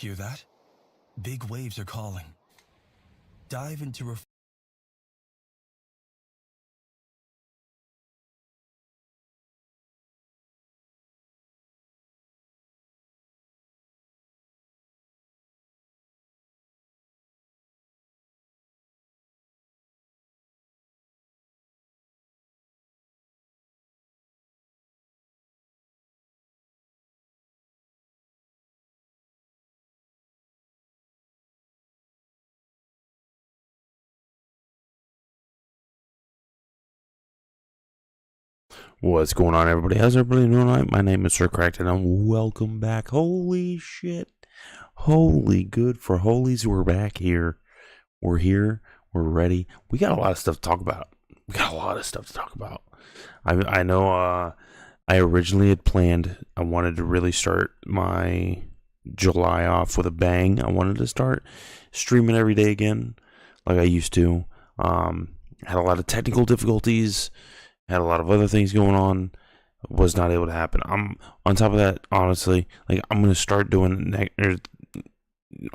Hear that? Big waves are calling. Dive into What's going on, everybody? How's everybody doing tonight? My name is Sir Cracked, and welcome back. Holy shit. Holy good for holies. We're back here. We're here. We're ready. We got a lot of stuff to talk about. I know I originally had planned, I wanted to really start my July off with a bang. I wanted to start streaming every day again, like I used to. Had a lot of technical difficulties. Had a lot of other things going on. Was not able to happen. I'm on top of that. Honestly, like I'm gonna start doing.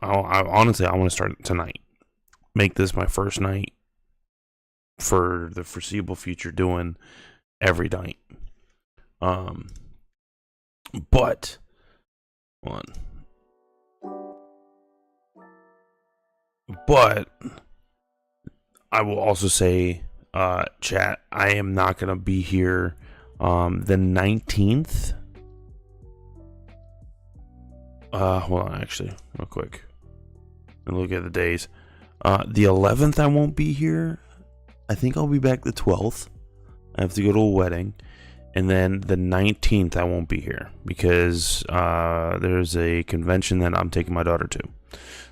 I want to start tonight. Make this my first night for the foreseeable future. Doing every night. But hold on. But I will also say, chat, I am not going to be here the 19th. Hold on, actually, real quick. And look at the days. The 11th, I won't be here. I think I'll be back the 12th. I have to go to a wedding. And then the 19th, I won't be here because there's a convention that I'm taking my daughter to.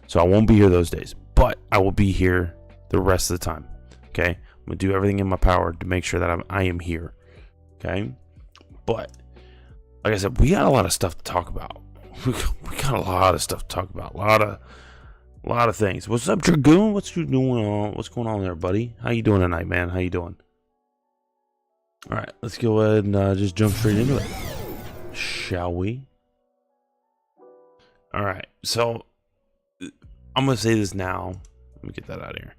So I won't be here those days. But I will be here the rest of the time. Okay? I'm going to do everything in my power to make sure that I am here. Okay? But, like I said, we got a lot of stuff to talk about. We got a lot of stuff to talk about. A lot of things. What's up, Dragoon? What's going on there, buddy? How you doing tonight, man? How you doing? All right, let's go ahead and just jump straight into it. Shall we? All right, so I'm going to say this now. Let me get that out of here.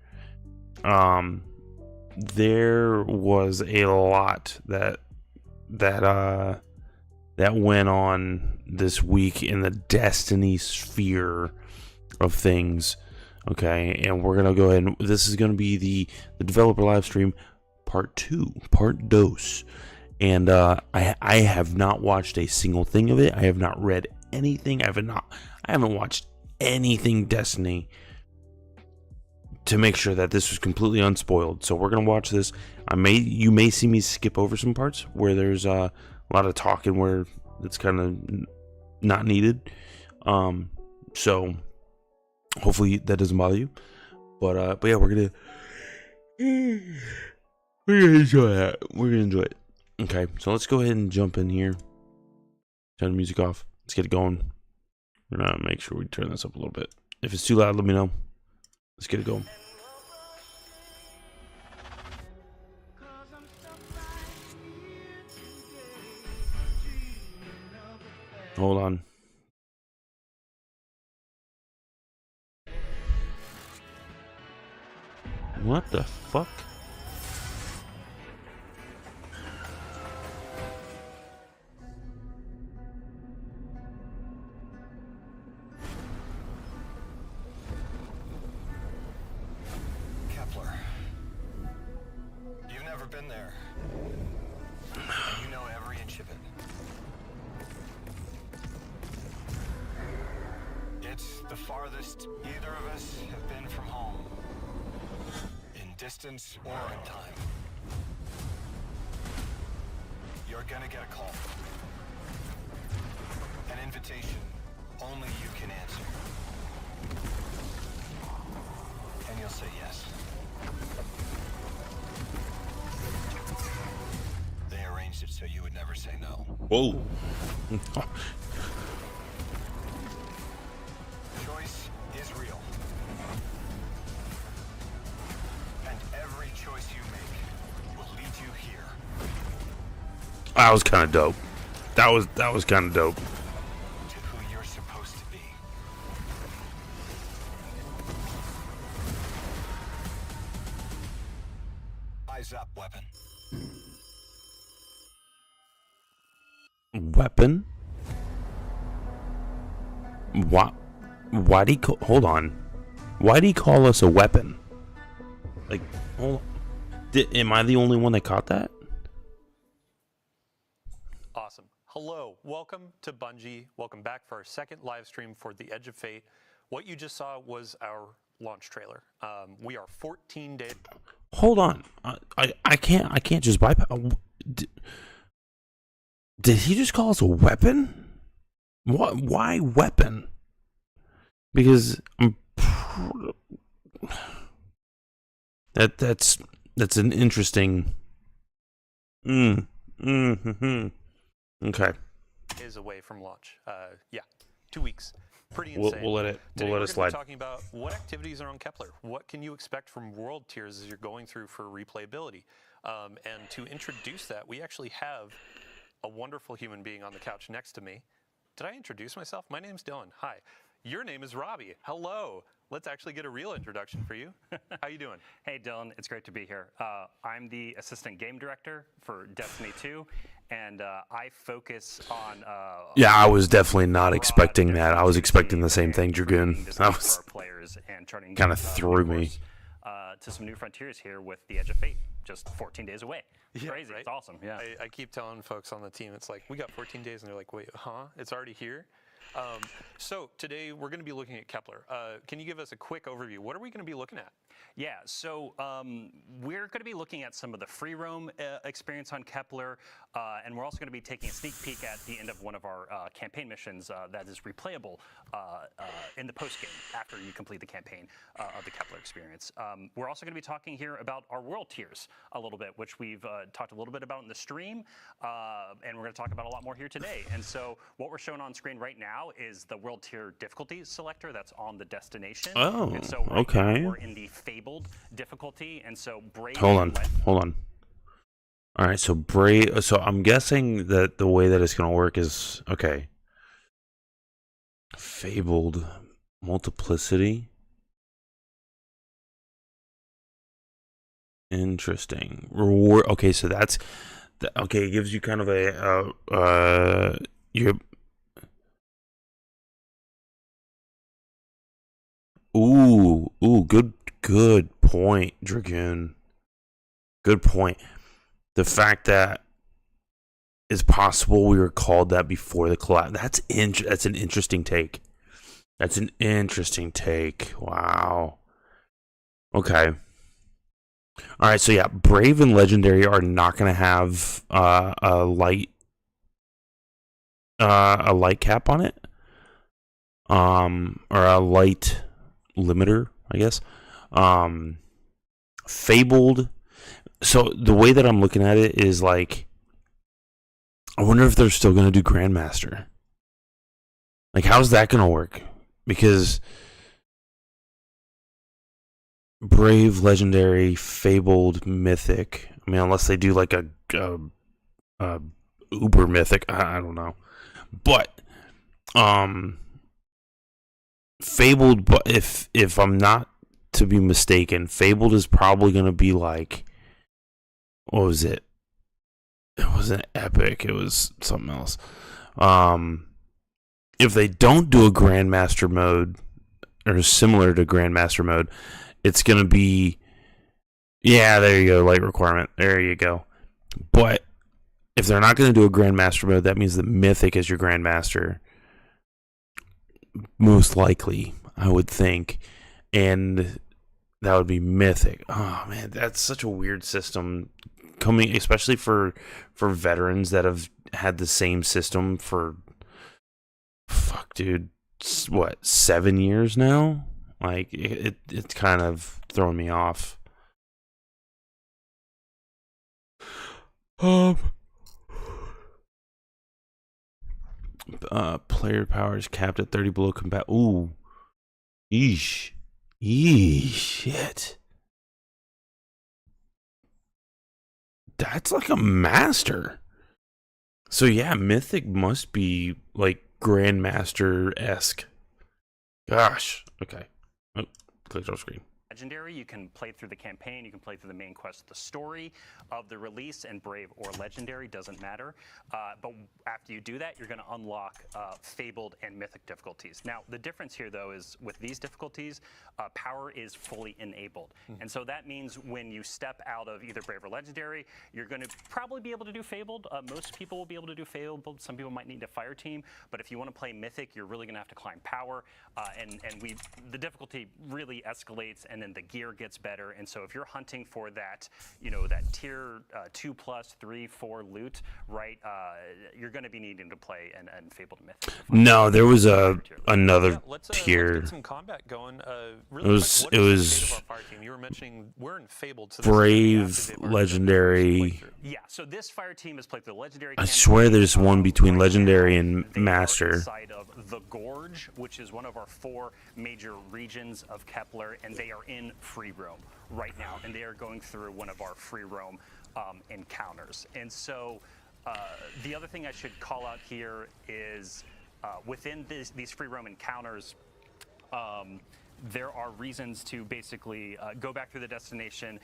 There was a lot that went on this week in the Destiny sphere of things. Okay, and we're gonna go ahead and this is gonna be the developer live stream part 2, part dos. And I have not watched a single thing of it. I have not read anything. I haven't watched anything Destiny to make sure that this was completely unspoiled. So we're gonna watch this. You may see me skip over some parts where there's a lot of talking where it's kind of not needed. So hopefully that doesn't bother you. But yeah, we're gonna enjoy that. We're gonna enjoy it. Okay, so let's go ahead and jump in here. Turn the music off. Let's get it going. We're gonna make sure we turn this up a little bit. If it's too loud, let me know. Let's get it going. Hold on. What the fuck? You've never been there. You know every inch of it. It's the farthest either of us have been from home. In distance or in time. You're gonna get a call. An invitation only you can answer. And you'll say yes. They arranged it so you would never say no. Whoa. Choice is real. And every choice you make will lead you here. That was kind of dope. That was kind of dope. To who you're supposed to be. Weapon? Why'd he hold on? Why'd he call us a weapon? Like, hold on. Am I the only one that caught that? Awesome. Hello, welcome to Bungie. Welcome back for our second live stream for The Edge of Fate. What you just saw was our launch trailer. We are 14 days. Hold on. I can't just bypass. Did he just call us a weapon? What? Why weapon? Because that's an interesting. Okay. Is away from launch. Yeah, 2 weeks. Pretty insane. We'll let it. Today We'll let it slide. We're talking about what activities are on Kepler. What can you expect from world tiers as you're going through for replayability? And to introduce that, we actually have a wonderful human being on the couch next to me. Did I introduce myself? My name's Dylan. Hi. Your name is Robbie. Hello. Let's actually get a real introduction for you. How you doing? Hey, Dylan. It's great to be here. I'm the assistant game director for Destiny 2, and I focus on... yeah, I was definitely not expecting that. I was expecting the same thing, Dragoon. That was kind of threw me. To some new frontiers here with The Edge of Fate, just 14 days away. It's crazy. Right? It's awesome. Yeah. I keep telling folks on the team, it's like, we got 14 days, and they're like, wait, huh? It's already here? So today we're going to be looking at Kepler. Can you give us a quick overview? What are we going to be looking at? Yeah, so we're going to be looking at some of the free roam experience on Kepler, and we're also going to be taking a sneak peek at the end of one of our campaign missions that is replayable in the post-game after you complete the campaign of the Kepler experience. We're also going to be talking here about our world tiers a little bit, which we've talked a little bit about in the stream, and we're going to talk about a lot more here today. And so what we're showing on screen right now is the world tier difficulty selector that's on the destination. Oh, and so right okay. now we're in the Fabled difficulty, and so Brave. Hold on. All right, so Brave. So I'm guessing that the way that it's going to work is okay. Fabled multiplicity. Interesting. Reward. Okay, so that's okay. It gives you kind of a Ooh, good point, Dragoon. Good point. The fact that it's possible we were called that before the collapse. That's an interesting take. That's an interesting take. Wow. Okay. All right, so yeah, Brave and Legendary are not going to have a light cap on it. Or a light limiter, I guess. Fabled. So the way that I'm looking at it is like, I wonder if they're still going to do Grandmaster. Like, how's that going to work? Because Brave, Legendary, Fabled, Mythic. I mean, unless they do like a Uber Mythic, I don't know. But Fabled, but if I'm not to be mistaken, Fabled is probably going to be like, what was it? It wasn't Epic. It was something else. If they don't do a Grandmaster mode or similar to Grandmaster mode, it's going to be, yeah, there you go, light requirement. There you go. But if they're not going to do a Grandmaster mode, that means the Mythic is your Grandmaster. Most likely, I would think. And that would be Mythic. Oh, man, that's such a weird system. Coming, especially for veterans that have had the same system for, fuck, dude, what, 7 years now? Like, it's kind of throwing me off. Player power is capped at 30 below combat. Ooh. Yeesh. Shit. That's like a master. So yeah, Mythic must be like Grandmaster-esque. Gosh. Okay. Oh, clicked off screen. Legendary, you can play through the campaign, you can play through the main quest, the story of the release, and Brave or Legendary, doesn't matter. But after you do that, you're going to unlock Fabled and Mythic difficulties. Now, the difference here, though, is with these difficulties, power is fully enabled. And so that means when you step out of either Brave or Legendary, you're going to probably be able to do Fabled. Most people will be able to do Fabled. Some people might need a fire team. But if you want to play Mythic, you're really going to have to climb power. The difficulty really escalates, and then the gear gets better. And so if you're hunting for that, that tier 2+, 3, 4 loot, right, you're going to be needing to play and Fabled Mythic. No, there was another Let's tier. get some combat going. It was Our team? You were mentioning we're in Fabled. So Brave, Legendary. Yeah, so this fire team is played through the Legendary. I swear there's one between Legendary and They are Master. inside of the Gorge, which is one of our 4 major regions of Kepler, and they are in free roam right now, and they are going through one of our free roam encounters. And so the other thing I should call out here is within these free roam encounters, there are reasons to basically go back through the destination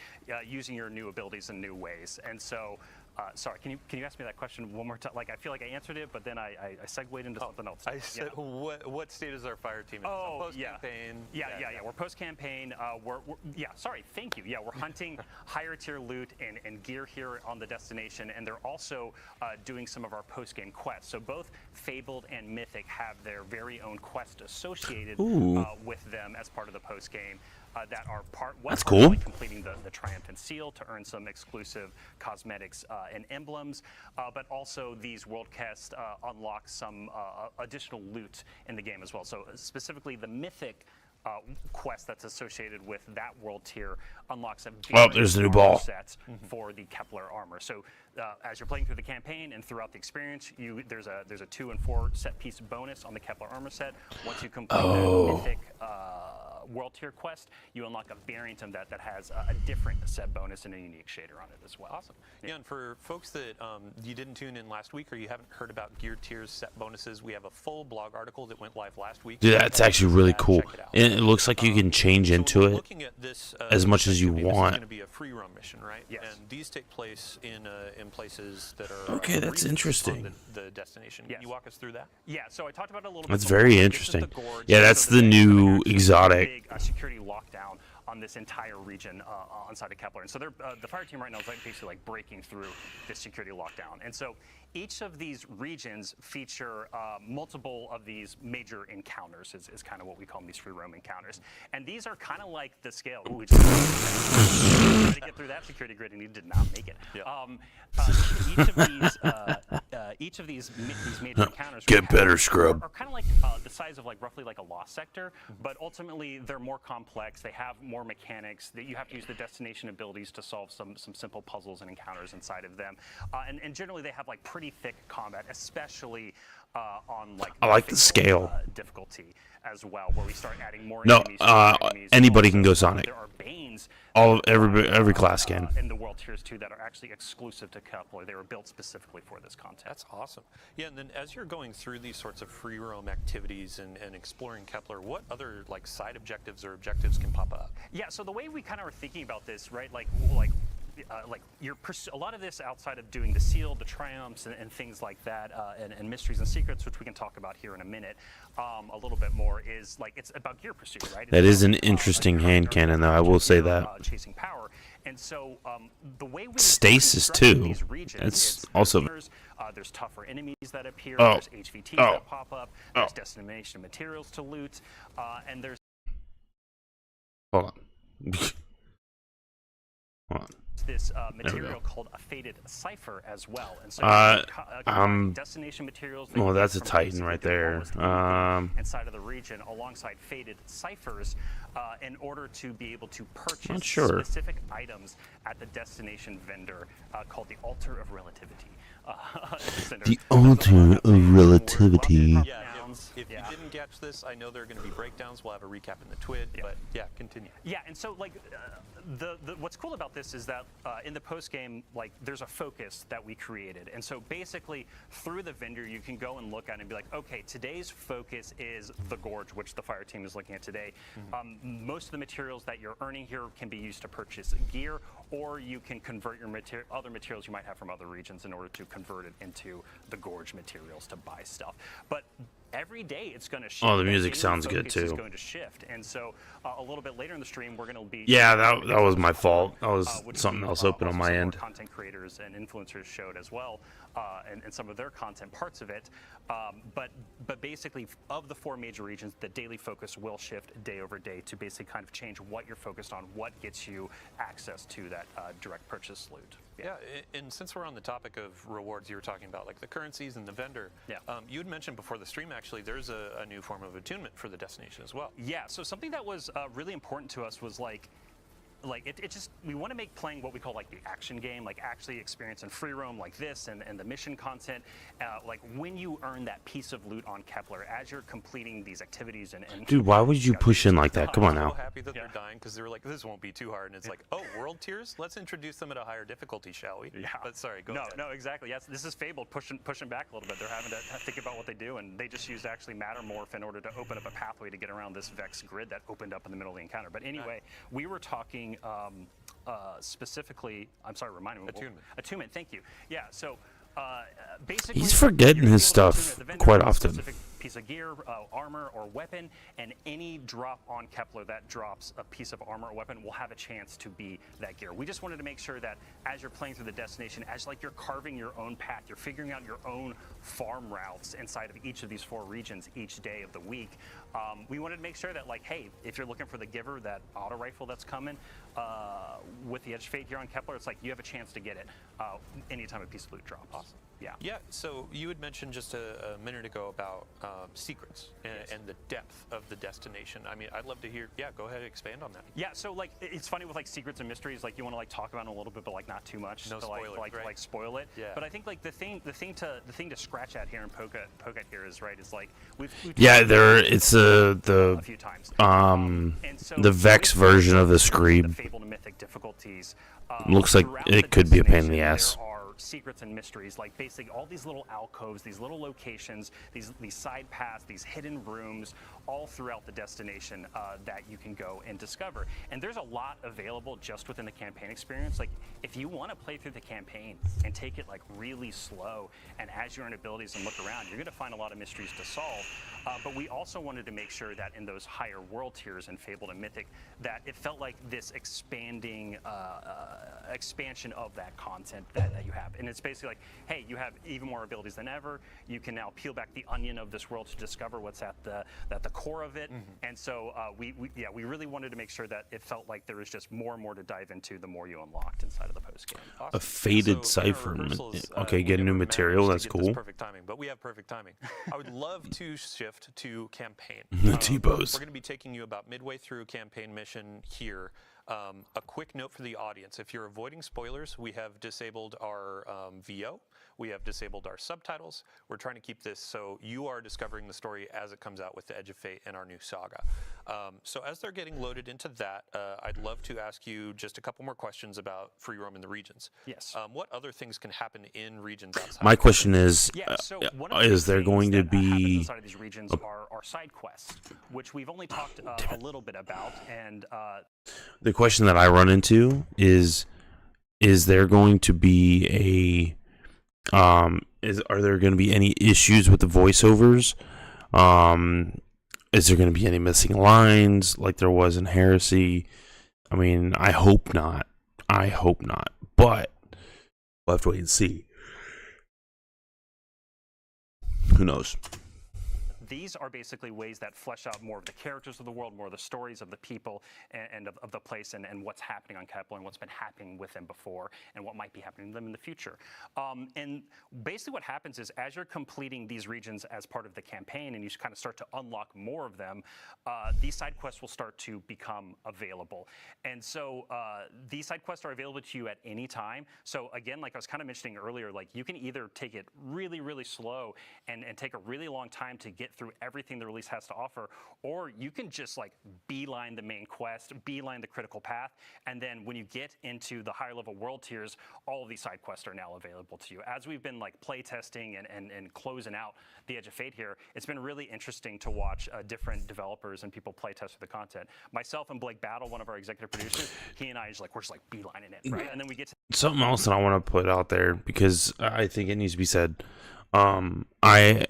using your new abilities in new ways. And so, sorry, can you ask me that question one more time? Like, I feel like I answered it, but then I segued into something else. I said, what state is our fire team in? Oh, post-campaign? Yeah. We're post-campaign. Sorry, thank you. Yeah, we're hunting higher tier loot and gear here on the destination, and they're also doing some of our post-game quests. So both Fabled and Mythic have their very own quest associated with them as part of the post-game. That are That's cool. Like completing the Triumphant Seal to earn some exclusive cosmetics and emblems, but also these world quests unlock some additional loot in the game as well. So specifically the Mythic quest that's associated with that world tier unlocks a there's the new ball set for the Kepler armor. So as you're playing through the campaign and throughout the experience, there's a 2 and 4 set piece bonus on the Kepler armor set. Once you complete that Mythic world tier quest, you unlock a variant of that has a different set bonus and a unique shader on it as well. Awesome. Yeah, and for folks that you didn't tune in last week or you haven't heard about gear tiers set bonuses, we have a full blog article that went live last week. Dude, that's actually really cool. And it looks like you can change into it as much as you want. This is going to be a free roam mission, right? Yes. And these take place in places that are Okay, that's interesting. on the destination. Yes. Can you walk us through that? Yeah, so I talked about it a little bit. That's before. very This is interesting. the Gorge. Yeah, that's So the there's new actually a exotic. big security lockdown on this entire region on side of Kepler. And so the fire team right now is basically breaking through this security lockdown. And so each of these regions feature multiple of these major encounters is kind of what we call them, these free roam encounters. And these are kind of like the scale. Ooh, we just tried to get through that security grid and he did not make it. Yeah. Each of these major encounters Get better, scrub. are kind of like the size of roughly like a lost sector, but ultimately they're more complex. They have more mechanics. That you have to use the destination abilities to solve some simple puzzles and encounters inside of them. And generally they have pretty thick combat, especially on I like the scale. difficulty as well, where we start adding more No, enemies. anybody can go Sonic. There are Banes. Every class can. In the World Tiers 2 that are actually exclusive to Kepler. They were built specifically for this content. That's awesome. Yeah, and then as you're going through these sorts of free roam activities and exploring Kepler, what other side objectives or objectives can pop up? Yeah, so the way we kind of are thinking about this, right, you're a lot of this outside of doing the seal, the triumphs, and things like that, and mysteries and secrets, which we can talk about here in a minute, a little bit more, is it's about gear pursuit, right? That is an interesting hand cannon, though. I will say that. Chasing power, and so the way we Stasis, construct too. these regions, That's it's also. there's tougher enemies that appear. Oh. There's HVTs Oh. that pop up. There's destination materials to loot, and there's Hold on. Hold on. this material called a faded cipher as well. And so destination materials. Well, that's a Titan right there. Inside of the region, alongside faded ciphers, in order to be able to purchase Not sure. specific items at the destination vendor called the Altar of Relativity. The Altar of Relativity. Nouns, If you didn't catch this, I know there are going to be breakdowns. We'll have a recap in the TWID, but yeah, continue. Yeah, and so like what's cool about this is that in the post game, like there's a focus that we created, and so basically through the vendor you can go and look at it and be like, okay, today's focus is the Gorge, which the fire team is looking at today. Most of the materials that you're earning here can be used to purchase gear, or you can convert your other materials you might have from other regions in order to convert it into the Gorge materials to buy stuff. But every day it's going to shift. Oh, the music sounds good too. It's going to shift, and so a little bit later in the stream we're going to be. Yeah, that was my fault. That was something else open on my end. Content creators and influencers showed as well, and some of their content parts of it. But basically, of the 4 major regions, the daily focus will shift day over day to basically kind of change what you're focused on, what gets you access to that direct purchase loot. Yeah, and since we're on the topic of rewards, you were talking about like the currencies and the vendor. Yeah. You had mentioned before the stream, actually, there's a new form of attunement for the destination as well. Yeah, so something that was really important to us was like it just, we want to make playing what we call like the action game, like actually experiencing free roam like this and the mission content, like when you earn that piece of loot on Kepler as you're completing these activities and Dude, why would you push in like that? Come on I'm now. so happy that they're dying because they were like, this won't be too hard, and it's like, oh, world tiers? Let's introduce them at a higher difficulty, shall we? Yeah. But sorry, go ahead. No, exactly. Yes, this is Fabled pushing back a little bit. They're having to think about what they do, and they just used actually Mattermorph in order to open up a pathway to get around this Vex grid that opened up in the middle of the encounter. But anyway, we were talking specifically, I'm sorry, remind me. Attunement. Attunement, thank you. Yeah, so basically, He's forgetting his stuff quite often. Specific piece of gear, armor, or weapon, and any drop on Kepler that drops a piece of armor or weapon will have a chance to be that gear. We just wanted to make sure that as you're playing through the destination, as like you're carving your own path, you're figuring out your own farm routes inside of each of these 4 regions each day of the week. We wanted to make sure that, like, hey, if you're looking for the Giver, that auto rifle that's coming with the Edge of Fate here on Kepler, it's like you have a chance to get it anytime a piece of loot drops. Awesome. Yeah. Yeah, so you had mentioned just a minute ago about secrets and the depth of the destination. I mean, I'd love to hear, go ahead and expand on that. Yeah, so like it's funny with like secrets and mysteries, like you want to like talk about it a little bit, but like not too much No to spoilers, like spoil it. Yeah. But I think like the thing to scratch at here and poke at here is is like we've Yeah, it's a the few times. and so the Vex version of the Screed. The Fable to Mythic difficulties. Looks like throughout it the could be a pain in the destination, ass. There are secrets and mysteries, like basically all these little alcoves, these little locations, these side paths, these hidden rooms, all throughout the destination that you can go and discover. And there's a lot available just within the campaign experience. Like if you want to play through the campaign and take it like really slow, and as you earn abilities and look around, you're going to find a lot of mysteries to solve. But we also wanted to make sure that in those higher world tiers in Fabled and Mythic, that it felt like this expanding expansion of that content that you have. And it's basically like, hey, you have even more abilities than ever. You can now peel back the onion of this world to discover what's at the core of it. And so we really wanted to make sure that it felt like there was just more and more to dive into the more you unlocked inside of the post game. Awesome. A faded So in our cipher. rehearsals, Okay, we get new never material. managed That's to get this cool. perfect timing, but we have perfect timing. I would love to shift to campaign. The T-pose. We're going to be taking you about midway through campaign mission here. A quick note for the audience: if you're avoiding spoilers, we have disabled our VO. We have disabled our subtitles. We're trying to keep this so you are discovering the story as it comes out with the Edge of Fate and our new saga. So as they're getting loaded into that, I'd love to ask you just a couple more questions about free roam in the regions. Yes. What other things can happen in regions outside? My question is, So one of the is there things going to that happens be... inside of these regions are side quests, which we've only talked a little bit about, and The question that I run into is there going to be are there going to be any issues with the voiceovers? Is there going to be any missing lines like there was in Heresy? I mean, I hope not. But we'll have to wait and see. Who knows? these are basically ways that flesh out more of the characters of the world, more of the stories of the people and of the place and what's happening on Kepler and what's been happening with them before and what might be happening to them in the future. And basically what happens is as you're completing these regions as part of the campaign and you kind of start to unlock more of them, these side quests will start to become available. And so these side quests are available to you at any time. So again, like I was kind of mentioning earlier, like you can either take it really, really slow and take a really long time to get through through everything the release has to offer, or you can just like beeline the main quest, beeline the critical path, and then when you get into the higher level world tiers, all of these side quests are now available to you. As we've been like play testing and closing out the Edge of Fate here, it's been really interesting to watch different developers and people play test for the content. Myself and Blake Battle, one of our executive producers, he and I we're just like beelining it, right? And then we get to Something else that I want to put out there because I think it needs to be said. I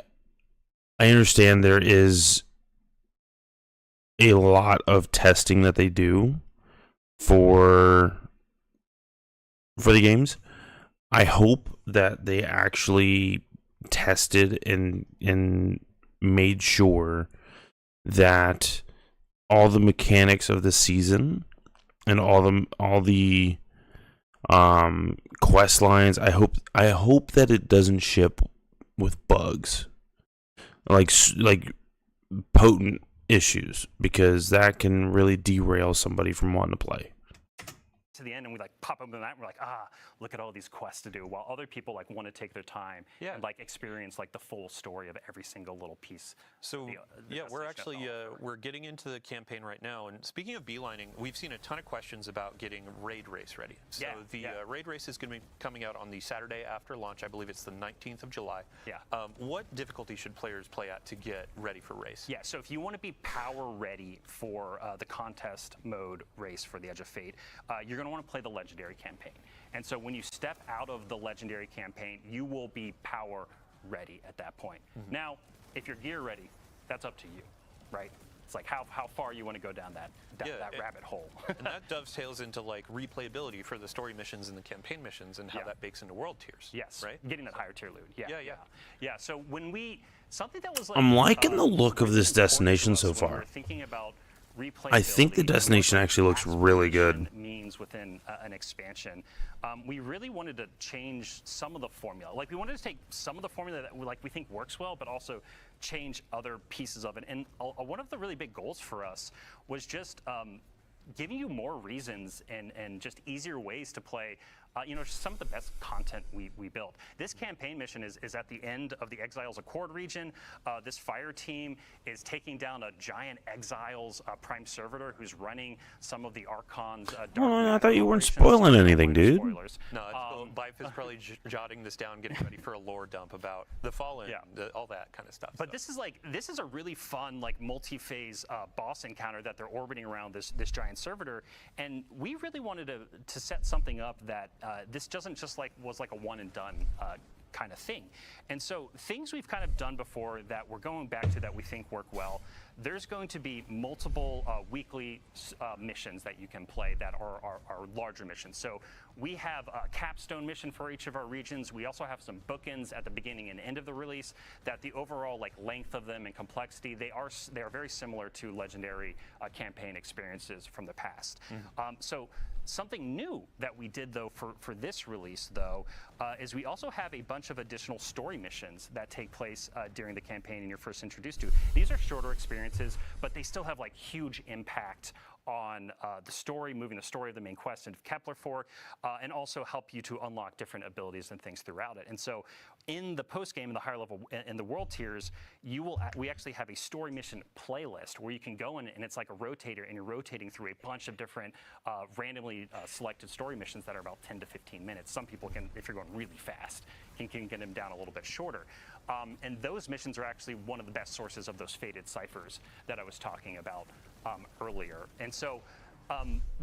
understand there is a lot of testing that they do for the games. I hope that they actually tested and made sure that all the mechanics of the season and all the quest lines. I hope that it doesn't ship with bugs, like potent issues, because that can really derail somebody from wanting to play. to the end and we like pop open that and we're like, look at all these quests to do, while other people like want to take their time and like experience like the full story of every single little piece. So we're actually we're getting into the campaign right now, and speaking of beelining, we've seen a ton of questions about getting raid race ready. So the raid race is going to be coming out on the Saturday after launch. I believe it's the 19th of July. What difficulty should players play at to get ready for race? So if you want to be power ready for the contest mode race for the Edge of Fate, you're going to want to play the Legendary campaign. And so when you step out of the Legendary campaign, you will be power ready at that point. Now, if you're gear ready, that's up to you, right? It's like how far you want to go down that rabbit hole. And that dovetails into like replayability for the story missions and the campaign missions, and how that bakes into world tiers. Yes, right. Getting that higher tier loot. Yeah. So when something that was like, I'm liking the look of this destination so far. We're thinking about I think the destination actually looks really good. Means within an expansion, we really wanted to change some of the formula. Like we wanted to take some of the formula that we think works well, but also change other pieces of it. And one of the really big goals for us was just giving you more reasons and just easier ways to play. Some of the best content we built. This campaign mission is at the end of the Exiles Accord region. This fire team is taking down a giant Exiles prime servitor who's running some of the Archon's I thought you weren't spoiling anything, dude. Spoilers. No, Bife is probably jotting this down, getting ready for a lore dump about the Fallen, all that kind of stuff. But this is a really fun multi-phase boss encounter that they're orbiting around this giant servitor, and we really wanted to set something up that this doesn't just was like a one and done kind of thing. And so things we've kind of done before that we're going back to that we think work well. There's going to be multiple weekly missions that you can play that are larger missions. So we have a capstone mission for each of our regions. We also have some bookends at the beginning and end of the release that the overall length of them and complexity, they are very similar to Legendary campaign experiences from the past. So something new that we did though for this release though is we also have a bunch of additional story missions that take place during the campaign and you're first introduced to. These are shorter experiences, but they still have huge impact on the story, moving the story of the main quest into Kepler 4, and also help you to unlock different abilities and things throughout it. And so in the post game, in the higher level, in the world tiers, we actually have a story mission playlist where you can go in and it's like a rotator and you're rotating through a bunch of different randomly selected story missions that are about 10 to 15 minutes. Some people can, if you're going really fast, can get them down a little bit shorter. And those missions are actually one of the best sources of those faded ciphers that I was talking about earlier. And so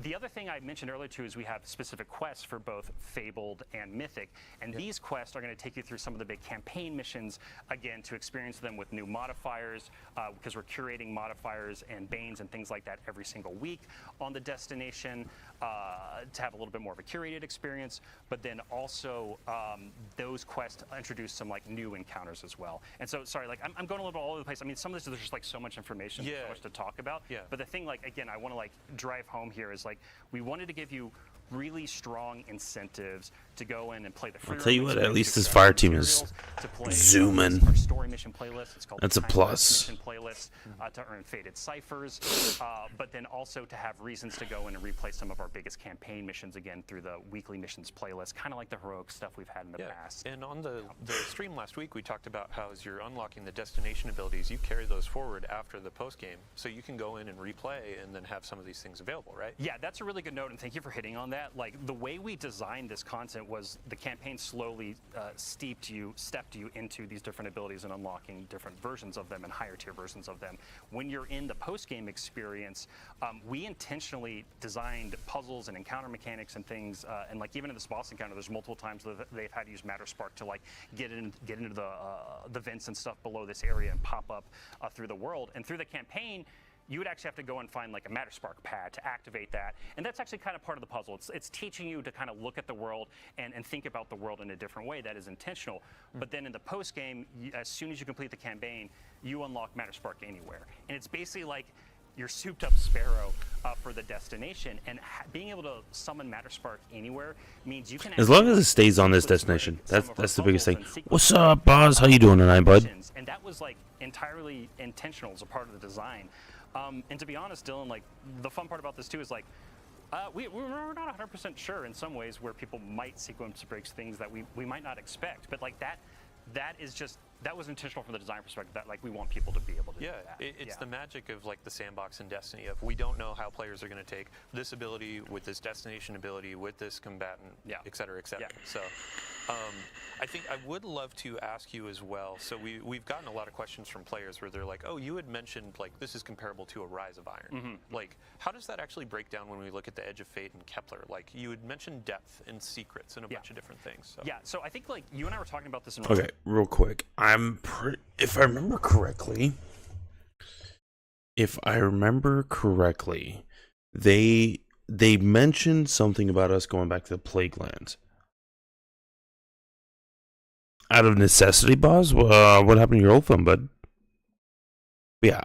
the other thing I mentioned earlier too is we have specific quests for both Fabled and Mythic, and these quests are going to take you through some of the big campaign missions, again, to experience them with new modifiers, because we're curating modifiers and banes and things like that every single week on the destination, to have a little bit more of a curated experience, but then also those quests introduce some new encounters as well. And so, sorry, I'm going a little bit all over the place. I mean, some of this, there's just so much information, so much to talk about. But the thing, again, I want to drive home here is we wanted to give you really strong incentives to go in and play the free I'll tell you roam what, at experience, least to this get fire team is materials, to play zooming. our story mission playlist. It's called That's a the Time plus. Mission playlist, to earn faded ciphers, but then also to have reasons to go in and replay some of our biggest campaign missions again through the weekly missions playlist, kind of like the heroic stuff we've had in the past. And on the stream last week, we talked about how as you're unlocking the destination abilities, you carry those forward after the post game, so you can go in and replay and then have some of these things available, right? Yeah, that's a really good note, and thank you for hitting on that. Like, the way we designed this content was the campaign slowly stepped you into these different abilities and unlocking different versions of them and higher tier versions of them. When you're in the post-game experience, we intentionally designed puzzles and encounter mechanics and things, and like even in this boss encounter, there's multiple times that they've had to use Matter Spark to like get into the vents and stuff below this area and pop up through the world. And through the campaign, you would actually have to go and find like a Matter Spark pad to activate that. And that's actually kind of part of the puzzle. It's teaching you to kind of look at the world and think about the world in a different way that is intentional. But then in the post game, as soon as you complete the campaign, you unlock Matter Spark anywhere. And it's basically like your souped up sparrow for the destination. And being able to summon Matter Spark anywhere means you can As long as it stays on this destination, that's the biggest thing. What's up, Boz? How you doing tonight, bud? And that was like entirely intentional as a part of the design. And to be honest, Dylan, like the fun part about this too is like we're not 100% sure in some ways where people might sequence breaks things that we might not expect, but like that was intentional from the design perspective, that like we want people to be able to do that. It's the magic of like the sandbox in Destiny of we don't know how players are going to take this ability with this destination ability with this combatant, et cetera, et cetera. Yeah. So I think I would love to ask you as well. So we've gotten a lot of questions from players where they're like, oh, you had mentioned like this is comparable to a Rise of Iron. Like, how does that actually break down when we look at the Edge of Fate and Kepler? Like, you had mentioned depth and secrets and a bunch of different things. So. Yeah, so I think like you and I were talking about this in Okay, real quick. If I remember correctly, they mentioned something about us going back to the Plague Lands. Out of necessity, Boz? What happened to your old phone, bud? Yeah,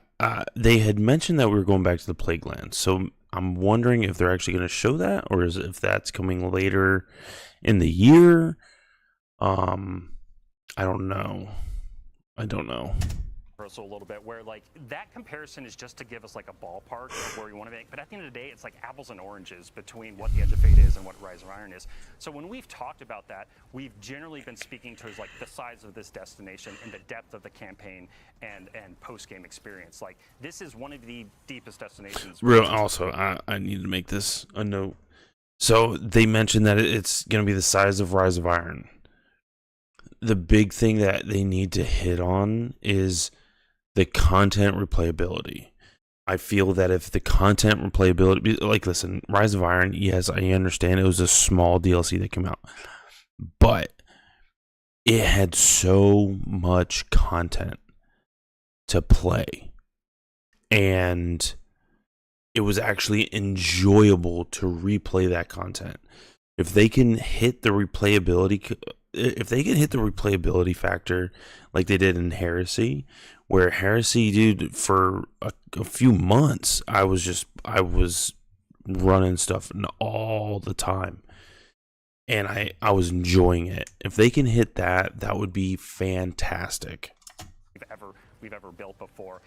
they had mentioned that we were going back to the Plague Lands. So I'm wondering if they're actually going to show that, or if that's coming later in the year. I don't know. a little bit, where like that comparison is just to give us like a ballpark of where we want to be. But at the end of the day, it's like apples and oranges between what the Edge of Fate is and what Rise of Iron is. So when we've talked about that, we've generally been speaking towards like the size of this destination and the depth of the campaign and post-game experience. Like this is one of the deepest destinations. Also, I need to make this a note. So they mentioned that it's going to be the size of Rise of Iron. The big thing that they need to hit on is the content replayability. I feel that if the content replayability, like, listen, Rise of Iron, yes, I understand it was a small DLC that came out, but it had so much content to play, and it was actually enjoyable to replay that content. If they can hit the replayability, factor like they did in Heresy, where Heresy, dude, for a few months, I was running stuff all the time, and I was enjoying it. If they can hit that, that would be fantastic. We've ever built before,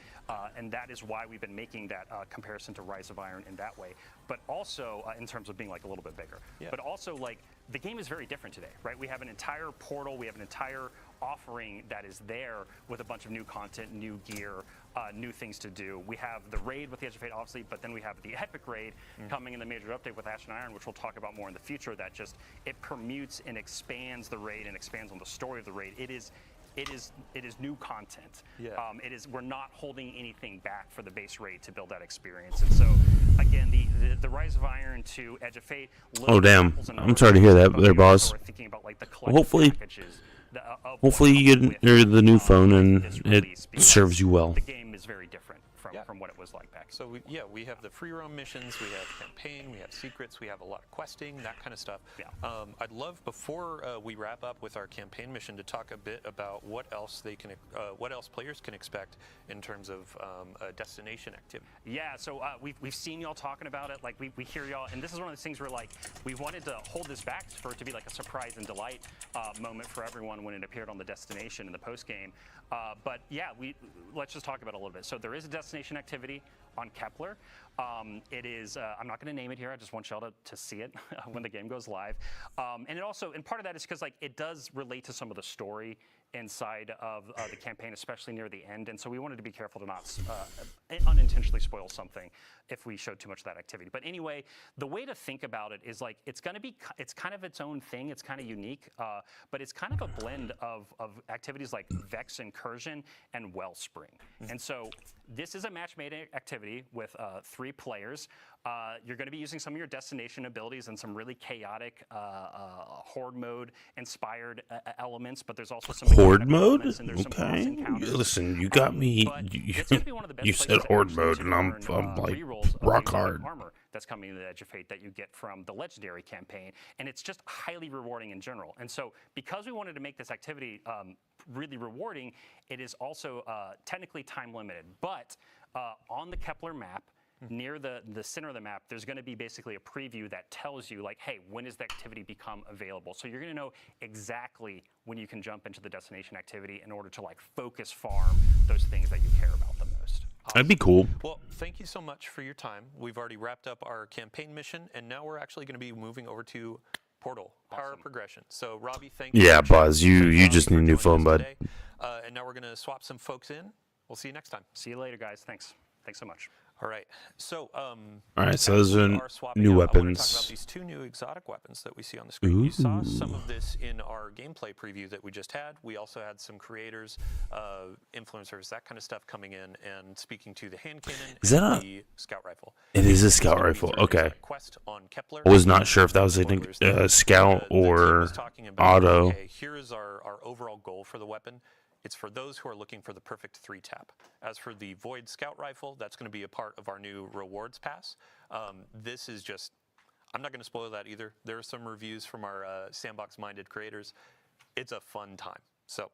and that is why we've been making that comparison to Rise of Iron in that way. But also in terms of being like a little bit bigger. Yeah. But also like the game is very different today, right? We have an entire portal, we have an entire offering that is there with a bunch of new content, new gear, new things to do. We have the raid with the Edge of Fate, obviously, but then we have the epic raid coming in the major update with Ash and Iron, which we'll talk about more in the future. That just it permutes and expands the raid and expands on the story of the raid. It is new content. Yeah. We're not holding anything back for the base raid to build that experience. And so, again, the Rise of Iron to Edge of Fate. Oh damn! I'm sorry to hear that, there, boss. About, like, hopefully you get the new phone and it serves you well. The game is very different from what it was like back. So we have the free roam missions, we have campaign, we have secrets, we have a lot of questing, that kind of stuff. Yeah. I'd love, before we wrap up with our campaign mission, to talk a bit about what else players can expect in terms of a destination activity. Yeah, so we've seen y'all talking about it. Like we hear y'all, and this is one of those things where like we wanted to hold this back for it to be like a surprise and delight moment for everyone when it appeared on the destination in the post game. But yeah, let's just talk about it a little bit. So there is a destination activity on Kepler. It is, I'm not going to name it here. I just want y'all to see it when the game goes live. And it also, and part of that is because like it does relate to some of the story inside of the campaign, especially near the end. And so we wanted to be careful to not unintentionally spoil something if we showed too much of that activity. But anyway, the way to think about it is like it's kind of its own thing. It's kind of unique, but it's kind of a blend of activities like Vex Incursion and Wellspring. And so this is a match-made activity with 3 players. You're going to be using some of your destination abilities and some really chaotic horde mode inspired elements, but there's also some Horde mode? And there's Okay. some boss encounters. Listen, you got me. It's going to be one of the best You places said to horde actually mode, to and I'm learn, like rerolls of rock the hard. armor that's coming to the Edge of Fate that you get from the legendary campaign, and it's just highly rewarding in general. And so, because we wanted to make this activity really rewarding, it is also technically time limited. But on the Kepler map, near the center of the map, there's going to be basically a preview that tells you like, hey, when does the activity become available? So you're going to know exactly when you can jump into the destination activity in order to like focus farm those things that you care about the most. That'd be cool. Well, thank you so much for your time. We've already wrapped up our campaign mission, and now we're actually going to be moving over to Portal, Power Progression. So, Robbie, thank you. Yeah, for sharing. Buzz, you Thanks, just Robbie, need a new for joining phone, us bud. today. And now we're going to swap some folks in. We'll see you next time. See you later, guys. Thanks so much. All right. So, All right, so those as we are swapping new out, I want to talk weapons. about these 2 new exotic weapons that we see on the screen. You saw some of this in our gameplay preview that we just had. We also had some creators, influencers, that kind of stuff coming in and speaking to the hand cannon and the scout rifle. It is a This scout gonna be rifle. through an Okay. exotic quest on Kepler. I was not sure if that was a Spoilers there. scout The team or was talking about, auto. okay, here is our overall goal for the weapon. It's for those who are looking for the perfect 3-tap. As for the Void Scout Rifle, that's going to be a part of our new rewards pass. This is just, I'm not going to spoil that either. There are some reviews from our sandbox-minded creators. It's a fun time. So,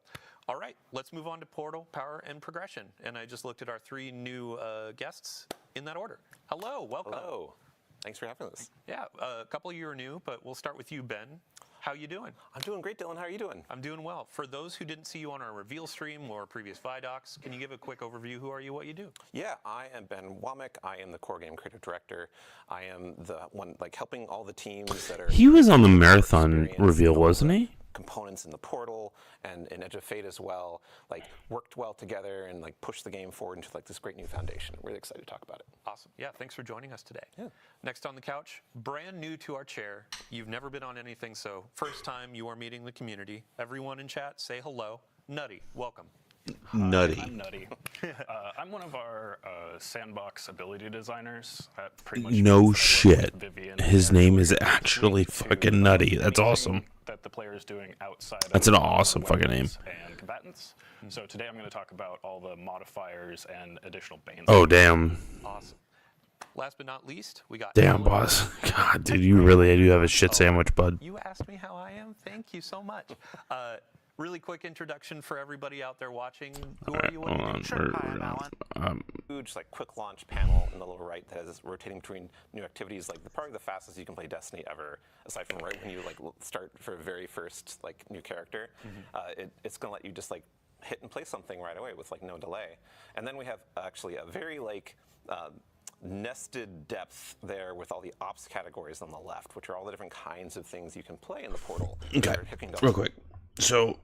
all right, let's move on to Portal, Power, and Progression. And I just looked at our 3 new guests in that order. Hello, welcome. Hello. Thanks for having us. Yeah, a couple of you are new, but we'll start with you, Ben. How you doing? I'm doing great, Dylan. How are you doing? I'm doing well. For those who didn't see you on our reveal stream or previous Vidocs, can you give a quick overview? Who are you, what you do? Yeah, I am Ben Womack. I am the core game creative director. I am the one like helping all the teams that are. He was on the marathon reveal, wasn't he? Components in the portal and in Edge of Fate as well, like worked well together and like pushed the game forward into like this great new foundation. I'm really excited to talk about it. Awesome. Yeah, thanks for joining us today. Yeah. Next on the couch, brand new to our chair. You've never been on anything, so first time you are meeting the community. Everyone in chat, say hello. Nutty, welcome. Nutty. I'm Nutty. I'm one of our sandbox ability designers. That pretty much No means that I work shit. with Vivian His and name is we actually to, fucking Nutty. That's anything awesome. That the player is doing outside. That's of an awesome fucking name. weapons And combatants. So today I'm going to talk about all the modifiers and additional bane. Oh, damn. Awesome. Last but not least, we got Damn, Alan. boss. God, dude, you really do have a shit sandwich, bud. You asked me how I am. Thank you so much. Really quick introduction for everybody out there watching. Who are you? What do Hold you on. do? Huge like quick launch panel in the lower right that is rotating between new activities. Like probably the fastest you can play Destiny ever, aside from right when you like start for a very first like new character. It's gonna let you just like hit and play something right away with like no delay. And then we have actually a very like nested depth there with all the ops categories on the left, which are all the different kinds of things you can play in the portal. Okay, real quick. So,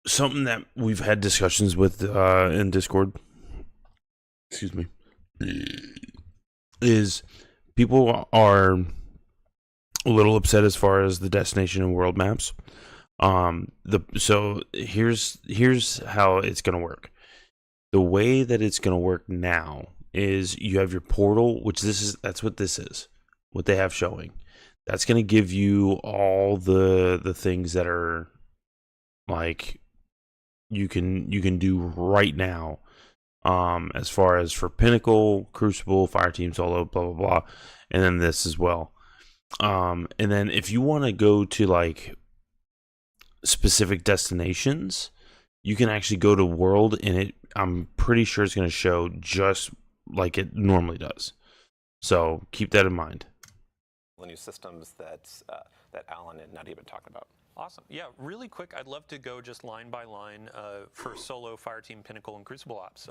something that we've had discussions with in Discord, excuse me, is people are a little upset as far as the destination and world maps. So here's how it's gonna work. The way that it's gonna work now is you have your portal, which that's what this is, what they have showing. That's gonna give you all the things that are like you can do right now as far as for Pinnacle, Crucible, Fireteam Solo, blah blah blah, and then this as well. And then if you want to go to like specific destinations, you can actually go to World, and I'm pretty sure it's going to show just like it normally does. So keep that in mind. The new systems that Alan and Nadia have been talking about. Awesome. Yeah, really quick, I'd love to go just line by line for Solo, Fireteam, Pinnacle, and Crucible Ops.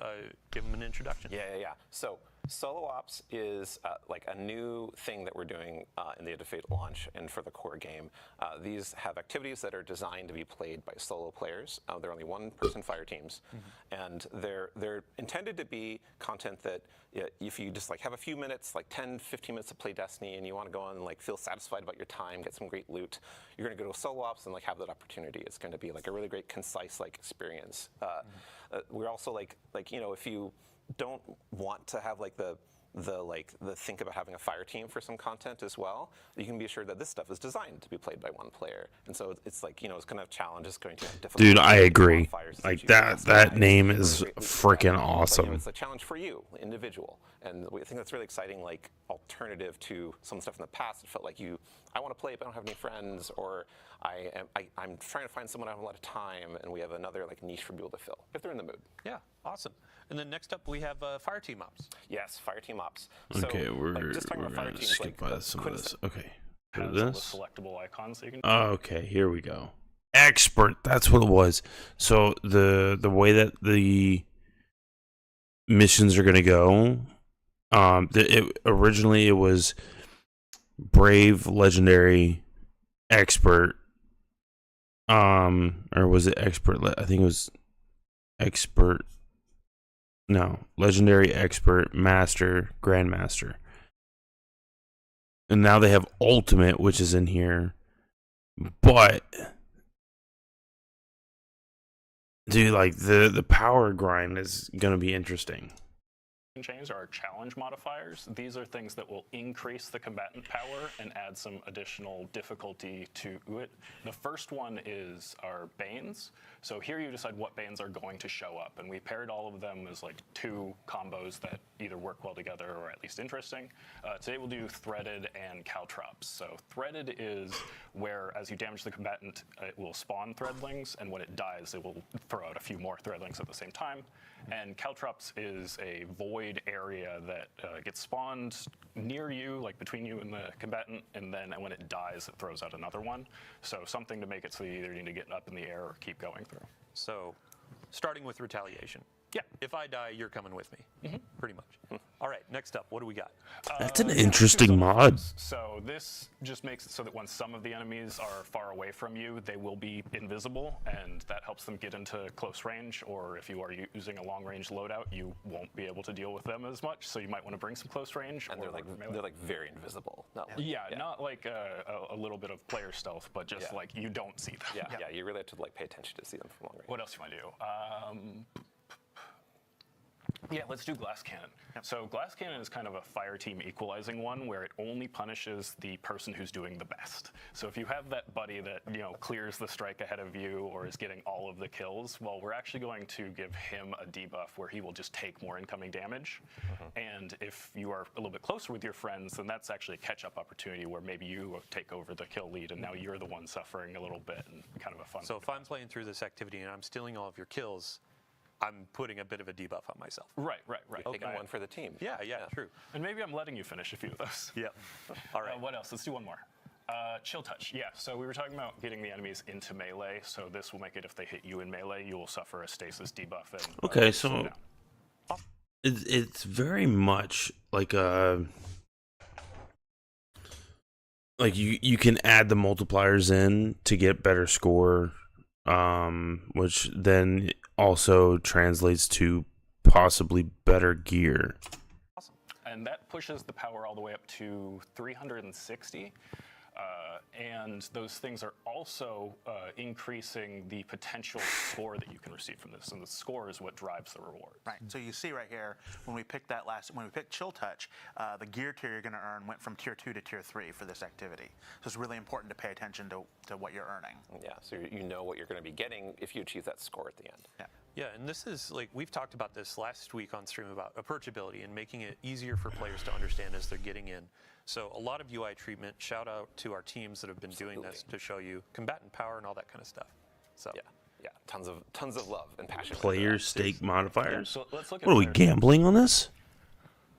Give them an introduction. Yeah. So Solo Ops is like a new thing that we're doing in the End of Fate launch and for the core game. These have activities that are designed to be played by solo players. They're only one-person fire teams, and they're intended to be content that if you just like have a few minutes, like 10, 15 minutes to play Destiny, and you want to go on and like feel satisfied about your time, get some great loot, you're going to go to Solo Ops and like have that opportunity. It's going to be like a really great, concise like experience. We're also like if you don't want to have like the think about having a fire team for some content as well, you can be assured that this stuff is designed to be played by one player, and so it's like it's going to have challenges, going to have difficult. Dude, I agree. Like that name is freaking awesome. It's a challenge for you, individual, and we think that's really exciting. Like alternative to some stuff in the past, it felt like I want to play, but I don't have any friends, or I'm trying to find someone I have a lot of time, and we have another like niche for people to fill if they're in the mood. Yeah, awesome. And then next up we have Fire Team Ops. Yes, Fire Team Ops. Okay, so, we're just talking about fire gonna teams, skip by some of this. Okay, Has all the selectable icons that you can. Okay, here we go. Expert, that's what it was. So the way that the missions are gonna go, originally it was Brave, Legendary, Expert, or was it Expert? I think it was Expert. No, Legendary, Expert, Master, Grandmaster. And now they have Ultimate, which is in here. But dude, like the power grind is gonna be interesting. Chains are challenge modifiers. These are things that will increase the combatant power and add some additional difficulty to it. The first one is our Banes. So here you decide what Banes are going to show up, and we paired all of them as like 2 combos that either work well together or at least interesting. Today we'll do Threaded and Caltrops. So Threaded is where as you damage the combatant, it will spawn Threadlings, and when it dies, it will throw out a few more Threadlings at the same time. And Caltrops is a void area that gets spawned near you, like between you and the combatant, and then when it dies, it throws out another one. So something to make it so you either need to get up in the air or keep going through. So, starting with retaliation. Yeah. If I die, you're coming with me. Pretty much. All right, next up, what do we got? That's an interesting mod. So this just makes it so that when some of the enemies are far away from you, they will be invisible, and that helps them get into close range, or if you are using a long-range loadout, you won't be able to deal with them as much, so you might want to bring some close range. And they're like very invisible. Not like, yeah, not like a little bit of player stealth, but just like you don't see them. Yeah, you really have to like pay attention to see them from long range. What else do you want to do? Yeah, let's do Glass Cannon. So Glass Cannon is kind of a fire team equalizing one where it only punishes the person who's doing the best. So if you have that buddy that, clears the strike ahead of you or is getting all of the kills, well, we're actually going to give him a debuff where he will just take more incoming damage. And if you are a little bit closer with your friends, then that's actually a catch-up opportunity where maybe you take over the kill lead and now you're the one suffering a little bit, and kind of a fun. So if I'm playing through this activity and I'm stealing all of your kills, I'm putting a bit of a debuff on myself. Right. Taking one for the team. Yeah, true. And maybe I'm letting you finish a few of those. Yeah. All right. What else? Let's do one more. Chill Touch. Yeah, so we were talking about getting the enemies into melee, so this will make it if they hit you in melee, you will suffer a stasis debuff. And, okay, so it's very much like a... Like you can add the multipliers in to get better score, which then also translates to possibly better gear. Awesome. And that pushes the power all the way up to 360. And those things are also increasing the potential score that you can receive from this. And the score is what drives the reward. Right. So you see right here, when we picked Chill Touch, the gear tier you're going to earn went from tier 2 to tier 3 for this activity. So it's really important to pay attention to what you're earning. Yeah. So you know what you're going to be getting if you achieve that score at the end. Yeah. Yeah, and this is like we've talked about this last week on stream about approachability and making it easier for players to understand as they're getting in. So a lot of UI treatment. Shout out to our teams that have been doing this to show you combatant power and all that kind of stuff. So yeah, tons of love and passion. Player stake modifiers. So let's look at What are we, player- gambling on this?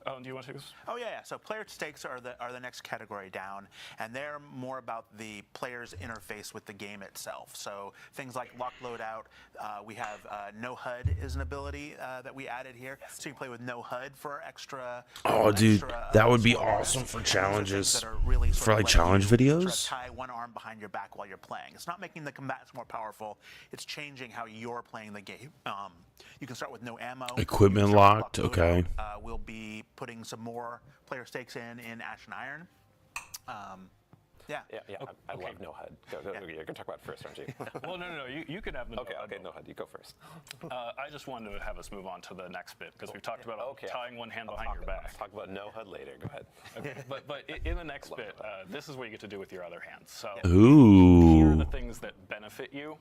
Oh, do you want to take this? Oh yeah. So player stakes are the next category down, and they're more about the player's interface with the game itself. So things like lock loadout. We have no HUD is an ability that we added here, so you can play with no HUD for extra. Oh, dude, that would be score awesome rest. for And those are things challenges. that are really sort For of like letting challenge you sort of videos. tie one arm behind your back while you're playing. It's not making the combatants more powerful. It's changing how you're playing the game. You can start with no ammo. Equipment You can start with locked, lock okay. loadout. We'll be putting some more player stakes in Ash and Iron. Yeah. Yeah. I love no HUD. Go. You're gonna talk about it first, aren't you? Well, no. You can have the Okay, no HUD. You go first. I just wanted to have us move on to the next bit because we've talked about Okay. tying one hand I'll behind your back. Talk about no HUD later. Go ahead. Okay. But in the next bit, this is what you get to do with your other hand. So here are Ooh. the things that benefit you.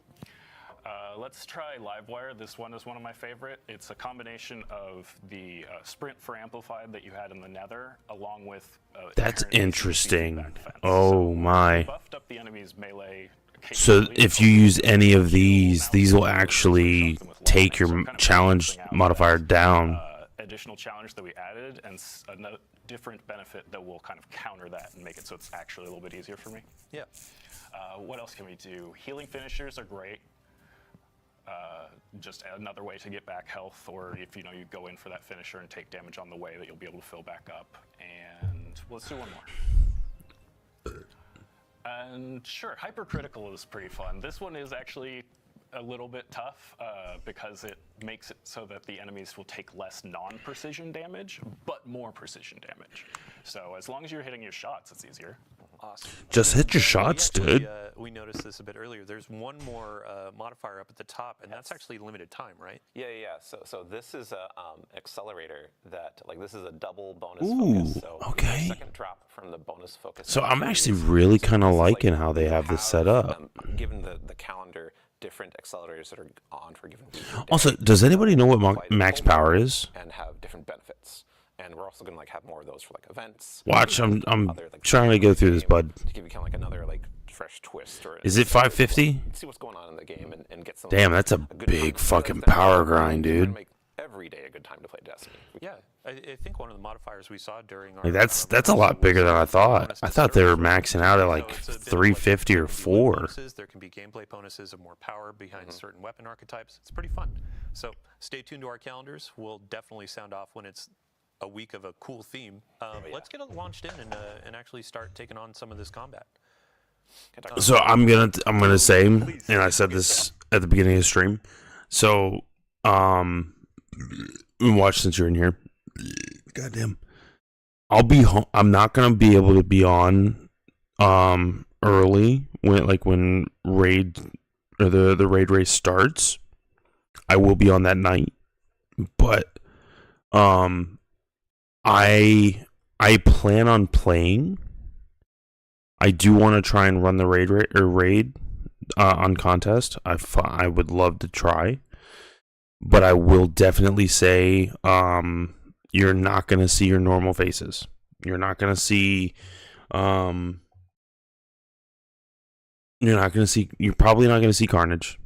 Let's try Livewire. This one is one of my favorite. It's a combination of the sprint for amplified that you had in the Nether, along with That's inherent interesting. feedback defense. Oh So my. buffed up the enemy's melee. So capability, if you use any of these will actually take your challenge modifier down. Additional challenge that we added and a different benefit that will kind of counter that and make it so it's actually a little bit easier for me. yeah. What else can we do? Healing finishers are great. Just another way to get back health, or if you go in for that finisher and take damage on the way, that you'll be able to fill back up. And let's do one more. And sure, hypercritical is pretty fun. This one is actually a little bit tough because it makes it so that the enemies will take less non-precision damage, but more precision damage. So as long as you're hitting your shots, it's easier. Awesome. Just hit your We shots, actually, dude. We noticed this a bit earlier. There's one more modifier up at the top, and that's actually limited time, right? Yeah. So this is a accelerator that this is a double bonus Ooh, focus. So okay. the second drop from the bonus focus. So I'm is- actually really so kind of this is liking how they have this set up. Given the calendar, different accelerators that are on for a given week. or Also, day, does anybody know what apply the max full power damage is? And have different benefits. And we're also gonna have more of those for events. Watch, I'm other, trying to go through this, bud. To give you kind of another fresh twist. Or Is it 550? see what's going on in the game and get some. Damn, that's a good big time. fucking That's power definitely grind, gonna dude. Make every day a good time to play Destiny. Yeah, I think one of the modifiers we saw during our Like that's a lot bigger than I thought. I thought they were maxing out at like 350 or 4. Bonuses. There can be gameplay bonuses of more power behind certain weapon archetypes. It's pretty fun. So stay tuned to our calendars. We'll definitely sound off when it's a week of a cool theme. Let's get it launched in and actually start taking on some of this combat. So I'm gonna say, and I said this at the beginning of the stream. So watch since you're in here. Goddamn. I'll be home. I'm not gonna be able to be on early when raid or the raid race starts. I will be on that night, but I plan on playing. I do want to try and run the raid on contest. I would love to try, but I will definitely say you're not going to see your normal faces. You're not going to see you're probably not going to see Carnage.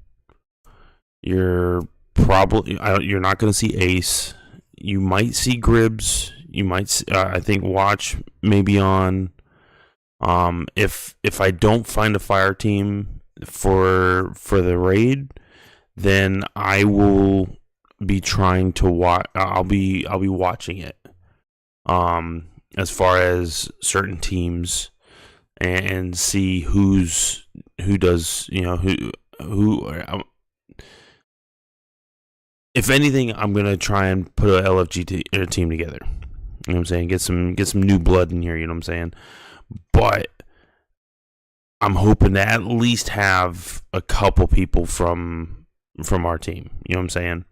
You're not going to see Ace. You might see Gribbs. You might see, I think Watch maybe on. If I don't find a fire team for the raid, then I will be trying to watch. I'll be watching it. As far as certain teams and see who does who. If anything, I'm gonna try and put a LFG team together. You know what I'm saying? Get some new blood in here. You know what I'm saying? But I'm hoping to at least have a couple people from our team. You know what I'm saying?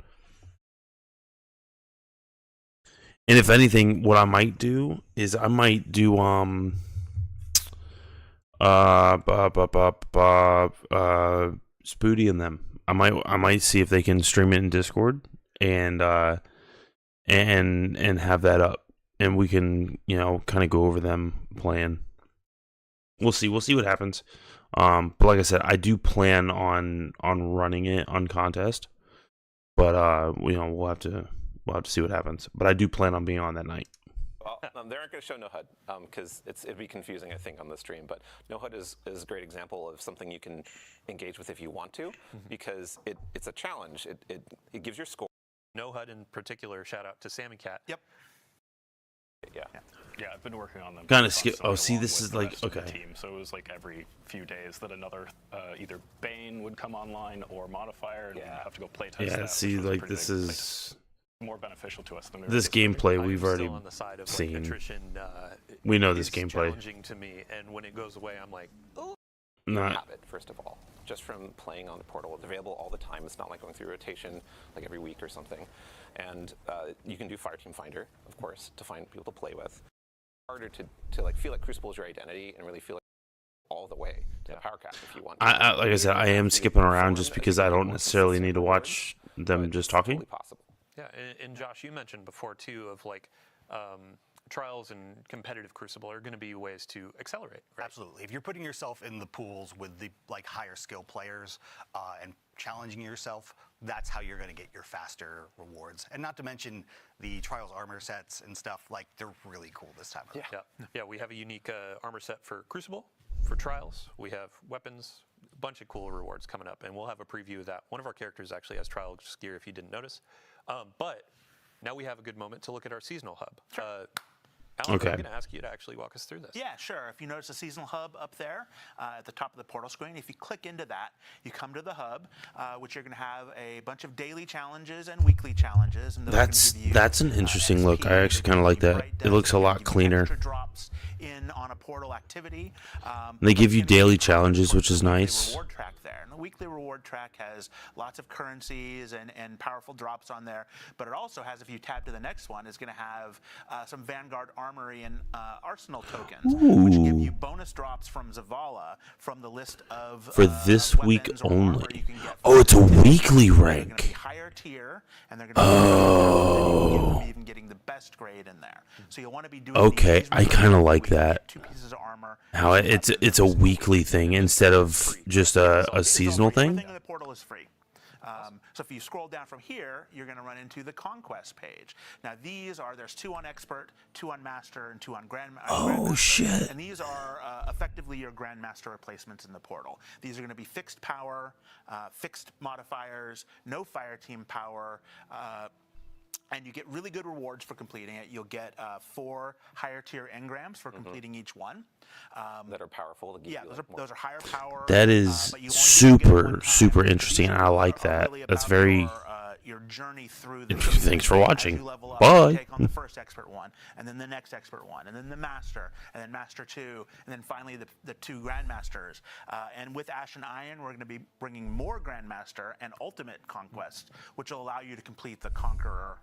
And if anything, what I might do is I might do Spoody and them. I might see if they can stream it in Discord and have that up, and we can kind of go over them playing. We'll see what happens. But like I said, I do plan on running it on contest, but we'll have to see what happens. But I do plan on being on that night. Well, they aren't going to show No HUD because it'd be confusing, I think, on the stream. But No HUD is a great example of something you can engage with if you want to, because it's a challenge. It gives your score. No HUD in particular. Shout out to Sammy Cat. Yep. Yeah, I've been working on them. Kind of skip. Oh, see, along this with is the like rest of the okay. team. So it was like every few days that another either Bane would come online or modifier, and we'd have to go play test Yeah, that. see, which was like pretty this big. is More beneficial to us than we this were anticipating. gameplay I we've am already still on the side of seen. like attrition. We know it this is gameplay. challenging to me, and when it goes away, I'm like, oh. Not Have it, first of all, just from playing on the portal. It's available all the time. It's not like going through rotation like every week or something. And you can do Fireteam Finder, of course, to find people to play with. Harder to like feel like Crucible is your identity and really feel like all the way to the power cap if you want to. like I said, I am skipping around just because I don't necessarily need to watch them just talking. Totally possible. Yeah, and Josh, you mentioned before too of like trials and competitive Crucible are going to be ways to accelerate. Right? Absolutely. If you're putting yourself in the pools with the higher skill players and challenging yourself, that's how you're going to get your faster rewards. And not to mention the Trials armor sets and stuff, like they're really cool this time around. Yeah, we have a unique armor set for Crucible, for Trials. We have weapons, a bunch of cool rewards coming up, and we'll have a preview of that. One of our characters actually has Trials gear if you didn't notice. But now we have a good moment to look at our seasonal hub. Sure. Alan, Okay. I'm going to ask you to actually walk us through this. Yeah, sure. If you notice the seasonal hub up there at the top of the portal screen, if you click into that, you come to the hub, which you're going to have a bunch of daily challenges and weekly challenges. And those are gonna give you, That's an interesting look. XP, I actually kind of like they're that. gonna give It you looks a bright lot decks, they're gonna cleaner. give you extra drops in on a portal activity. They give you It's gonna daily be challenges, which is the weekly nice. Reward track there. And the weekly reward track has lots of currencies and powerful drops on there, but it also has, if you tab to the next one, is going to have some Vanguard Armory and Arsenal tokens, which give you bonus drops from Zavala from the list of For this week weapons or armor only. you can get Oh, from it's a the weekly They're going to be rank. higher tier, and they're going to be even getting the best grade in there. So you'll want to be doing Okay, these I kinda every like week. You that. get 2 pieces of armor. How it's a weekly thing instead of just a seasonal thing. Everything in the portal is free. So if you scroll down from here, you're going to run into the Conquest page. Now there's 2 on Expert, 2 on Master, and 2 on Grandmaster. Oh, shit. And these are effectively your Grandmaster replacements in the portal. These are going to be fixed power, fixed modifiers, no fire team power, and you get really good rewards for completing it. You'll get 4 higher tier engrams for completing each one. That are powerful. To give Yeah, you, those like, are more. those are higher power. That is but you only get one time. super interesting, These and I like are that. really That's about very. your journey through the Thanks for as watching. you level up, Bye. you take on the first expert one, and then the next expert one, and then the master, and then master 2, and then finally the 2 grandmasters. And with Ash and Iron, we're going to be bringing more grandmaster and ultimate conquest, which will allow you to complete the conqueror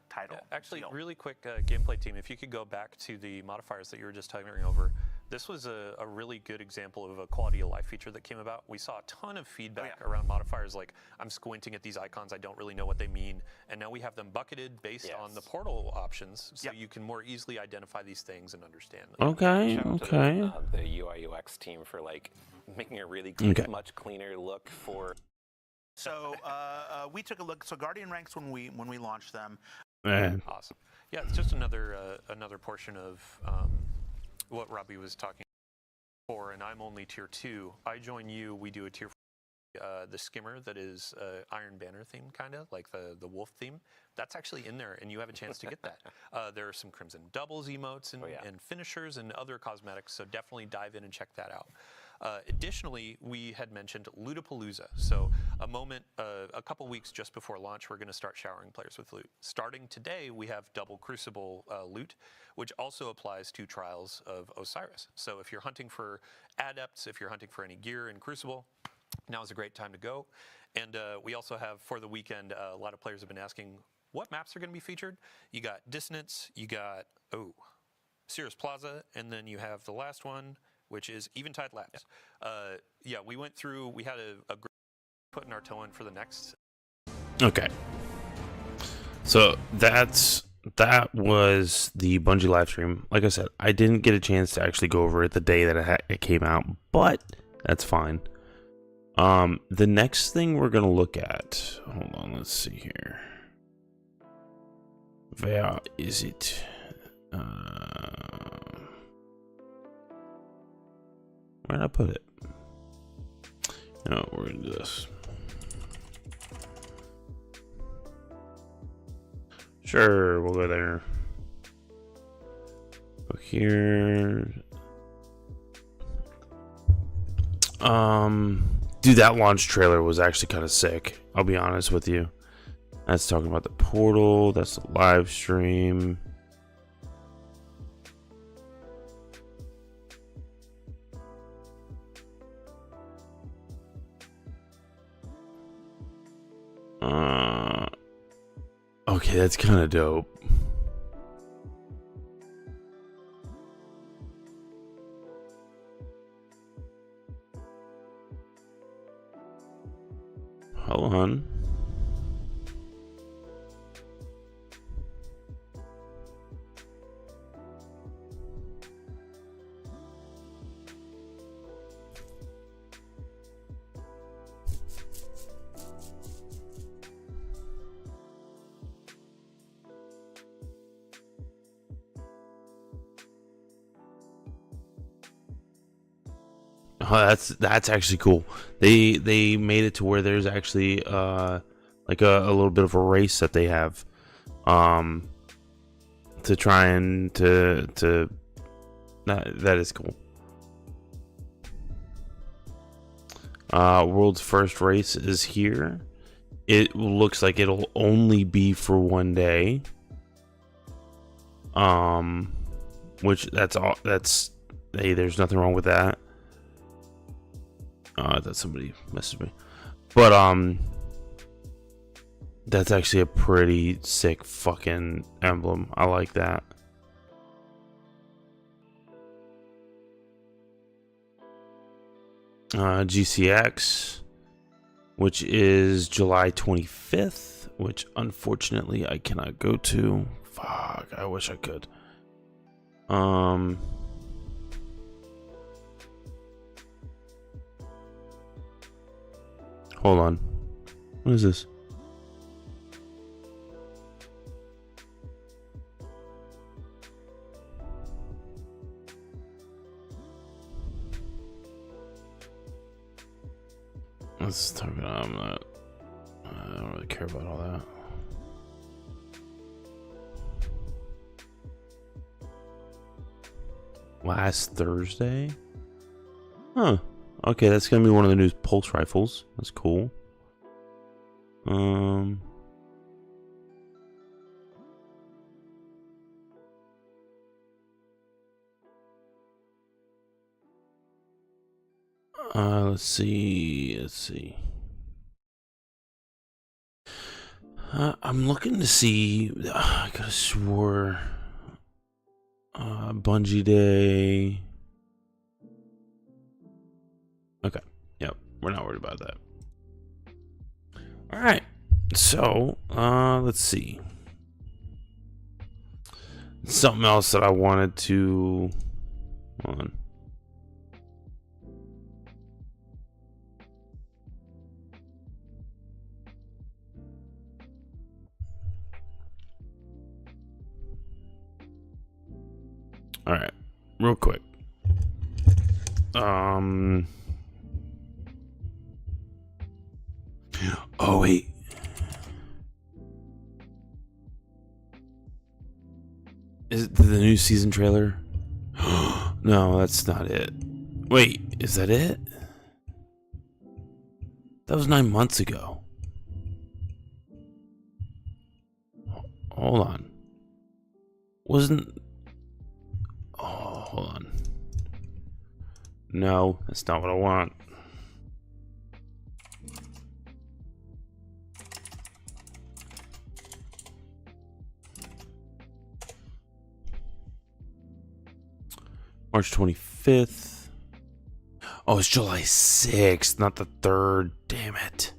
title. Yeah, actually, deal. really quick gameplay team, if you could go back to the modifiers that you were just talking over, this was a really good example of a quality of life feature that came about. We saw a ton of feedback around modifiers like, I'm squinting at these icons, I don't really know what they mean, and now we have them bucketed based on the portal options, so you can more easily identify these things and understand them. Okay, Shout out to okay. the UI UX team for like making a really much cleaner look for. So we took a look. So Guardian ranks when we launched them. Awesome. Yeah, it's just another portion of what Robbie was talking for, and I'm only tier 2. I join you. We do a tier 4. The skimmer that is Iron Banner theme, kind of like the wolf theme. That's actually in there, and you have a chance to get that. There are some Crimson Doubles emotes and finishers and other cosmetics, so definitely dive in and check that out. Additionally, we had mentioned Lootapalooza. So a couple weeks just before launch, we're going to start showering players with loot. Starting today, we have double Crucible loot, which also applies to Trials of Osiris. So if you're hunting for adepts, if you're hunting for any gear in Crucible, now is a great time to go. And we also have, for the weekend, a lot of players have been asking, what maps are going to be featured? You got Dissonance, you got, Cirrus Plaza, and then you have the last one, which is Eventide Labs. Yeah, we went through, we had a putting our toe in for the next. Okay. So that was the Bungie live stream. Like I said, I didn't get a chance to actually go over it the day that it came out, but that's fine. The next thing we're gonna look at. Hold on, let's see here. Where is it? Where'd I put it? No, we're gonna do this. Sure, we'll go there. Go here. Dude, that launch trailer was actually kind of sick. I'll be honest with you. That's talking about the portal. That's the live stream. Okay, that's kind of dope. Hold on. Oh, that's actually cool. They made it to where there's actually like a little bit of a race that they have to try and to that is cool. World's first race is here. It looks like it'll only be for one day. Which that's all. That's hey, there's nothing wrong with that. That somebody messaged me, but that's actually a pretty sick fucking emblem. I like that. GCX, which is July 25th, which unfortunately I cannot go to. Fuck, I wish I could. Hold on. What is this? Let's talk about. I don't really care about all that. Last Thursday? Huh. Okay, that's gonna be one of the new pulse rifles. That's cool. Let's see. I'm looking to see. I could have swore Bungie Day. Okay. Yep. We're not worried about that. All right. So, let's see. Something else that I wanted to. Hold on. All right, real quick. Oh wait. Is it the new season trailer? No, that's not it. Wait, is that it? That was 9 months ago. Hold on. Wasn't... Oh, hold on. No, that's not what I want. March 25th. Oh, it's July 6th, not the 3rd. Damn it.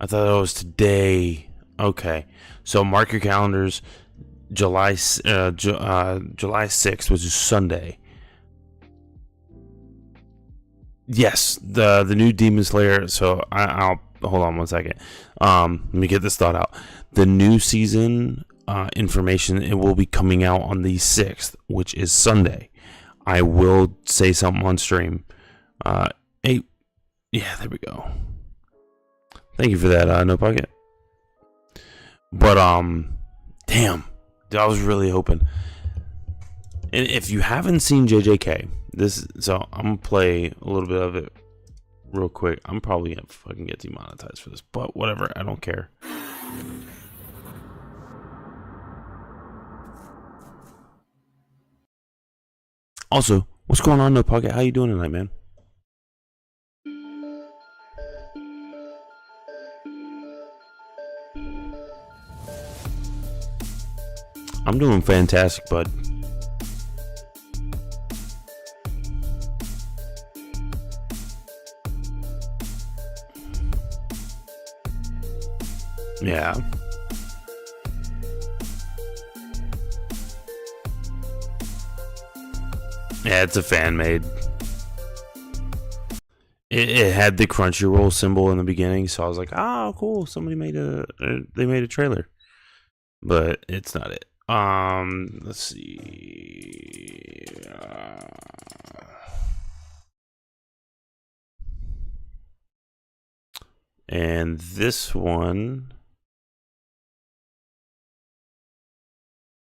I thought it was today. Okay, so mark your calendars. July 6th, which is Sunday. Yes, the new Demon Slayer. So I'll hold on one second. Let me get this thought out. The new season information, it will be coming out on the 6th, which is Sunday. I will say something on stream. Hey, yeah, there we go. Thank you for that, No Pocket. But damn, I was really hoping. And if you haven't seen JJK, so I'm gonna play a little bit of it real quick. I'm probably gonna fucking get demonetized for this, but whatever, I don't care. Also, what's going on, No Pocket? How you doing tonight, man? I'm doing fantastic, bud. Yeah. Yeah, it's a fan made. It had the Crunchyroll symbol in the beginning, so I was like, "Oh, cool! Somebody made they made a trailer," but it's not it. Let's see. And this one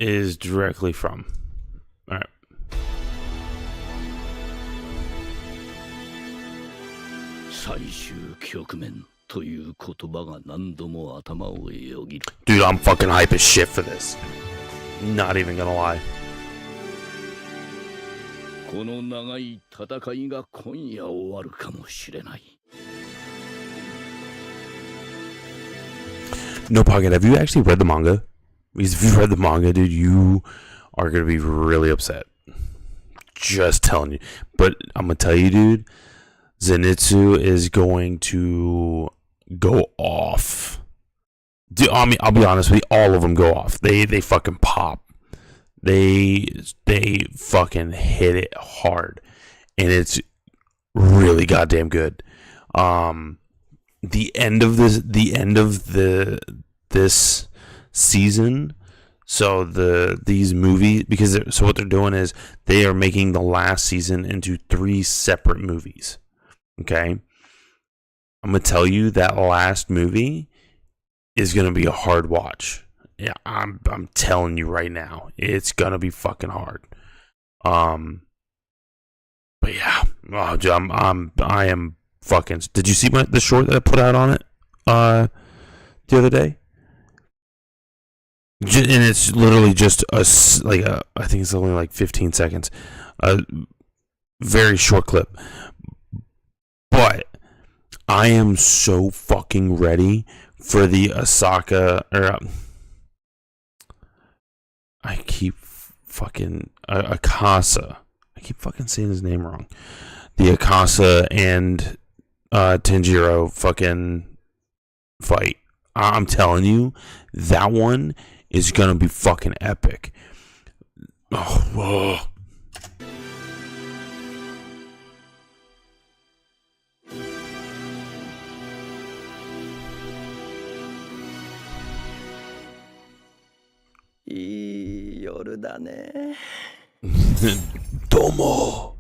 is directly from. All right. 最終局面という言葉が何度も頭をよぎる。 Dude, I'm fucking hype as shit for this. Not even gonna lie. この長い戦いが今夜終わるかもしれない。 No Pocket, have you actually read the manga? Because if you read the manga, dude, you are gonna be really upset. Just telling you. But I'm gonna tell you, dude, Zenitsu is going to go off. Dude, I mean, I'll be honest with you, all of them go off. They fucking pop. They fucking hit it hard, and it's really goddamn good. The end of this season. So these movies, so what they're doing is they are making the last season into 3 separate movies. Okay, I'm gonna tell you that last movie is gonna be a hard watch. Yeah, I'm telling you right now, it's gonna be fucking hard. But yeah, oh, dude, I am fucking. Did you see the short that I put out on it the other day? And it's literally just I think it's only like 15 seconds, a very short clip. But I am so fucking ready for the Asaka, or I keep fucking Akasa. I keep fucking saying his name wrong. The Akasa and Tanjiro fucking fight. I'm telling you, that one is gonna be fucking epic. Oh, whoa. Domo.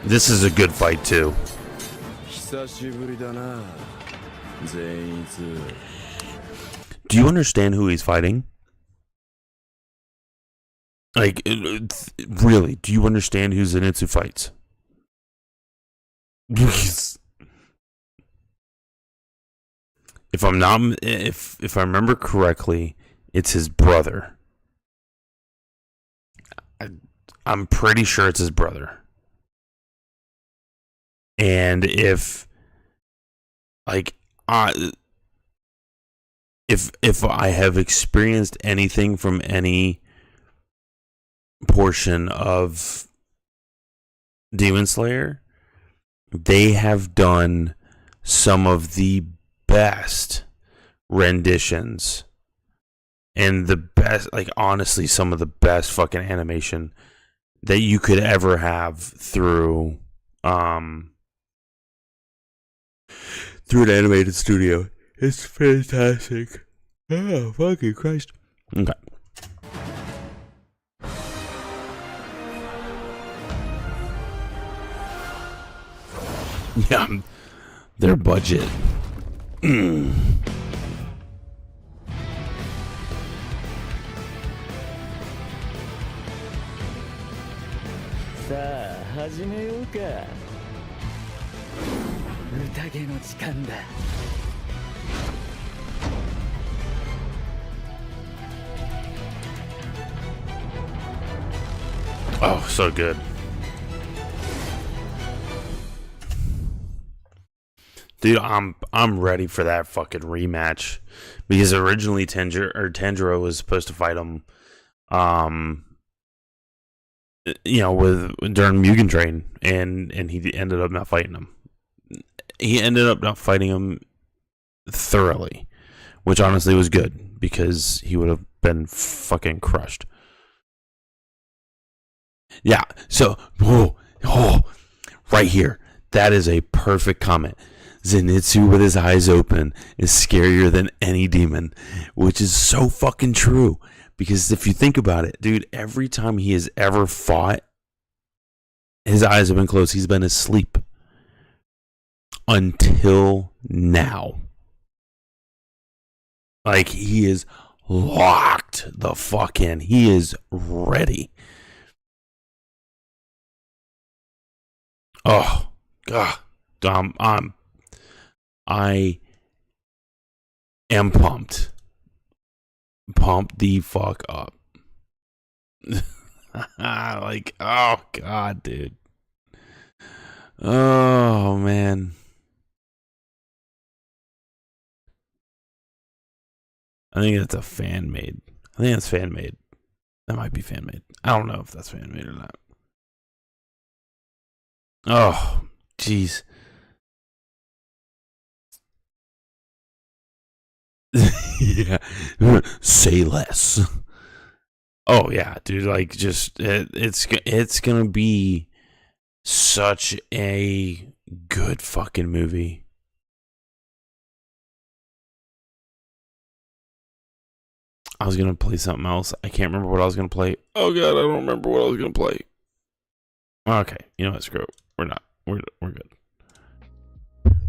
This is a good fight too. Do you understand who he's fighting? Like, really, do you understand who Zenitsu fights? If I'm not, if I remember correctly, it's his brother. I'm pretty sure it's his brother. And if I have experienced anything from any portion of Demon Slayer, they have done some of the best renditions and the best, like, honestly, some of the best fucking animation that you could ever have through an animated studio. It's fantastic. Oh, fucking Christ. Okay. Yeah, their budget. Mm. さあ始めようか宴の時間だ Oh, so good. Dude, I'm ready for that fucking rematch because originally Tanjiro was supposed to fight him, with during Mugen Train, and he ended up not fighting him. He ended up not fighting him thoroughly, which honestly was good because he would have been fucking crushed. Yeah, so, right here. That is a perfect comment. Zenitsu with his eyes open is scarier than any demon, which is so fucking true. Because if you think about it, dude, every time he has ever fought, his eyes have been closed. He's been asleep. Until now. Like, he is locked the fuck in. He is ready. Oh, God. I am pumped. Pumped the fuck up. Like, oh, God, dude. Oh, man. I think that's a fan made. I think that's fan made. That might be fan made. I don't know if that's fan made or not. Oh, jeez. Yeah. Say less. Oh yeah, dude. Like, just it's gonna be such a good fucking movie. I was gonna play something else. I can't remember what I was gonna play. Oh god, I don't remember what I was gonna play. Okay, you know what? Screw it. We're not. We're good.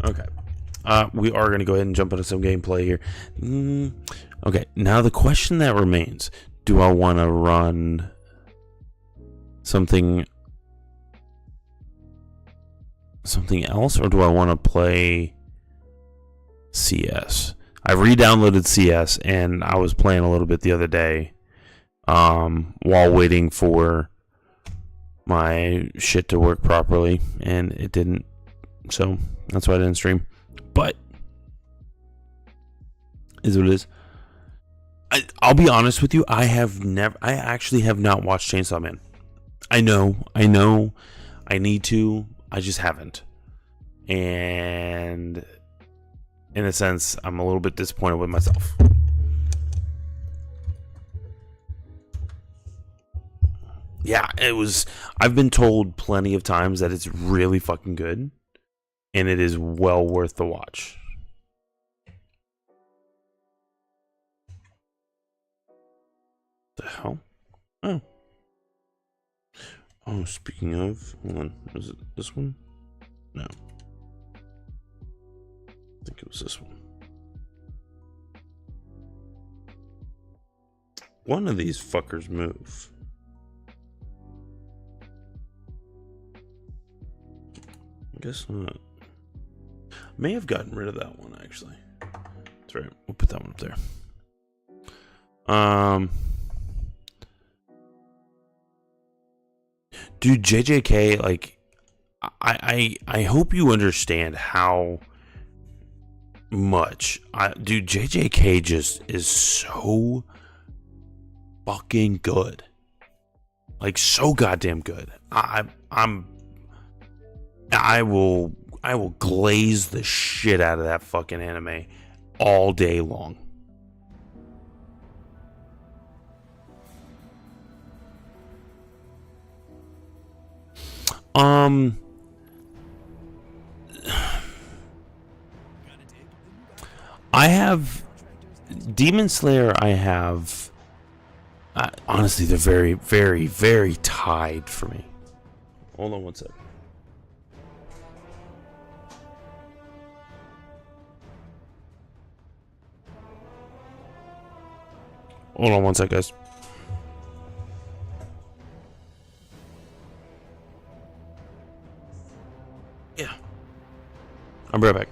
Okay. We are gonna go ahead and jump into some gameplay here. Okay. Now the question that remains: do I want to run something else, or do I want to play CS? I re-downloaded CS and I was playing a little bit the other day, while waiting for my shit to work properly, and it didn't. So that's why I didn't stream. But is what it is. I'll be honest with you. I actually have not watched Chainsaw Man. I know. I need to. I just haven't. And in a sense, I'm a little bit disappointed with myself. Yeah, it was. I've been told plenty of times that it's really fucking good, and it is well worth the watch. The hell? Oh, speaking of, hold on. Was it this one? No. I think it was this one. One of these fuckers move. I guess not. May have gotten rid of that one, actually. That's right. We'll put that one up there. Dude, JJK, like, I hope you understand how much dude, JJK just is so fucking good. Like, so goddamn good. I'm I will glaze the shit out of that fucking anime all day long. I have Demon Slayer. I have honestly, they're very, very, very tied for me. Hold on one sec. Hold on one sec, guys. Yeah. I'll be right back.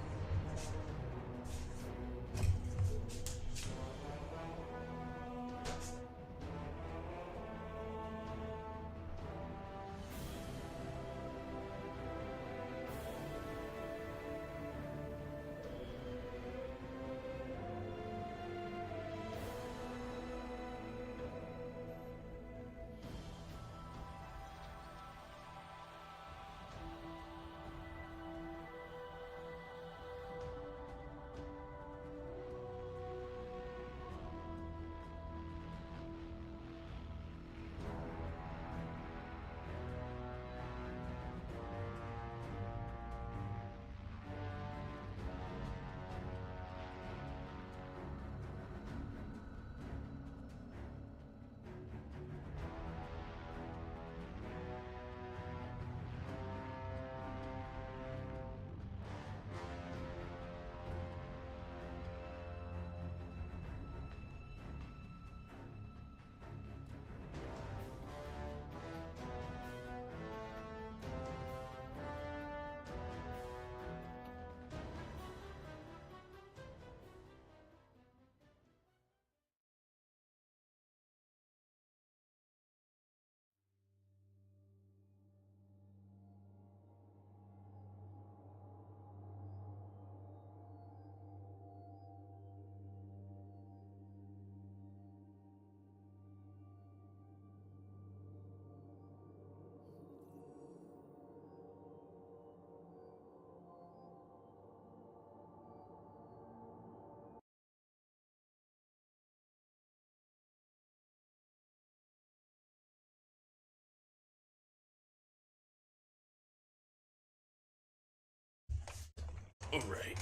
All right.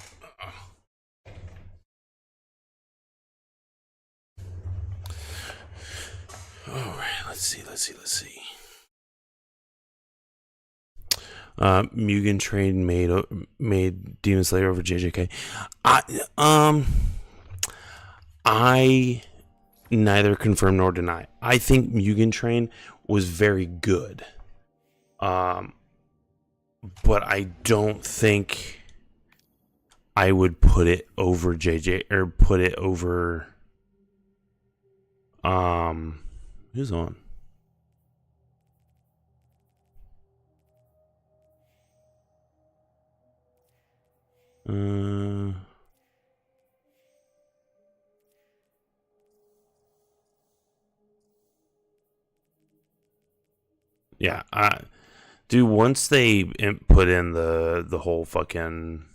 All right. Let's see. Mugen Train made Demon Slayer over JJK. I neither confirm nor deny. I think Mugen Train was very good. But I don't think I would put it over JJ or put it over who's on? Yeah, dude, once they put in the whole fucking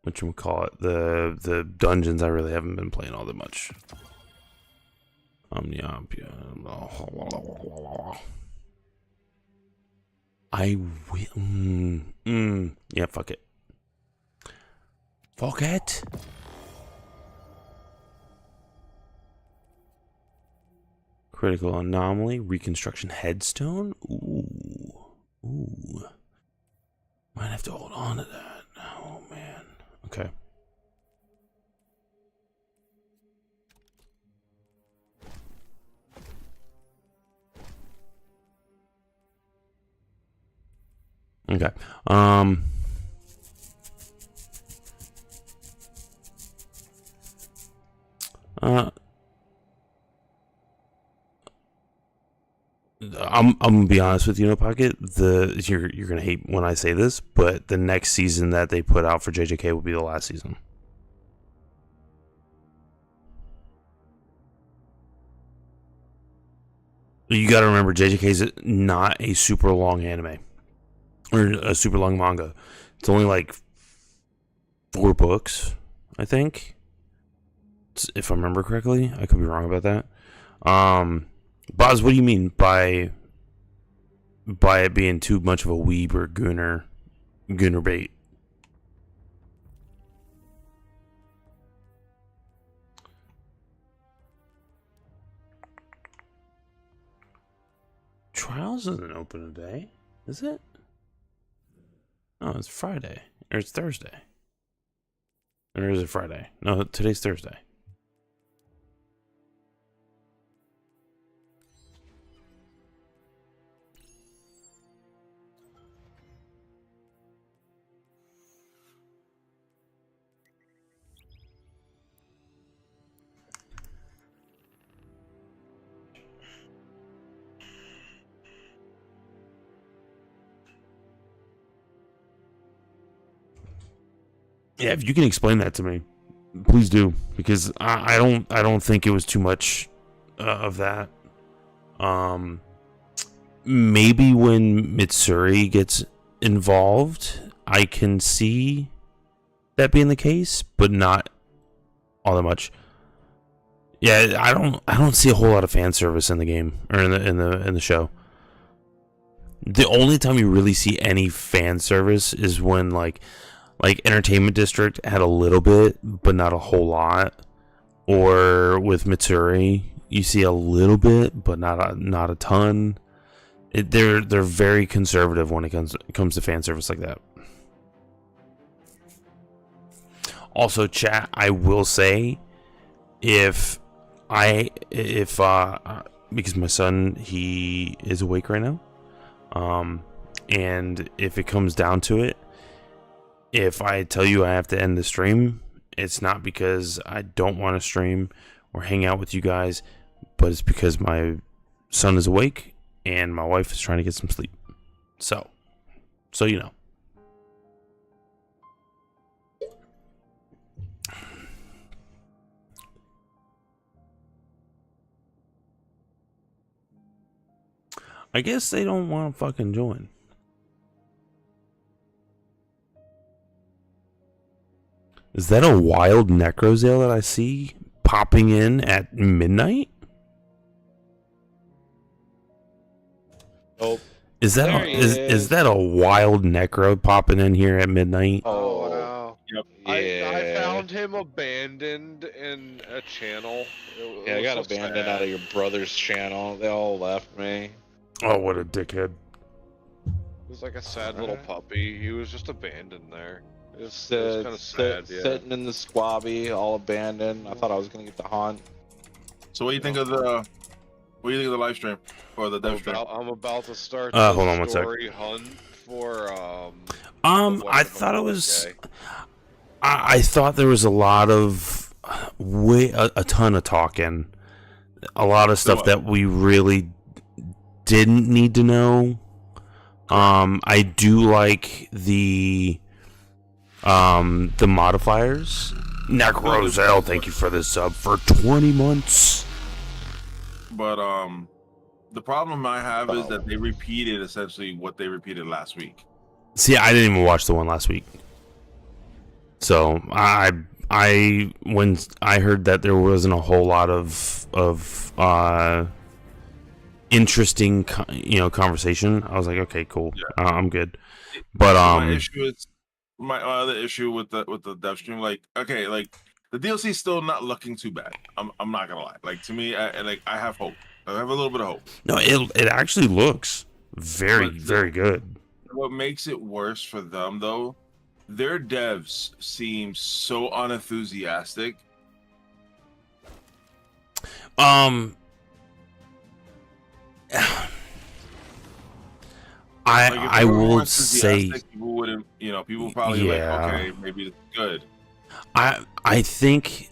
whatchamacallit, the dungeons, I really haven't been playing all that much. I will. Yeah, fuck it. Fuck it. Critical Anomaly, Reconstruction Headstone. Ooh. Might have to hold on to that. Oh man. Okay. Okay. I'm gonna be honest with you, No Pocket. You're gonna hate when I say this, but the next season that they put out for JJK will be the last season. You got to remember, JJK is not a super long anime or a super long manga. It's only like 4 books, I think, if I remember correctly. I could be wrong about that. Boz, what do you mean by it being too much of a weeb or gooner bait? Trials isn't open today, is it? No, it's Friday. Or it's Thursday. Or is it Friday? No, today's Thursday. Yeah, if you can explain that to me, please do, because I don't think it was too much of that. Maybe when Mitsuri gets involved, I can see that being the case, but not all that much. Yeah, I don't see a whole lot of fan service in the game or in the show. The only time you really see any fan service is when like Entertainment District had a little bit, but not a whole lot. Or with Mitsuri, you see a little bit, but not a ton. They're very conservative when it comes to fan service like that. Also, chat, I will say, because my son, he is awake right now, and if it comes down to it, if I tell you I have to end the stream, it's not because I don't want to stream or hang out with you guys, but it's because my son is awake and my wife is trying to get some sleep. So you know. I guess they don't want to fucking join. Is that a wild Necrozale that I see popping in at midnight? Oh, is that a wild Necro popping in here at midnight? Oh no! Yep. Yeah. I found him abandoned in a channel. I got abandoned out of your brother's channel. They all left me. Oh, what a dickhead! It was like a sad little puppy. He was just abandoned there. It was kind of sad, yeah. Sitting in the squabby, all abandoned. I thought I was gonna get the haunt. So what do you think of the live stream or the dev stream? I'm about to start hold on one story hunt for I thought it was I thought there was a lot of a ton of talking, a lot of stuff that we really didn't need to know. I do like the modifiers. Necrozelle, thank you for the sub for 20 months. But the problem I have is that they repeated essentially what they repeated last week. See, I didn't even watch the one last week. So when I heard that there wasn't a whole lot of interesting conversation, I was like, okay, cool, yeah. I'm good. But my other issue with the dev stream, like, okay, like the DLC is still not looking too bad. I'm not gonna lie. Like, to me, I have hope. I have a little bit of hope. No, it actually looks very good. What makes it worse for them, though, their devs seem so unenthusiastic. I will say people wouldn't, people probably like, okay, maybe it's good. I think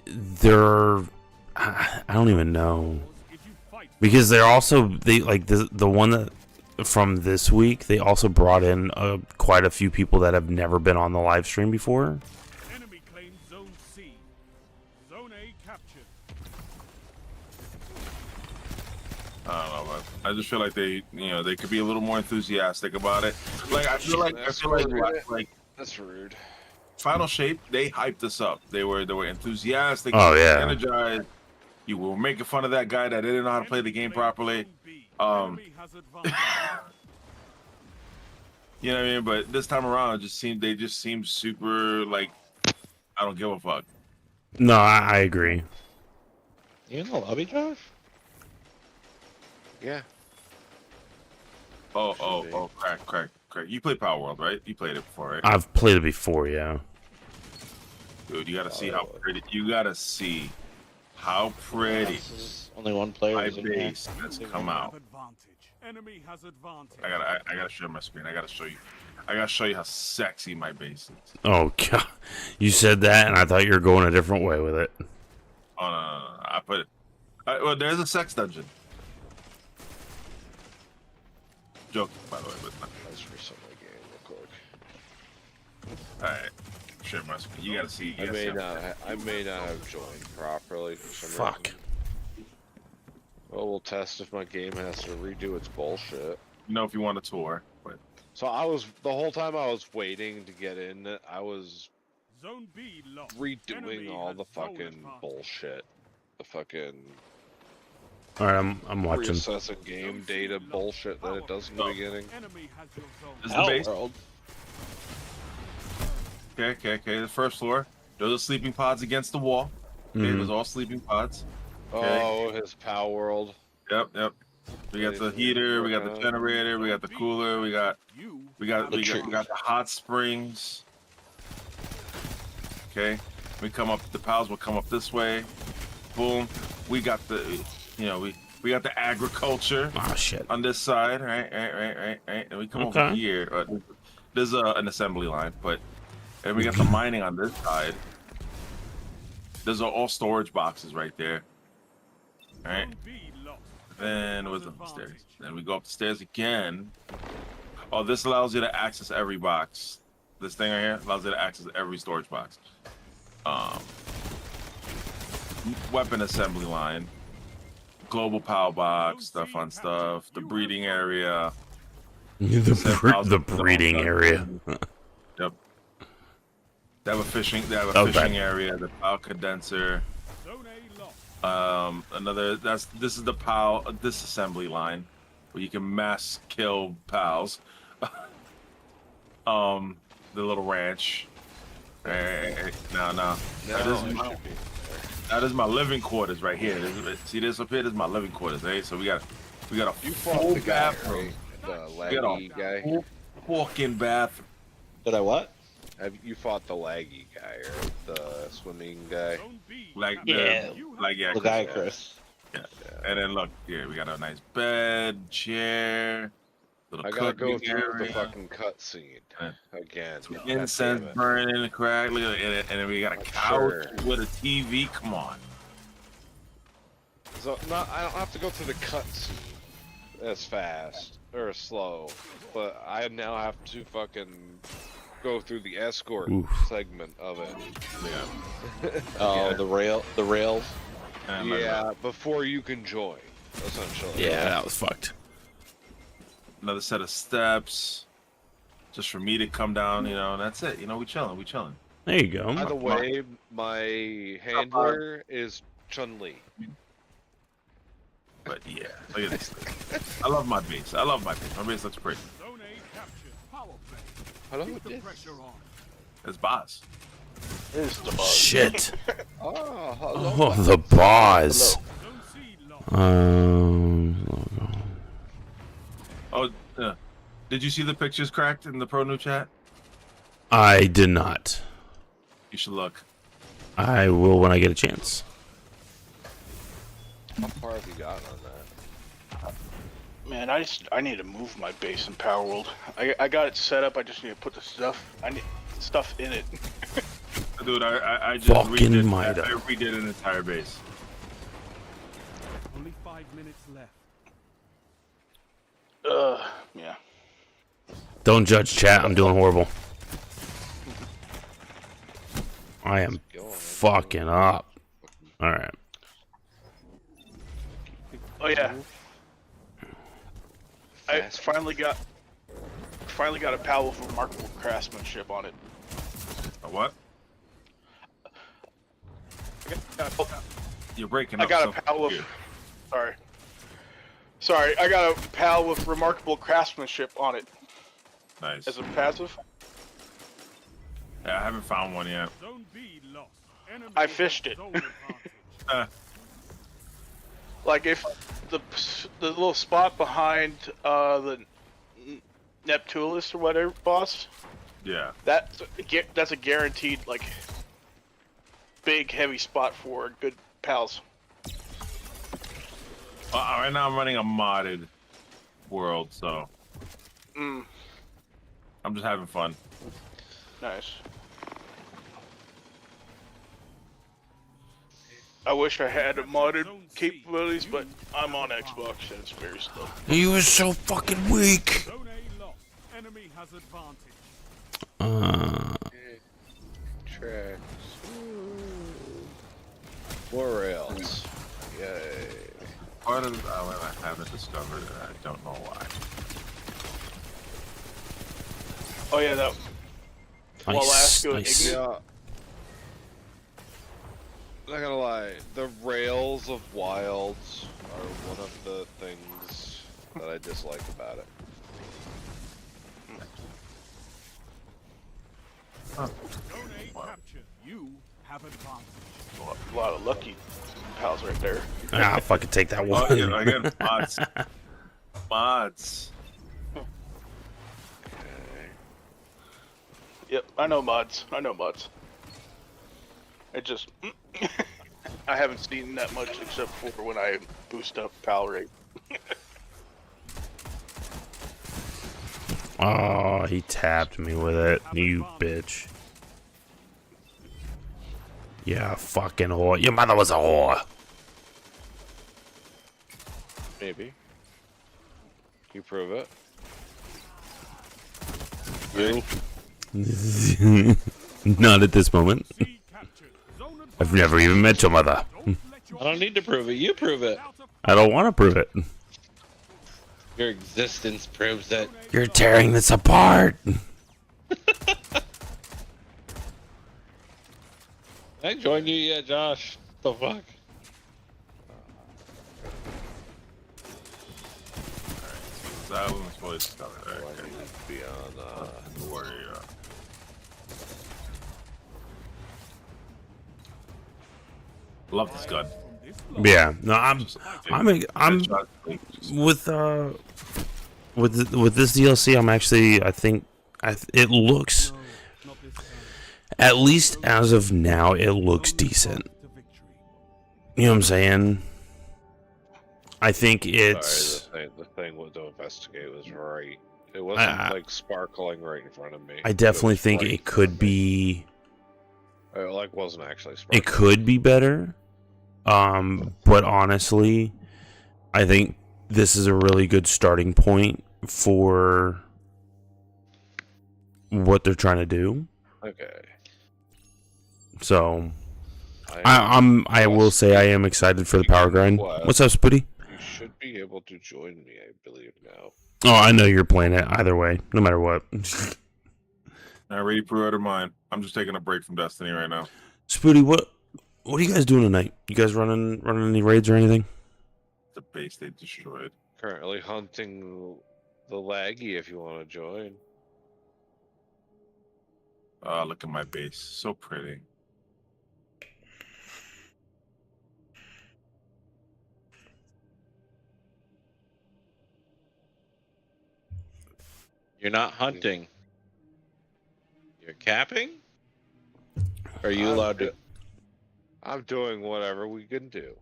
I don't even know, because they're also the one that from this week, they also brought in quite a few people that have never been on the live stream before. Enemy claims Zone C. Zone A captured. I don't know, but I just feel like they could be a little more enthusiastic about it. Like I feel like that's rude. Final Shape, they hyped us up. They were enthusiastic. Oh, yeah. Energized. You were making fun of that guy that didn't know how to play the game properly. You know what I mean? But this time around, they just seemed super like, I don't give a fuck. No, I agree. You in the lobby, Josh? Yeah. Oh, crack. You played Power World, right? You played it before, right? I've played it before, yeah. Dude, you gotta see how pretty. You gotta see how pretty. Only one player. My base has come out. Enemy has advantage. I gotta share my screen. I gotta show you how sexy my base is. Oh god, you said that, and I thought you were going a different way with it. Oh no. I put it. Well, there's a sex dungeon. Joking, by the way, but Let's reset my game real quick. all right. Share my screen. You gotta see. I may not have joined properly for some Fuck. reason. Well, we'll test if my game has to redo its bullshit. You know, if you want a tour. But... So the whole time I was waiting to get in, I was Zone B lost. redoing all the fucking bullshit. The fucking All right, I'm watching. reassessing game data bullshit that it does in the beginning. Enemy has your zone. This is the base. Okay. The first floor. Those are sleeping pods against the wall. Okay, those all sleeping pods. Okay. Oh, his Power World. Yep. We got the heater, we got the generator, we got the cooler, we got the hot springs. Okay, we come up. The pals will come up this way. Boom. We got the, we got the agriculture. Oh shit. On this side, right. And we come over here. There's an assembly line, and we got the mining on this side. There's all storage boxes right there. All right. Then what's up the stairs? Then we go up the stairs again. Oh, this allows you to access every box. This thing right here allows you to access every storage box. Weapon assembly line. Global power box, stuff. The breeding area. The breeding area. Yep. They have a fishing fishing area, the power condenser. This is the PAL disassembly line where you can mass kill PALs. The little ranch. Now that is my living quarters right here. See this up here? This is my living quarters, right? So we got a full bathroom. The laggy guy. Full fucking bathroom. Did I what? Have you fought the laggy guy or the swimming guy? The guy, Chris. Yeah. And then look, here we got a nice bed, chair, little I gotta go cooking through area. the fucking cutscene again. Incense burning in the crack, and then we got a couch with a TV. Come on. So I don't have to go through the cutscene as fast or as slow, but I now have to fucking go through the escort segment of it. Yeah. Oh, the rails. Yeah, before you can join, essentially. Yeah, that was fucked. Another set of steps, just for me to come down. And that's it. We chilling. There you go. By the way, my handler is Chun-Li. But yeah, look at this thing. I love my base. My base looks pretty. Zone A captured. Power play. Hello, Keep the pressure on. It's boss. There's the boss. Shit. Oh, hello. Oh, the boss. Zone C lost. Did you see the pictures cracked in the Pro New chat? I did not. You should look. I will when I get a chance. How far have you gotten on that? Man, I need to move my base in Power World. I got it set up. I just need to put the stuff. I need stuff in it. Dude, I just Fucking redid an entire base. Only 5 minutes left. Yeah. Don't judge chat. I'm doing horrible. I am fucking up. All right. Oh yeah. I finally got a pal with remarkable craftsmanship on it. A what? You're breaking up. I got a pal with. Sorry, I got a pal with remarkable craftsmanship on it. Nice. As a passive. Yeah, I haven't found one yet. I fished it. Like if the little spot behind the Neptulis or whatever boss. Yeah. That's a guaranteed like big heavy spot for good pals. Right now I'm running a modded world, so I'm just having fun. Nice. I wish I had modded capabilities, but I'm on Xbox and it's very slow. He was so fucking weak. Enemy has advantage. Tracks. More rails. Yay. Part of the island I haven't discovered, and I don't know why. Oh yeah, that. Well, Nice. Yeah. Not gonna lie, the rails of Wilds are one of the things that I dislike about it. Zone A captured. You have advantage. A lot of lucky pals right there. Ah, fucking take that one. Oh, yeah, I got mods. Mods. Yep, I know mods. It just I haven't seen that much except for when I boost up pal rate. Oh, he tapped me with it. You bitch. Yeah, fucking whore. Your mother was a whore. Maybe. You prove it. You? Not at this moment. I've never even met your mother. I don't need to prove it. You prove it. I don't want to prove it. Your existence proves it. You're tearing this apart. I joined you yet, Josh? The fuck? That one's fully discovered. I need to be on warrior. Love this gun. Yeah, no, I'm with this DLC. I'm actually, I think, it looks, at least as of now, it looks decent. You know what I'm saying? I think it's. Sorry, the thing with the investigate was right. It wasn't like sparkling right in front of me. I definitely think it could be. It like wasn't actually sparkling. It could be better. But honestly, I think this is a really good starting point for what they're trying to do. Okay. So, I will say I am excited for the power grind. What's up, Spooty? You should be able to join me, I believe now. Oh, I know you're playing it either way, no matter what. I already pre-ordered mine. I'm just taking a break from Destiny right now. Spooty, what are you guys doing tonight? You guys running any raids or anything? The base they destroyed. Currently hunting the laggy if you want to join. Oh, look at my base. So pretty. You're not hunting. You're capping? Are you allowed to? I'm doing whatever we can do.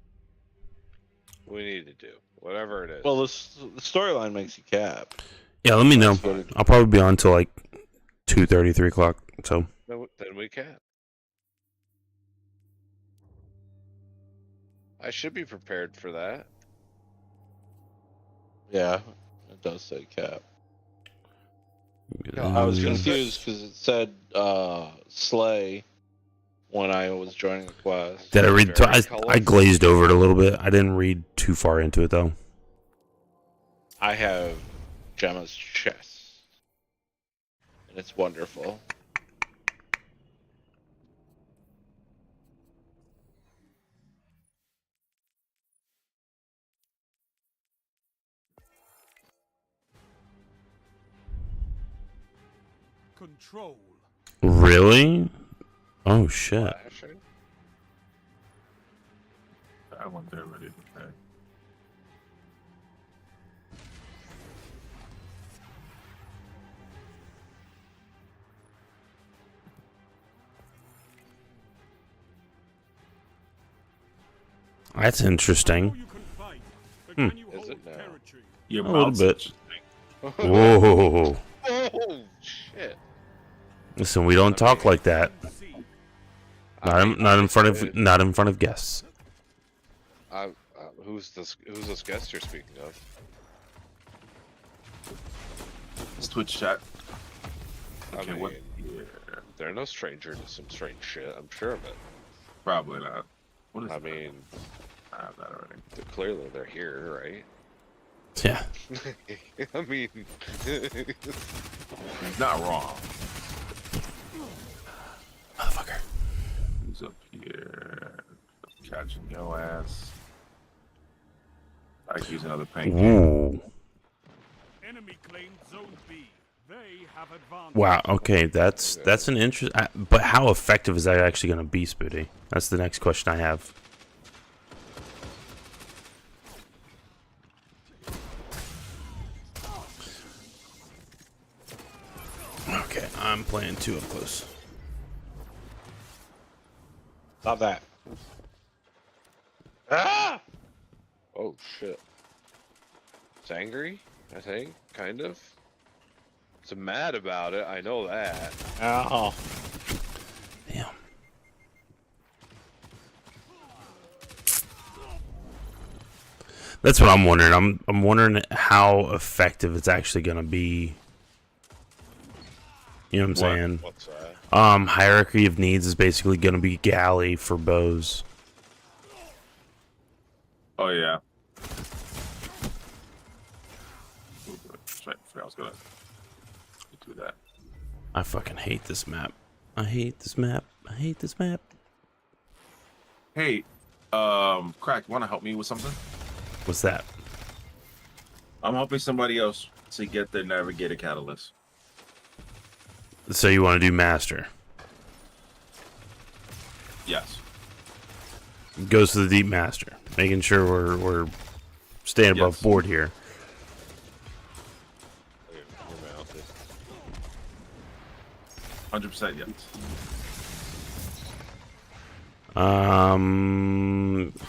We need to do. Whatever it is. Well, the storyline makes you cap. Yeah, let me know. I'll probably be on till like 2:30, 3 o'clock. So Then we can. I should be prepared for that. Yeah, it does say cap. I was confused because it said Slay when I was joining the quest. Did I read? I glazed over it a little bit. I didn't read too far into it though. I have Gemma's chest. And it's wonderful. Control. Really? Oh shit. I went there ready to pay. That's interesting. Is it now? Your A little mouth's bit. interesting. Whoa. Oh shit! Listen, we don't talk like that. Not in front of guests. Who's this guest you're speaking of? It's Twitch chat. I mean, they're no stranger to some strange shit. I'm sure of it. Probably not. What is I mean, I have that already. Clearly they're here, right? Yeah. I mean, he's not wrong. Motherfucker. Who's up here? Catching your ass. I could use another paint. Ooh. Enemy claimed zone B. They have advantage. Wow. Okay, that's an interest. But how effective is that actually going to be, Spooty? That's the next question I have. Okay, I'm playing too up close. Not that. ah! Oh shit! It's angry. I think, kind of. It's mad about it. I know that. Ow. Damn. That's what I'm wondering. I'm wondering how effective it's actually going to be. You know what I'm saying? What's that? Hierarchy of needs is basically going to be galley for bows. Oh yeah. Right, I was gonna do that. I fucking hate this map. I hate this map. I hate this map. Hey, Crack, wanna help me with something? What's that? I'm helping somebody else to get their Navigator Catalyst. So you want to do master? Yes. Goes to the deep master, making sure we're staying above board here. 100% yes.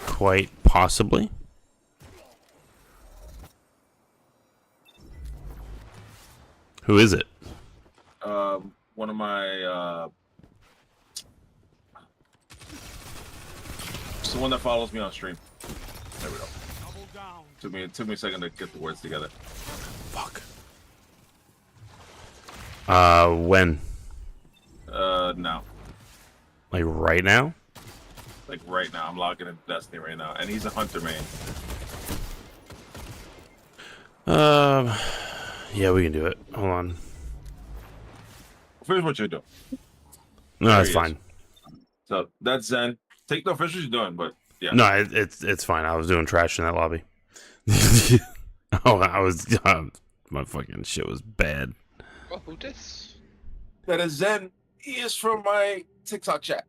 Quite possibly. Who is it? One of my it's the one that follows me on stream. There we go. Took me a second to get the words together. Fuck. When? Now. Like right now? Like right now. I'm logging into Destiny right now, and he's a hunter main. Yeah, we can do it. Hold on. Finish what you're doing. No, that's fine. So that's Zen. Take no finish what you're doing, but yeah. No, it's fine. I was doing trash in that lobby. I was. My fucking shit was bad. Oh, who this? That is Zen. He is from my TikTok chat.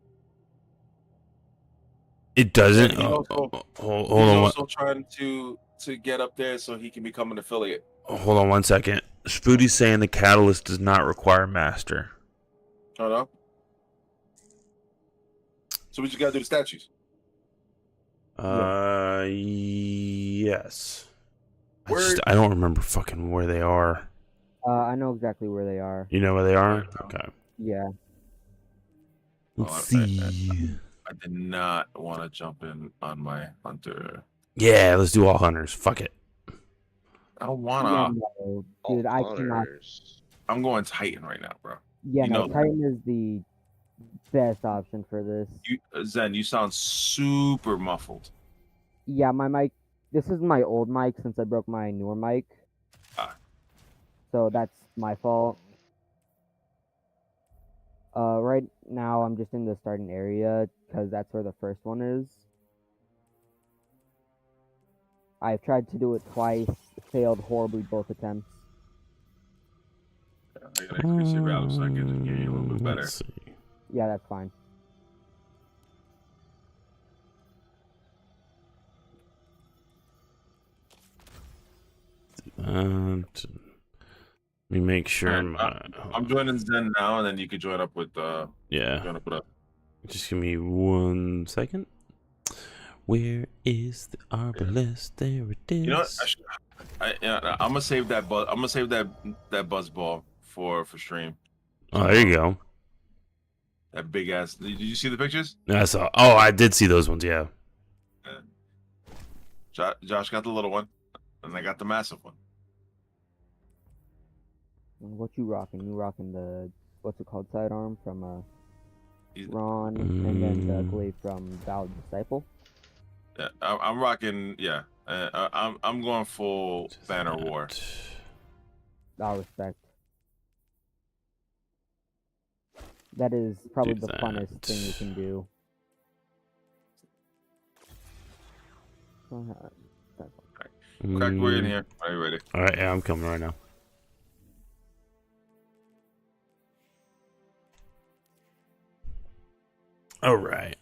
It doesn't. He's also, hold he's on. also trying to get up there so he can become an affiliate. Hold on 1 second. Spoody's saying the catalyst does not require master. Oh no. So we just gotta do the statues. Yes. I don't remember fucking where they are. I know exactly where they are. You know where they are? Okay. Yeah. Let's see. I did not want to jump in on my hunter. Yeah, let's do all hunters. Fuck it. I don't wanna. Yeah, no, dude, I cannot. I'm going Titan right now, bro. Yeah, You no, know Titan is the best option for this. Zen, you sound super muffled. Yeah, my mic. This is my old mic since I broke my newer mic. so that's my fault. Right now I'm just in the starting area because that's where the first one is. I've tried to do it twice, failed horribly both attempts. I gotta increase your value so I can hear you a little bit better. Let's see. Yeah, that's fine. Let me make sure I'm joining Zen now, and then you can join up with yeah. Join up with us. Just give me 1 second. Where is the arbalest? There it is. You know what? I'm gonna save that buzz. I'm gonna save that buzz ball for stream. Oh, there you go. That big ass. Did you see the pictures? I saw. Oh, I did see those ones. Yeah. Josh got the little one, and I got the massive one. What you rocking? You rocking the what's it called sidearm from Ron, and then the glaive from Valid Disciple. Yeah, I'm rocking. Yeah, I'm going full Banner War. I'll respect. That is probably the funnest thing you can do. Crack, we're in here. Are you ready? All right, yeah, I'm coming right now. All right.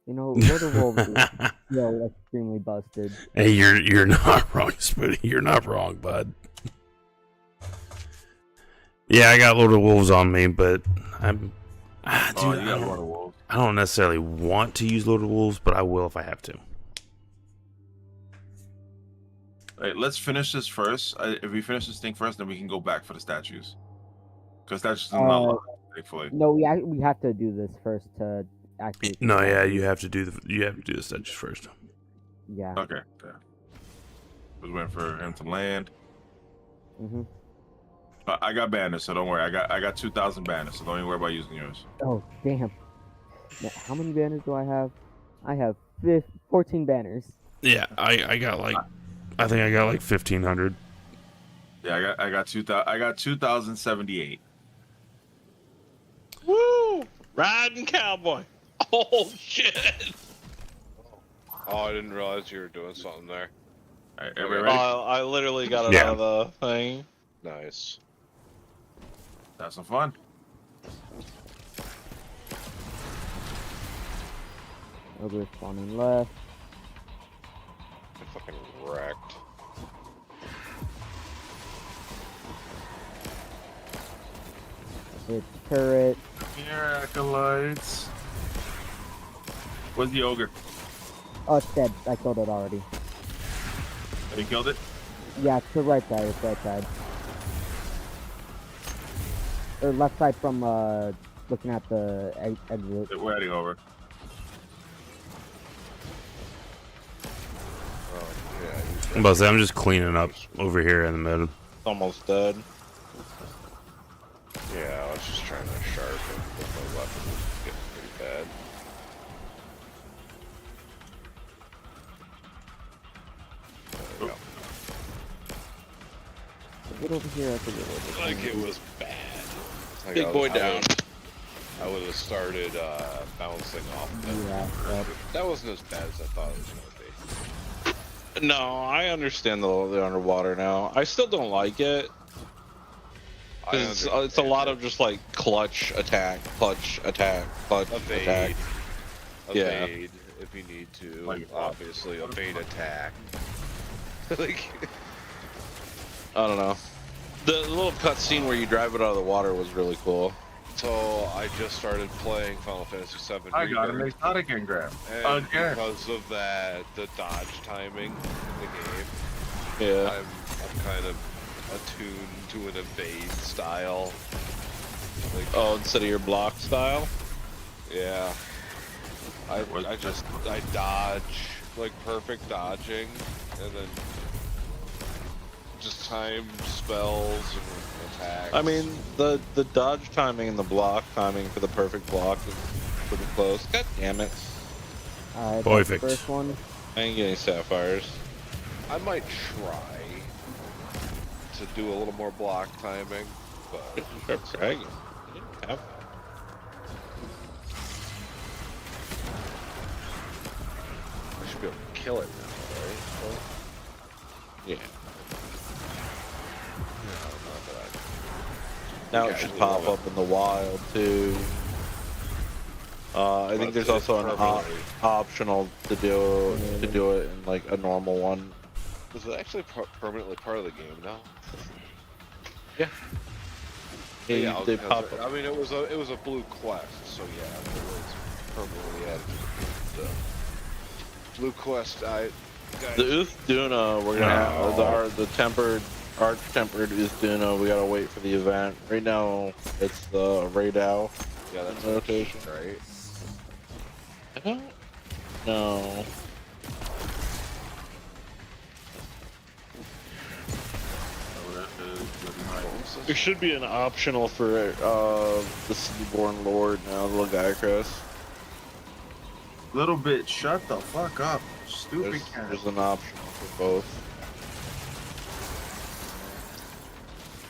You know, Lord of Wolves is still extremely busted. Hey, you're not wrong, Spooty. You're not wrong, bud. Yeah, I got Lord of Wolves on me, but I'm. Dude, you got Lord of Wolves. I don't necessarily want to use Lord of Wolves, but I will if I have to. All right, let's finish this first. If we finish this thing first, then we can go back for the statues. Because statues are not allowed, thankfully. No, we have to do this first to activate. No, yeah, you have to do the statues first. Yeah. Okay. Yeah. Was waiting for him to land. Mhm. I got banners, so don't worry. I got 2,000 banners, so don't even worry about using yours. Oh damn! Now, how many banners do I have? I have 14 banners. Yeah, I got like, I think I got like 1,500. Yeah, I got 2,000. I got 2,078. Woo! Riding cowboy. Oh shit! Oh, I didn't realize you were doing something there. All right, everybody ready? I literally got it out of the thing. Nice. Have some fun. Ogre spawning left. I fucking wrecked. It's turret. Here, acolytes. Where's the ogre? Oh, it's dead. I killed it already. Oh, you killed it? Yeah, it's the right side. It's right side. Or left side from looking at the exit. We're heading over. Oh, yeah. I'm about to say, I'm just cleaning up over here in the middle. Almost dead. Yeah, I was just trying to sharpen, but my weapon was getting pretty bad. There we go. Get over here. I think Like it was bad. Like Big boy down. I would have started bouncing off of it. Yeah, That wasn't as bad as I thought it was going to be. No, I understand the underwater now. I still don't like it. It's a lot of just like clutch attack, clutch attack, clutch attack. Evade if you need to. Obviously, evade attack. Like, I don't know. The little cutscene where you drive it out of the water was really cool. So I just started playing Final Fantasy VII. I got an exotic engram. And because of that, the dodge timing in the game, Yeah. I'm kind of attuned to an evade style. Like, Oh, instead of your block style? yeah. I dodge, like perfect dodging, and then just time spells and attacks. I mean, the dodge timing and the block timing for the perfect block is pretty close. God damn it. Alright, Perfect. first one. I ain't getting sapphires. I might try to do a little more block timing, but Dragon. I didn't have that. I should be able to kill it now, right? Yeah. No, Now it should pop up in the wild too. I think there's also an optional to do it in like a normal one. Is it actually permanently part of the game now? Yeah. Yeah, they pop I mean, it was a blue quest, so yeah, it was permanently added to the game. So, blue quest, guys. The Uthaduna, we're gonna have the tempered, arch tempered Uthaduna. We gotta wait for the event. Right now, it's the Raidao. Yeah, that's rotation, right? I don't know. There should be an optional for the Seaborn Lord now, the Lagiacrus. Little bit, shut the fuck up, stupid cat. There's an option for both.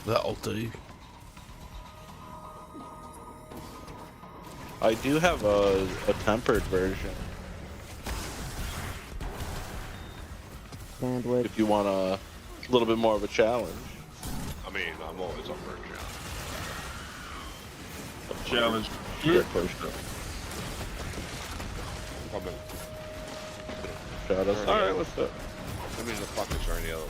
That'll do. I do have a tempered version. Sandwich. If you want a little bit more of a challenge. I mean, I'm always up for a Challenge. Yeah, first up. Coming. Shot us. Alright, what's up? I mean, the fuck is there any other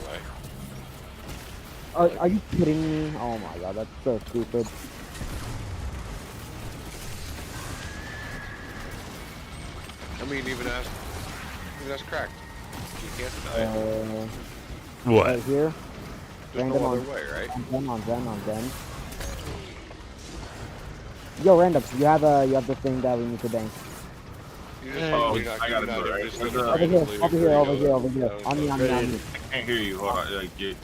way? Are you kidding me? Oh my god, that's so stupid. I mean, even as cracked, you can't deny it. What? Right here. There's Random no other on, way, right? on Zen. Yo, random, you have the thing that we need to bank. You just, I gotta do it. Over here. On me. I can't hear you. Hold on. Get.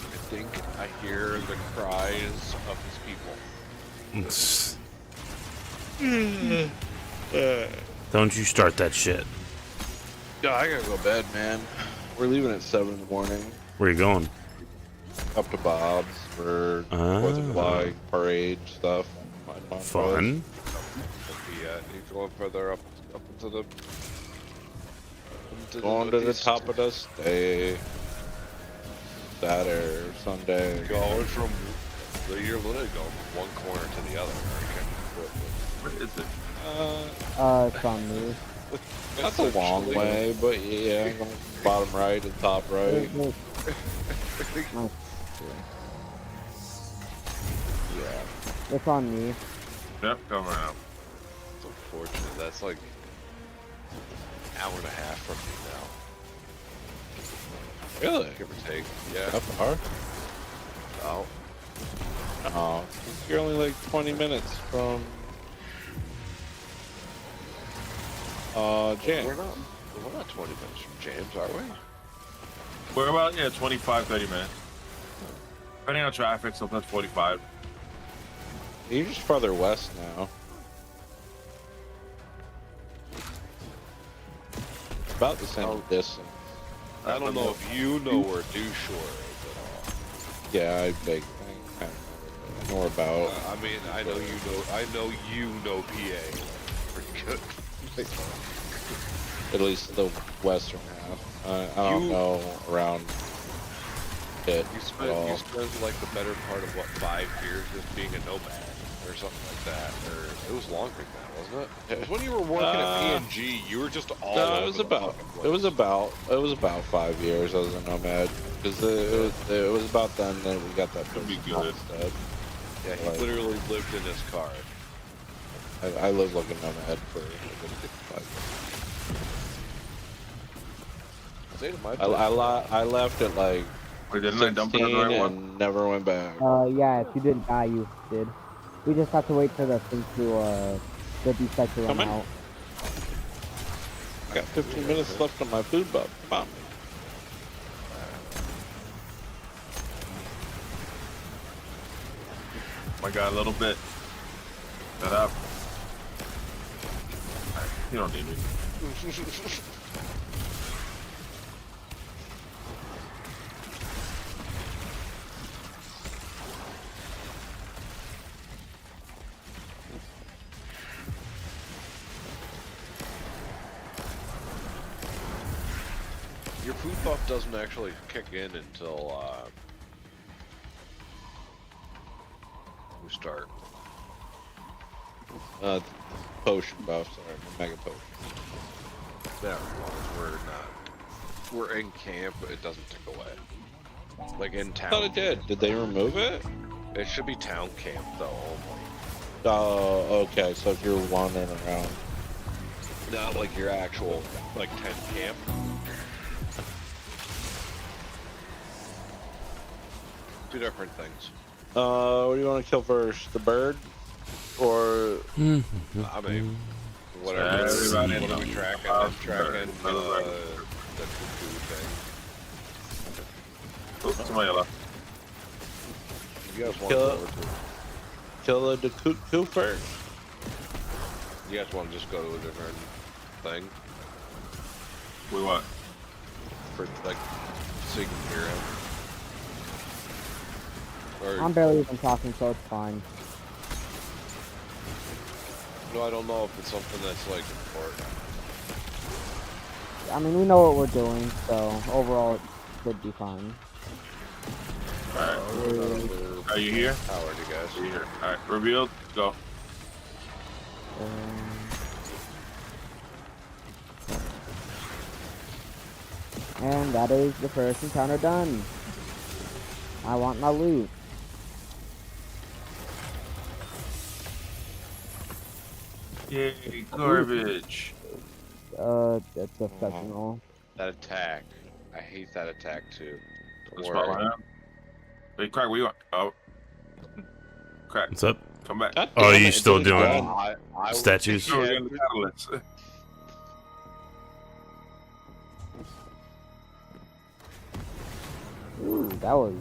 I think I hear the cries of his people. Don't you start that shit. Yeah, I gotta go to bed, man. We're leaving at 7 in the morning. Where you going? Up to Bob's for 4th of July parade stuff. Fun. He's going further up into the. Going to the top of the state. Saturday or Sunday. Going from you're literally going from one corner to the other. What is it? It's on me. That's a long way, but yeah, going bottom right and top right. Yeah, it's on me. Yep, come around. It's unfortunate. That's like an hour and a half from you now. Really? Give or take. Yeah. That far? Oh. Oh, you're only like 20 minutes from James. We're not 20 minutes from James, are we? We're about 25, 30 minutes. Depending on traffic, sometimes 45. You're just farther west now. About the same distance. I don't know if you know where Due Shore is at all. Yeah, I know more about. I mean, I know you know PA pretty good. At least the western half. I don't know around it You at spent like the better part of what 5 years just being a nomad or something like that, or it was longer than that, wasn't it? It was when you were working at P&G. You were just all. No, over it was the about. fucking place. It was about 5 years as a nomad because it was about then that we got that. Could be good. Instead. Yeah, he literally lived in his car. I lived like a nomad for a good 5 years. I left at like 16 and never went back. Yeah, if you didn't die, you did. We just have to wait for the thing to the defect to run out. I got 15 minutes left on my food buff. Come on. I got a little bit. Set up. You don't need me. Your food buff doesn't actually kick in until we start. Potion buff, sorry, mega potion. Yeah, as long as we're in camp, it doesn't tick away. Like in town. I thought it did. Did they remove it? It should be town camp though only. Oh, okay. So if you're wandering around, Not like your actual like tent camp. Two different things. what do you want to kill first? The bird, or I mean, whatever. What are we tracking? I'm tracking the cuckoo thing. Somebody left. You guys want to go to? kill the cuckoo first? You guys want to just go to a different thing? We what? For like, so you can hear him. Or, I'm barely even talking, so it's fine. no, I don't know if it's something that's like important. I mean, we know what we're doing, so overall it should be fine. Alright. Are you here? How are you guys? Are you here? Alright, revealed. Go. And that is the first encounter done. I want my loot. Yay, garbage. That's exceptional. That attack. I hate that attack too. Don't Spot worry. line up. Hey, Crack, where you at? Oh. Crack. What's up? Come back. Oh, you still doing I statues? Oh, we're getting the catalyst. Ooh, that was...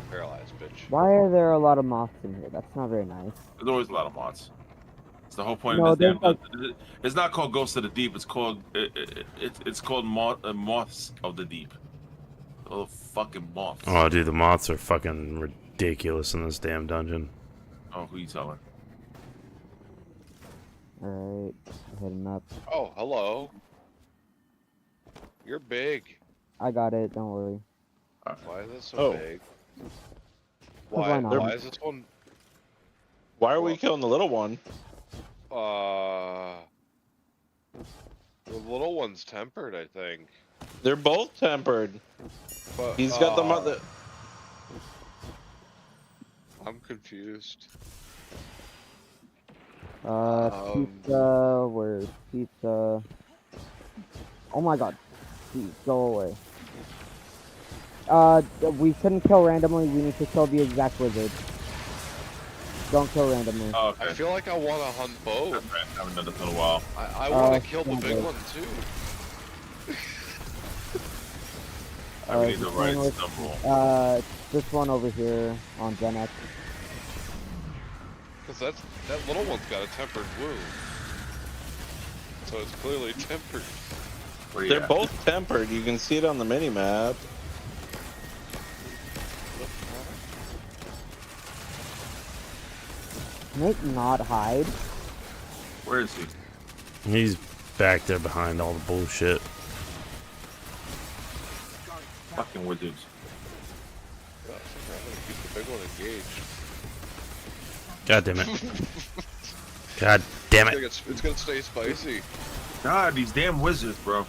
Paralyzed, bitch. Why are there a lot of moths in here? That's not very nice. There's always a lot of mods. It's the whole point No, of this there's damn. It's not called Ghosts of the Deep. It's called it's called Moths of the Deep. Oh, fucking moths. Oh, dude, the moths are fucking ridiculous in this damn dungeon. Oh, who you telling? Alright, heading up. Oh, hello. You're big. I got it, don't worry. Why is it so big? Why not? Why is this one? Why are we killing the little one? The little one's tempered, I think. They're both tempered. But, He's got the mother. I'm confused. Pizza, where's pizza? Oh my god. Please, go away. We shouldn't kill randomly, we need to kill the exact wizard. Don't kill randomly. Oh, okay. I feel like I want to hunt both. I haven't done this in a while. I want to kill the big one too. I need the right symbol. This one over here on Gen X. Because that little one's got a tempered wound. So it's clearly tempered. They're both tempered. You can see it on the mini map. Make not hide. Where is he? He's back there behind all the bullshit. Fucking wizards. I'm gonna keep the big one engaged. God damn it. God damn it. It's gonna stay spicy. God, these damn wizards, bro.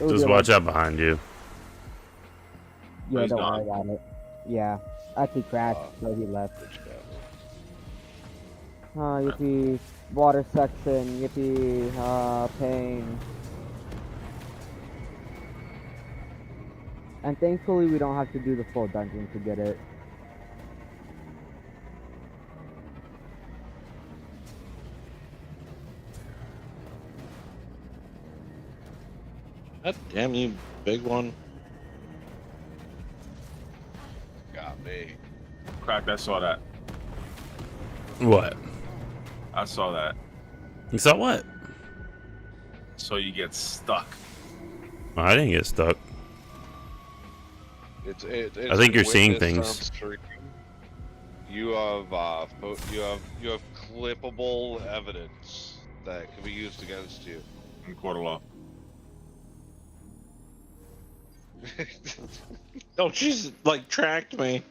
Just watch out behind you. Yeah, don't worry about it. Yeah, actually crashed, so he left. Yippee. Water section, yippee. Pain. And thankfully we don't have to do the full dungeon to get it. God damn you, big one. Got me. Cracked, I saw that. What? I saw that. You saw what? So you get stuck. I didn't get stuck. It's I think you're seeing things. You have you have clippable evidence that can be used against you. In court of law. No, she's like tracked me.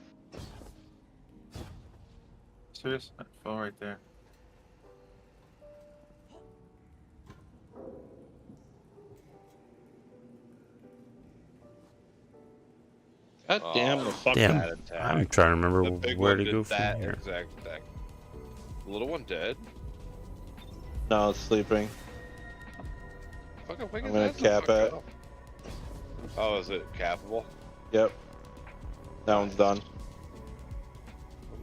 Serious? I fell right there. God damn the fuck Damn. that attack. I'm trying to remember The big where one to did go from that here. exact attack. The little one dead. No, it's sleeping. Fucking wake I'm his gonna ass the cap fuck it. up. Oh, is it capable? Yep. That one's done.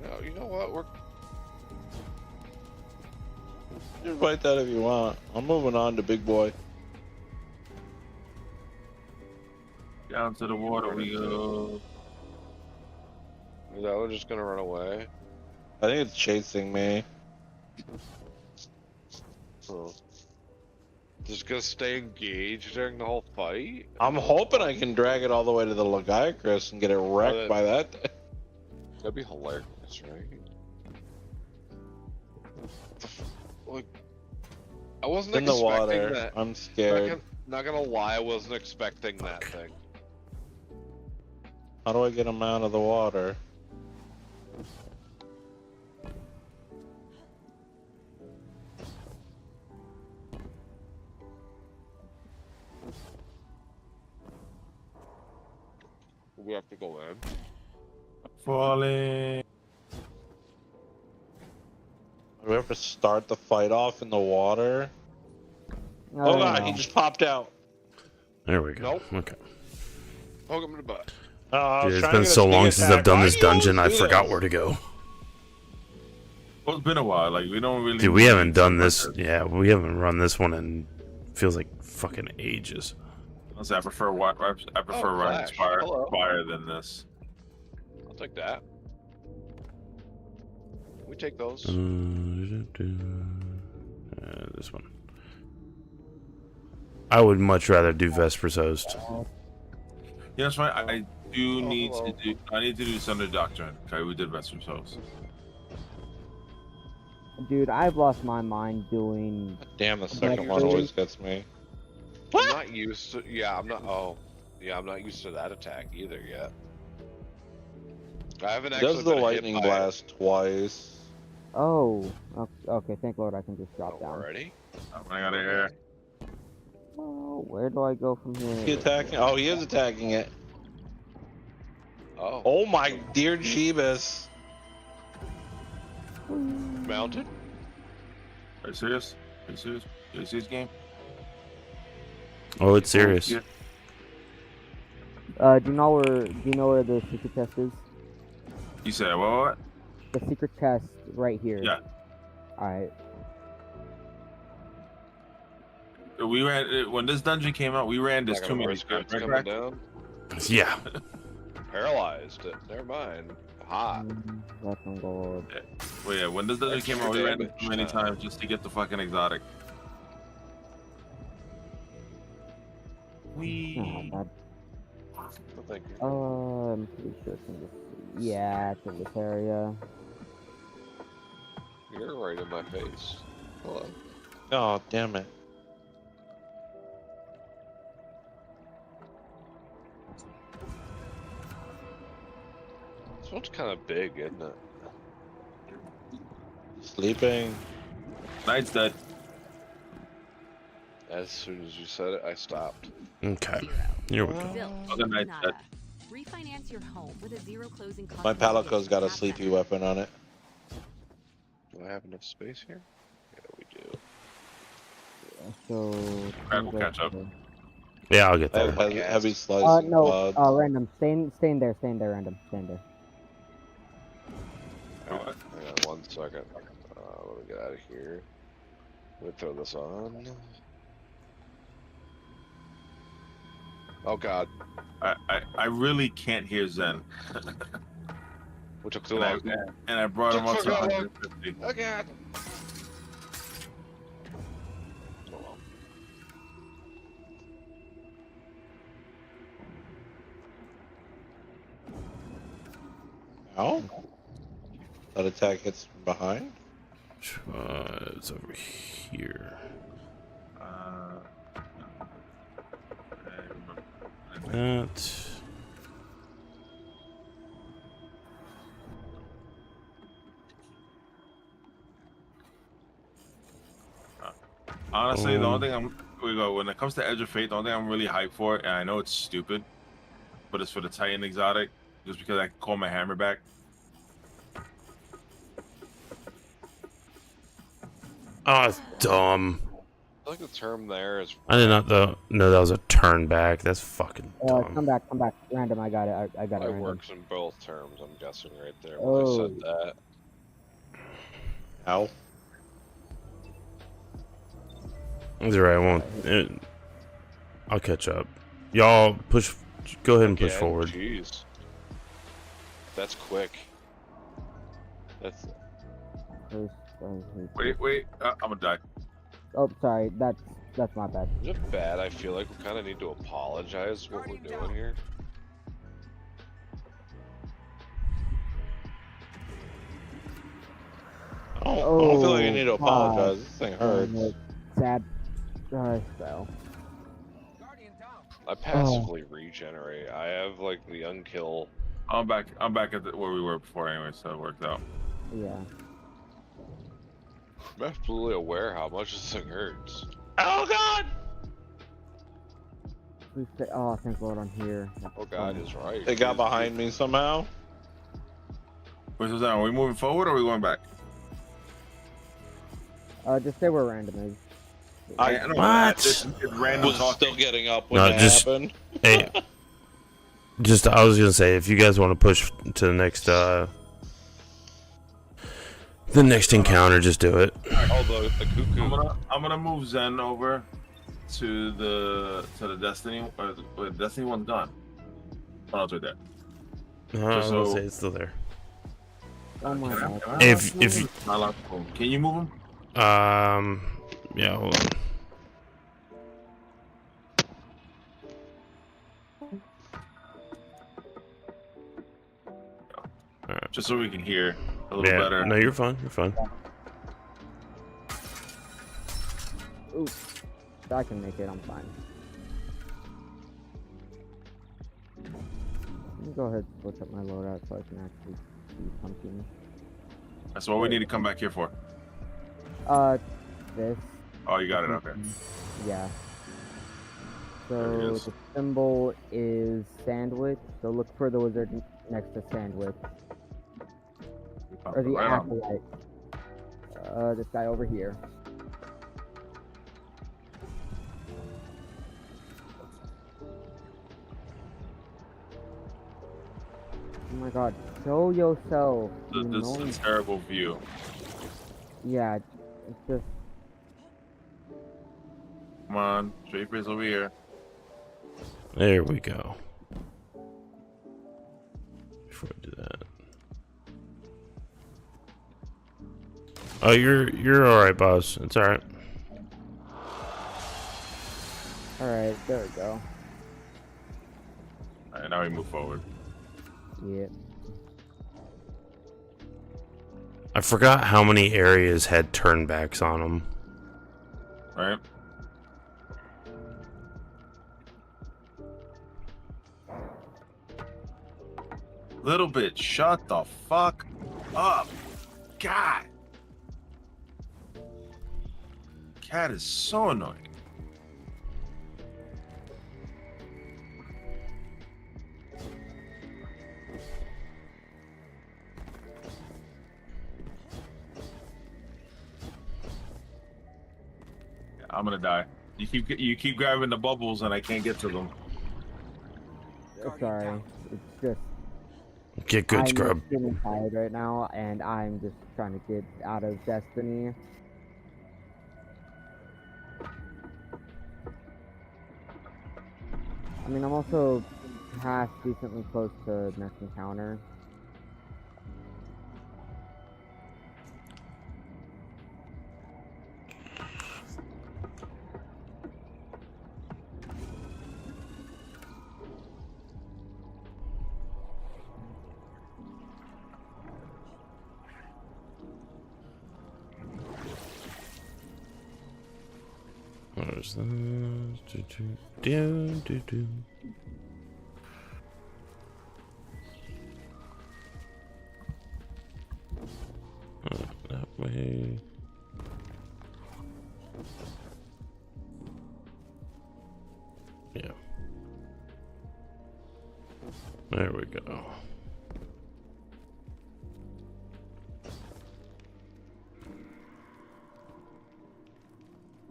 No, you know what? We're You can fight that if you want. I'm moving on to big boy. Down to the water we go. Is that one just gonna run away? I think it's chasing me. Oh. Just gonna stay engaged during the whole fight? I'm hoping I can drag it all the way to the Lagiacrus and get it wrecked by that. That'd be hilarious, right? Like, I wasn't In the expecting water. that. I'm scared. Not gonna lie, I wasn't expecting that thing. How do I get him out of the water? We have to go in. Falling. Do we have to start the fight off in the water? Oh god, he just popped out. There we go. Nope. Okay. Poke him in the butt. Dude, it's been so long since I've done this dungeon, I forgot where to go. Well, it's been a while. Like, we don't really. Dude, we haven't done this. Yeah, we haven't run this one in feels like fucking ages. Honestly, I prefer running Spire than this. I'll take that. We take those. This one. I would much rather do Vesper's Host. Yeah, that's right. I do need to do. I need to do Thunder Doctrine. Okay, we did Vesper's Host. Dude, I've lost my mind doing. Damn, the second one always gets me. I'm not used to. Yeah, I'm not. Oh, yeah, I'm not used to that attack either yet. I haven't actually. Does the lightning blast twice? Oh, okay. Thank Lord I can just drop down. Already? I'm running out of air. Oh, where do I go from here? Is he attacking? Oh, he is attacking it. Oh. Oh my dear Jeebus. Mounted? Are you serious? Are you serious? Are you serious, game? Oh, it's serious. Do you know where the secret chest is? You said what? The secret chest right here. Yeah. Alright. We ran when this dungeon came out. We ran this too many times. Right, Coming down. Yeah. Paralyzed. Never mind. Hot. That's on gold. Well, yeah. When this dungeon came out, we ran it too many times just to get the fucking exotic. We. Thank you. I'm pretty sure it's in this. Yeah, it's in this area. You're right in my face. Hello. Oh, damn it. This one's kind of big, isn't it? Sleeping. Knight's dead. As soon as you said it, I stopped. Okay. Here we go. Other Knight's dead. Refinance your home with a zero closing cost. My Palico's got a sleepy weapon on it. Do I have enough space here? Yeah, we do. So. Alright, we'll catch up. Yeah, I'll get I there. have heavy slice. No, random. Staying there, random. Staying there. Hang on 1 second. Let me get out of here. Let me throw this on. Oh god. I really can't hear Zen. Which took too long. And I brought him up to Took so long. 150. Oh god. Oh? That attack hits behind? It's over here. That. Honestly, the only thing when it comes to Edge of Fate, the only thing I'm really hyped for, and I know it's stupid, but it's for the Titan exotic, just because I can call my hammer back. Oh, it's dumb. I think the term there is. I did not know that was a turn back. That's fucking dumb. Come back. Random, I got it. I got it. It Random. works in both terms, I'm guessing, right there when I said that. Ow. It's alright, I won't. I'll catch up. Y'all push. Go ahead and push forward. Jeez. That's quick. That's. Wait. I'm gonna die. Oh, sorry. That's my bad. Is it bad? I feel like we kind of need to apologize what we're doing here. I don't feel like you need to apologize. This thing hurts. Sad. So. I passively regenerate. I have like the unkill. I'm back at where we were before anyway, so it worked out. Yeah. I'm absolutely aware how much this thing hurts. Oh god! Please say, oh, thank Lord I'm here. Oh god is right. They got behind me somehow. Wait, so are we moving forward or are we going back? Just stay where random is. I know What? Was still getting up when that happened. Hey, I was gonna say, if you guys want to push to the next encounter, just do it. Although the cuckoo. I'm gonna move Zen over to the Destiny. Or Destiny one's gone. Oh, no, it's right there. I was gonna say it's still there. Oh my god. If can you move him? Yeah, hold on. Right. Just so we can hear a little better. No, you're fine. You're fine. Ooh, I can make it. I'm fine. Let me go ahead and switch up my loadout so I can actually see something. That's what we need to come back here for. This. Oh, you got it. Okay. Yeah. So the symbol is sandwich. So look for the wizard next to sandwich. Or the acolyte. This guy over here. Oh my god, show yourself. This is a terrible view. Yeah, it's just... Come on, Draper's over here. There we go. Before I do that. Oh, you're alright, boss. It's alright. Alright, there we go. Alright, now we move forward. Yeah. I forgot how many areas had turnbacks on them. Right. Little bit, shut the fuck up. God. Cat is so annoying. I'm gonna die. You keep grabbing the bubbles and I can't get to them. Sorry, it's just... Get good, scrub. I'm feeling tired right now, and I'm just trying to get out of Destiny. I mean, I'm also half decently close to next encounter. There's the do. That way. Yeah. There we go.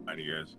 Hi, you guys.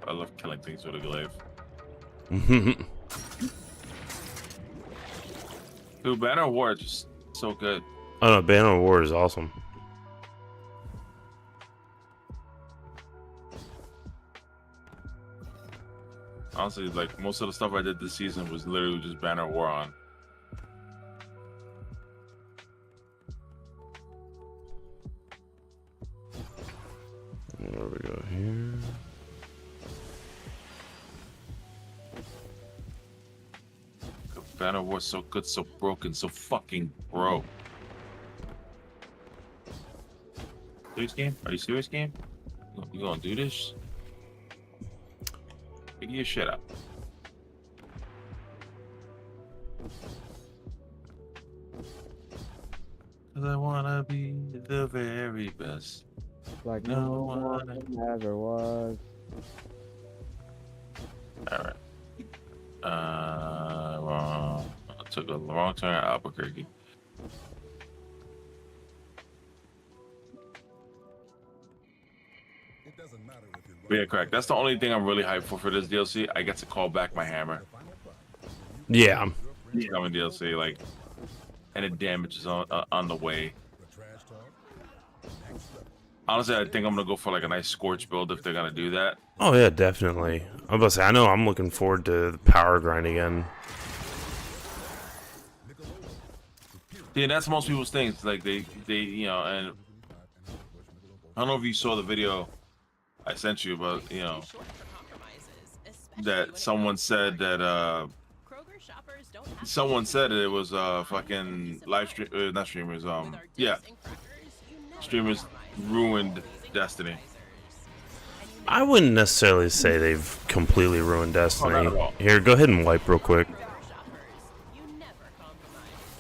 I love killing things with a glaive. Dude, Banner of War is just so good. Oh no, Banner of War is awesome. Honestly, like most of the stuff I did this season was literally just Banner of War on. There we go here. Banner of War so good, so broken, so fucking broke. Serious game? Are you serious, game? You gonna do this? Figure your shit out. Cause I wanna be the very best. Like no one ever was. Alright. Wrong. I took a wrong turn at Albuquerque. But yeah, correct. That's the only thing I'm really hyped for this DLC. I get to call back my hammer. Yeah. Coming DLC, like, and the damage is on the way. Honestly, I think I'm gonna go for like a nice Scorch build if they're gonna do that. Oh yeah, definitely. I'm about to say, I know I'm looking forward to the power grind again. Yeah, that's most people's things. Like they, you know, and I don't know if you saw the video I sent you about, you know, that someone said that someone said it was fucking live stream, not streamers, yeah, streamers ruined Destiny. I wouldn't necessarily say they've completely ruined Destiny. not at all. Here, go ahead and wipe real quick.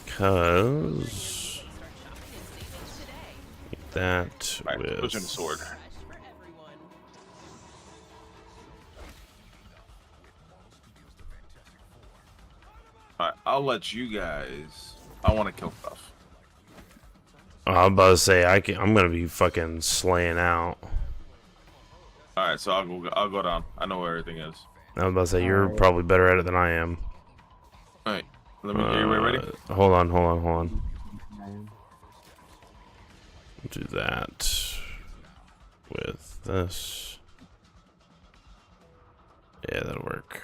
Cause that Right, with pushing the sword. Alright, I'll let you guys. I want to kill stuff. I'm about to say I'm gonna be fucking slaying out. All right, so I'll go down. I know where everything is. I was about to say you're probably better at it than I am. All right, let me. Are you ready? Hold on. Do that with this. Yeah, that'll work.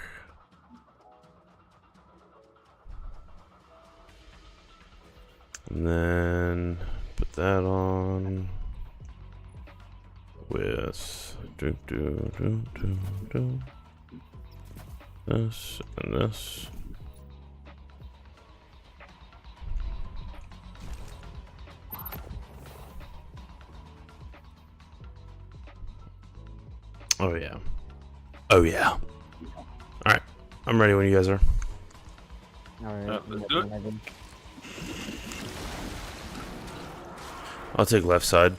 And then put that on with this and this. Oh yeah. All right, I'm ready when you guys are. All right. Let's do it. I'll take left side.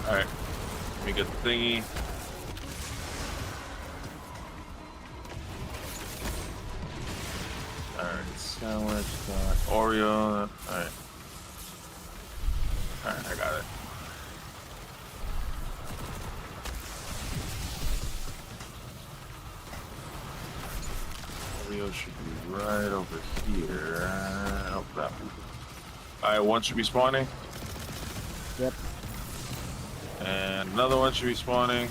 Alright. Let me get the thingy. Alright, sandwich, Oreo. Alright. Alright, I got it. Oreo should be right over here. Oh, crap. Alright, one should be spawning. Yep. And another one should be spawning.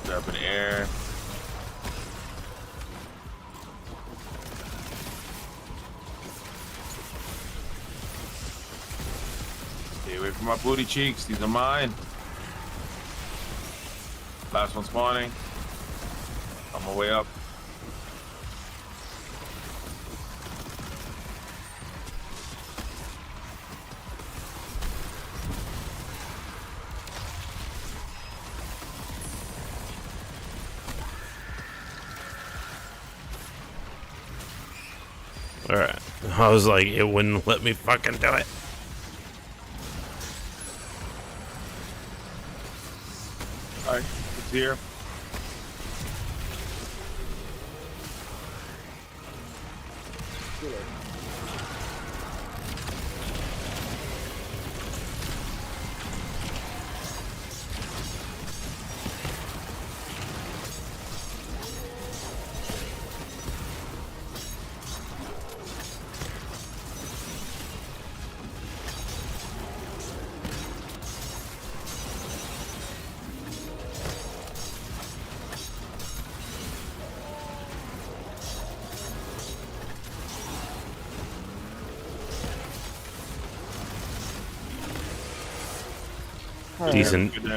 Grab an air. Stay away from my booty cheeks. These are mine. Last one spawning. On my way up. Alright. I was like, it wouldn't let me fucking do it. Alright, it's here.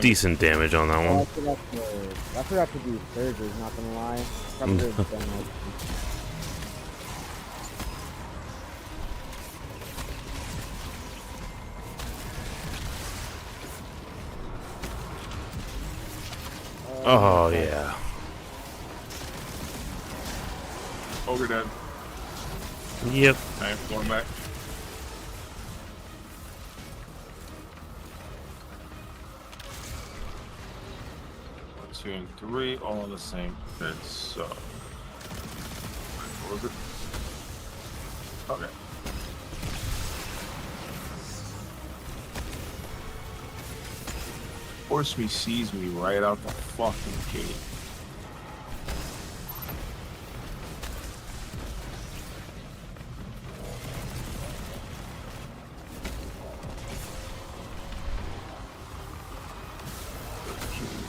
Decent damage on that one. I forgot to do surges, not gonna lie. Probably done like Oh yeah. Ogre dead. Yep. I'm going back. One, 2, and 3, all on the same pit. So, what was it? Okay. Force me sees me right out the fucking gate.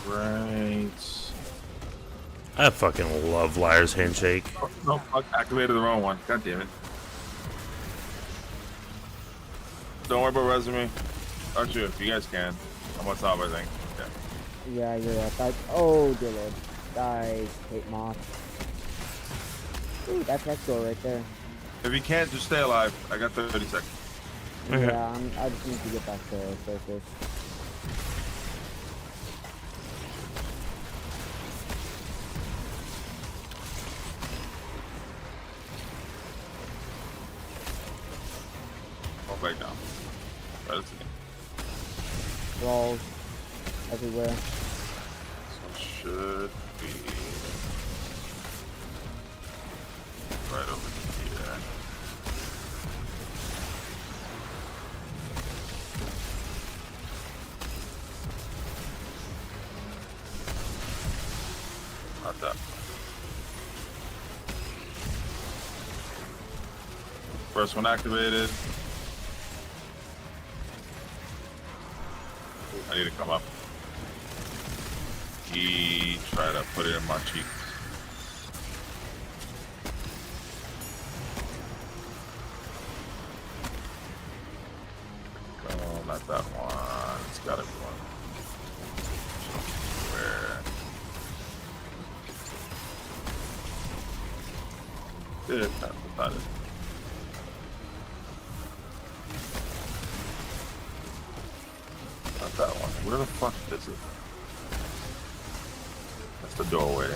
Right. I fucking love Liar's Handshake. Oh, no, I activated the wrong one. God damn it. Don't worry about resume. Actually, if you guys can. I'm on top, I think. yeah, you're right. Oh, dear Lord. Die, Kate Moss. Ooh, that's Exo right there. If you can't, just stay alive. I got 30 seconds. Yeah, I just need to get back to surface. Go back down. Right, let's see. Walls everywhere. So should be right over here. Not that. First one activated. I need to come up. He tried to put it in my cheek. Oh, not that one. It's gotta be one. Where? That's not it. Not that one. Where the fuck is it? That's the doorway.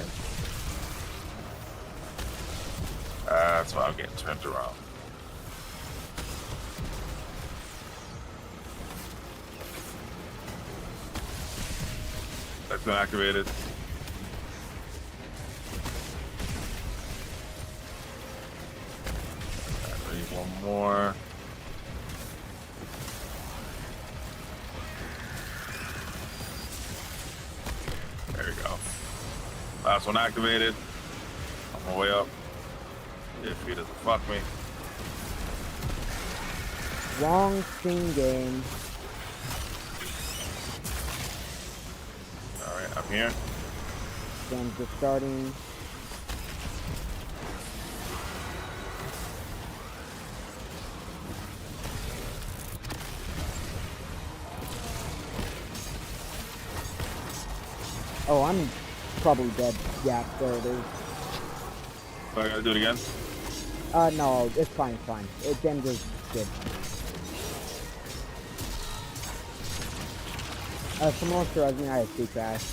That's why I'm getting turned around. That's been activated. I need one more. There we go. Last one activated. On my way up. If he doesn't fuck me. Wrong scene game. Alright, I'm here. Game's just starting. Oh, I'm probably dead. Yeah, there it is. So I gotta do it again? No, it's fine, it's fine. Game's just good. Someone else I had a speed crash.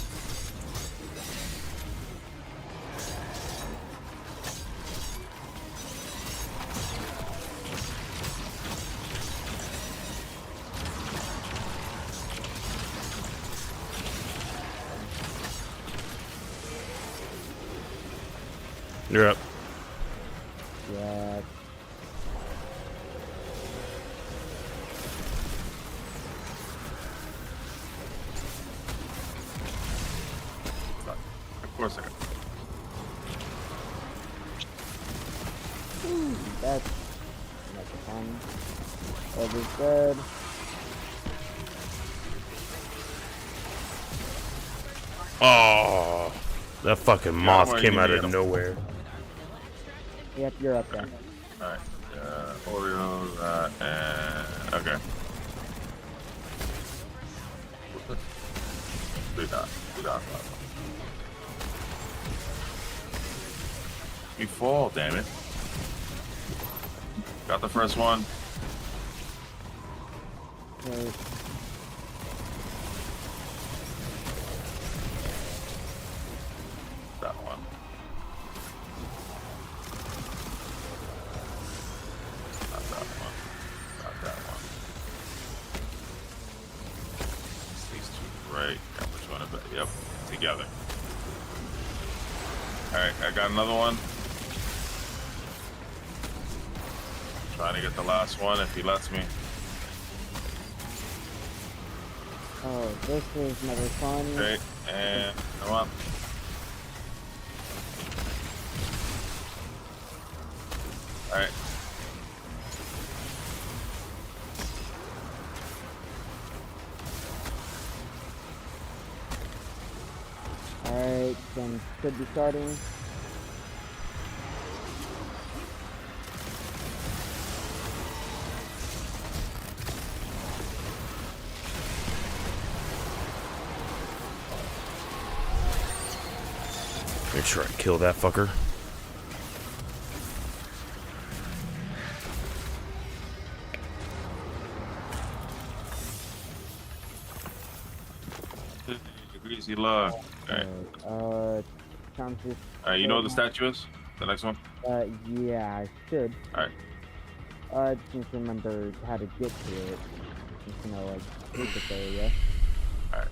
You're up. Yeah. Of course I can. That's fun. Over's dead. Oh, that fucking moth came out of nowhere. Yep, you're up there. Alright. Oreos, and... Okay. Do that. You fall, damn it. Got the first one. Right. That one. Not that one. Not that one. These two, right? Yeah, which one is it? Yep, together. Alright, I got another one. Trying to get the last one if he lets me. Oh, this is never fun. Okay, and come on. Alright. Alright, then should be starting. Make sure I kill that fucker. Greasy log. Alright. Sounds just. Alright, you know what the statue is? The next one? Yeah, I should. Alright. I just need to remember how to get to it. Just to know, like, this area. Alright,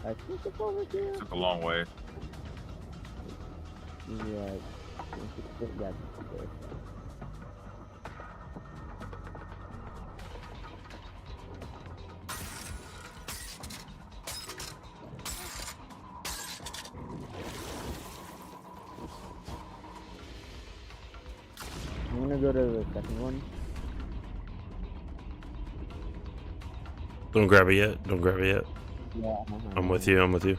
I think it's over here. took a long way. Yeah, it's there. I'm gonna go to the second one. Don't grab it yet. Don't grab it yet. Yeah. I'm with you. I'm with you.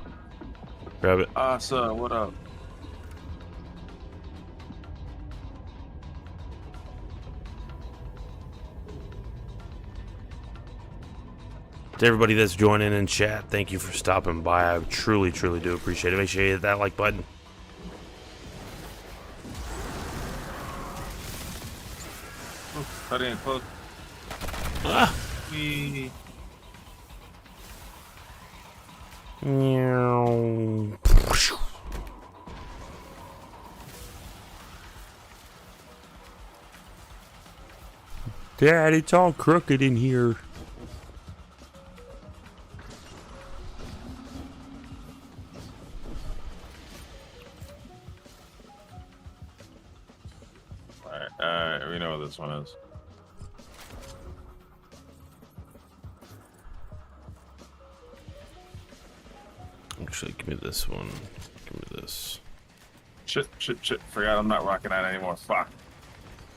Grab it. Sir, what up? To everybody that's joining in chat, thank you for stopping by. I truly, truly do appreciate it. Make sure you hit that like button. Oh, cut in close. Ah. Meow. Dad, it's all crooked in here. Alright, we know what this one is. Actually, give me this one. Give me this. Shit. Forgot I'm not rocking that anymore. Fuck.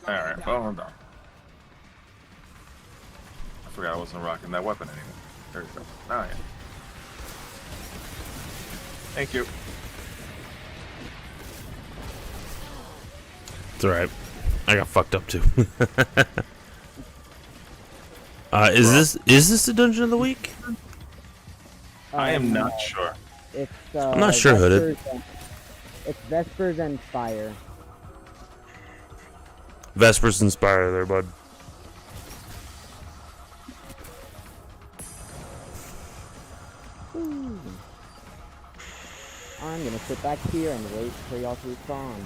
Alright, well, I'm done. I forgot I wasn't rocking that weapon anymore. There we go. Now I am. Thank you. It's alright. I got fucked up too. Is this the dungeon of the week? I am not sure. It's, I'm not sure, Hooded. It's Vespers and Fire. Vespers and Spire there, bud. Ooh. I'm gonna sit back here and wait for y'all to respond.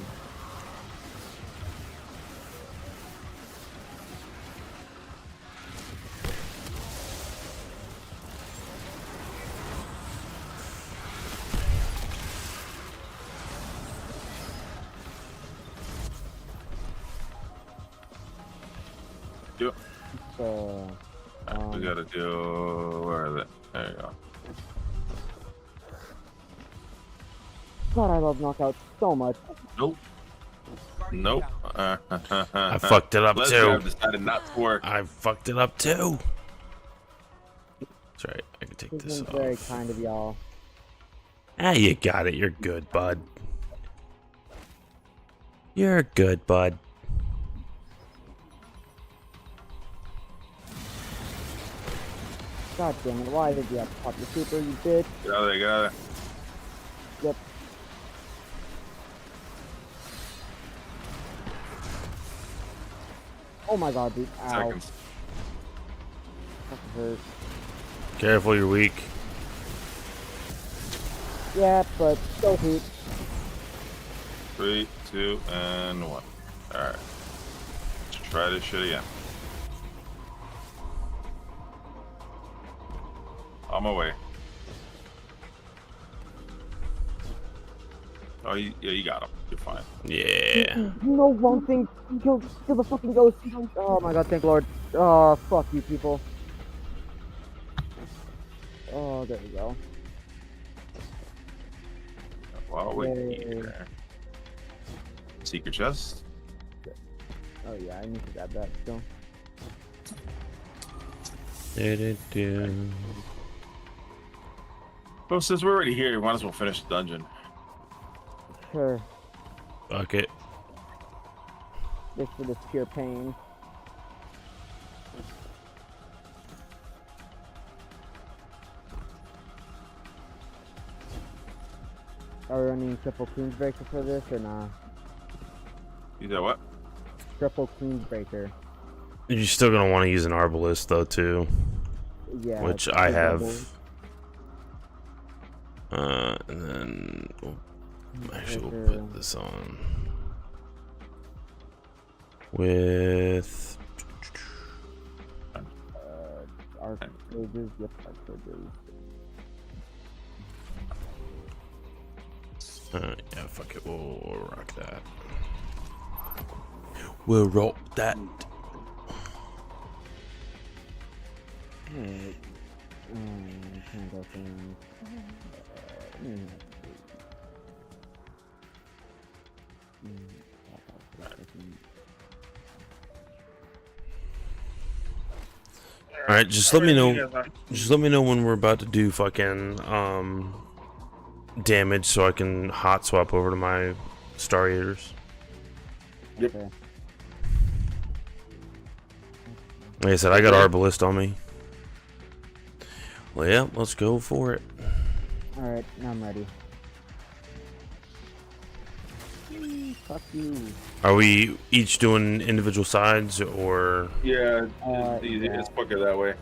We gotta do. Where is it? There you go. God, I love Knockout so much. Nope. I fucked it up too. Decided not to work. I fucked it up too. That's right. I can take This this is off. very kind of y'all. Ah, you got it. You're good, bud. You're good, bud. God damn it, why did you have to pop your super, you bitch? Get out of there, get out of there. Yep. Oh my god, dude. Ow. Seconds. That hurt. Careful, you're weak. Yeah, but so deep. 3, 2, and 1. Alright. Let's try this shit again. On my way. Oh, yeah, you got him. You're fine. Yeah. No, wrong thing. Kill the fucking ghost. Oh my god, thank Lord. Oh, fuck you people. Oh, there we go. While we're here. Secret chest. Oh yeah, I need to grab that still. Well, since we're already here, we might as well finish the dungeon. Sure. Fuck it. Just for this pure pain. Are we running triple Queensbreaker for this or nah? You know what? Triple Queensbreaker. You're still gonna want to use an Arbalist though too. Yeah. Which I have. And then actually we'll put this on with Arc Sages, yep, Arc Sages. yeah, fuck it, we'll rock that. We'll rock that. Alright. Can't go things. Alright, just let me know. Just let me know when we're about to do fucking damage, so I can hot swap over to my Star Eaters. Yep. Okay. Like I said, I got Arbalist on me. Well, yeah, let's go for it. Alright, now I'm ready. Fuck you. Are we each doing individual sides, or? Yeah, it's easy. Yeah. It's quicker that way.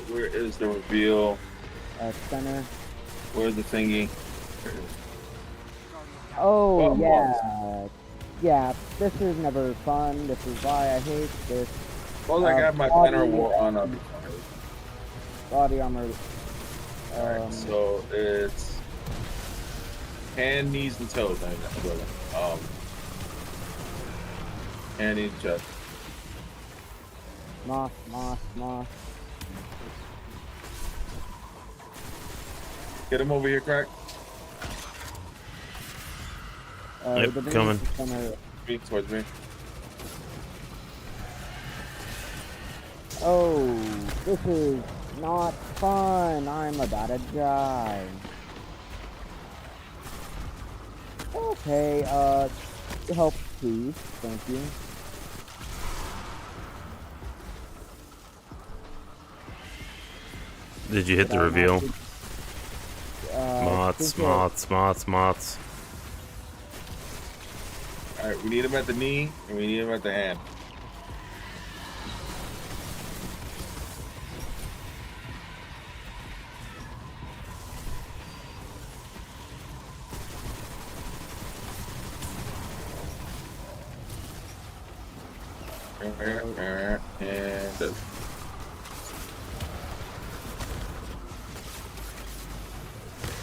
Where is the reveal? Center. Where's the thingy? Oh, Come yeah. on. Yeah, this is never fun. This is why I hate this. Well, I got my body- banner war on up. Body armor. Alright, so it's hand, knees, and toes. I mean, that's what And each chest. Moth. Get him over here, Crack. Yep, coming. Me, towards me. Oh, this is not fun. I'm about to die. Okay, help please. Thank you. Did you hit the reveal? Moths. Alright, we need him at the knee, and we need him at the hand.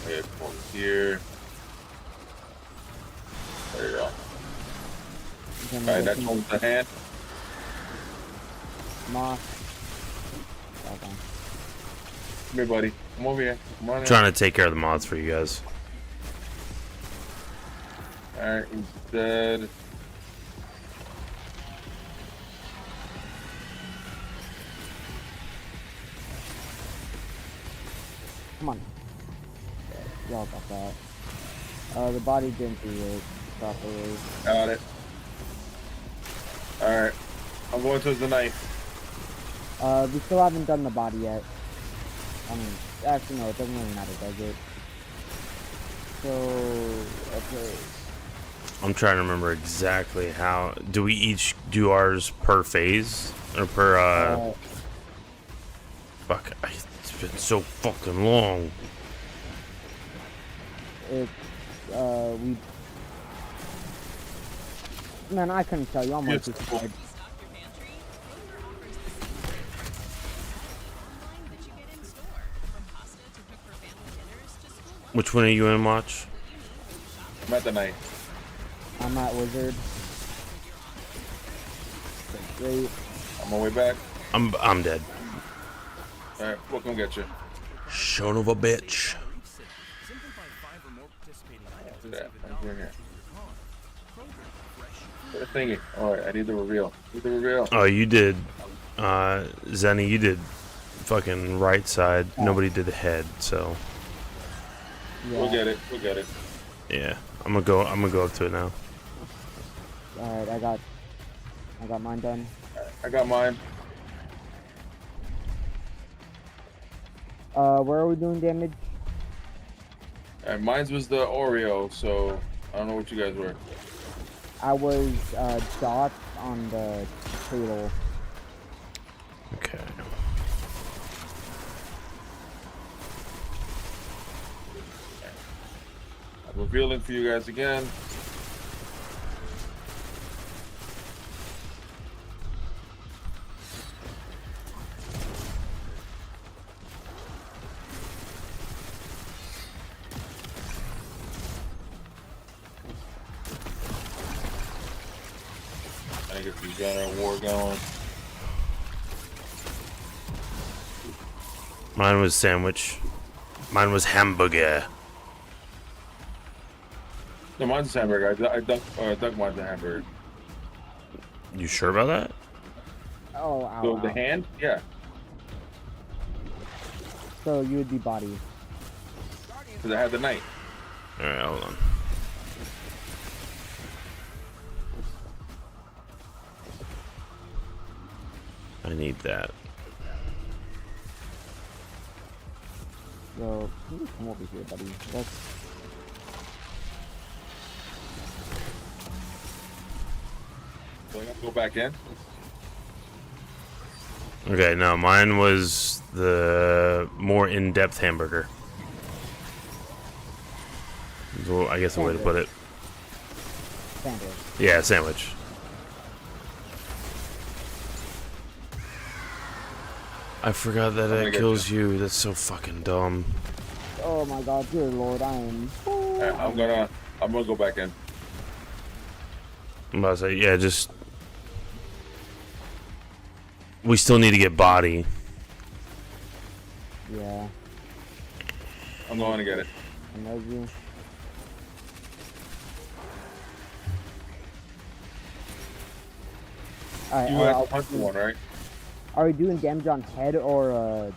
And over here. There you go. Alright, that's one with the hand. Moth. Come here, buddy. Come over here. Come on in. Trying to take care of the mods for you guys. Alright, he's dead. Come on. Y'all got that. The body didn't do it properly. Got it. Alright. I'm going towards the knife. We still haven't done the body yet. Actually no, it doesn't really matter, does it? So, okay. I'm trying to remember exactly how. Do we each do ours per phase? Or per, Fuck, it's been so fucking long. It's, Man, I couldn't tell you. I'm like this kid. Which one are you in, Watch? I'm at the knife. I'm at Wizard. Great. On my way back. I'm dead. Alright, we'll come get you. Son of a bitch. Yeah, I'm here. Put a thingy. Alright, I need the reveal. Oh, you did. Zenny, you did fucking right side. Nobody did the head, so. Yeah. We'll get it. Yeah, I'm gonna go up to it now. Alright, I got mine done. I got mine. Where are we doing damage? Mine was the Oreo, so I don't know what you guys were. I was dots on the cradle. Okay. I'm revealing for you guys again. I get the general war going. Mine was sandwich. Mine was hamburger. No, mine's a hamburger. I duck mine's a hamburger. You sure about that? Oh, ow, So the ow. hand? Yeah. So you would be body. Because I had the knife. Alright, hold on. I need that. So you come over here, buddy. That's So I gotta go back in. Okay, no, mine was the more in-depth hamburger. Well, I guess a way to put it. sandwich. Yeah, sandwich. I forgot that it kills you. That's so fucking dumb. Oh my god, dear lord, I am. I'm gonna go back in. I'm about to say, yeah, just We still need to get body. Yeah. I'm going to get it. I know you. Alright, You had punch one, right? Are we doing damage on head or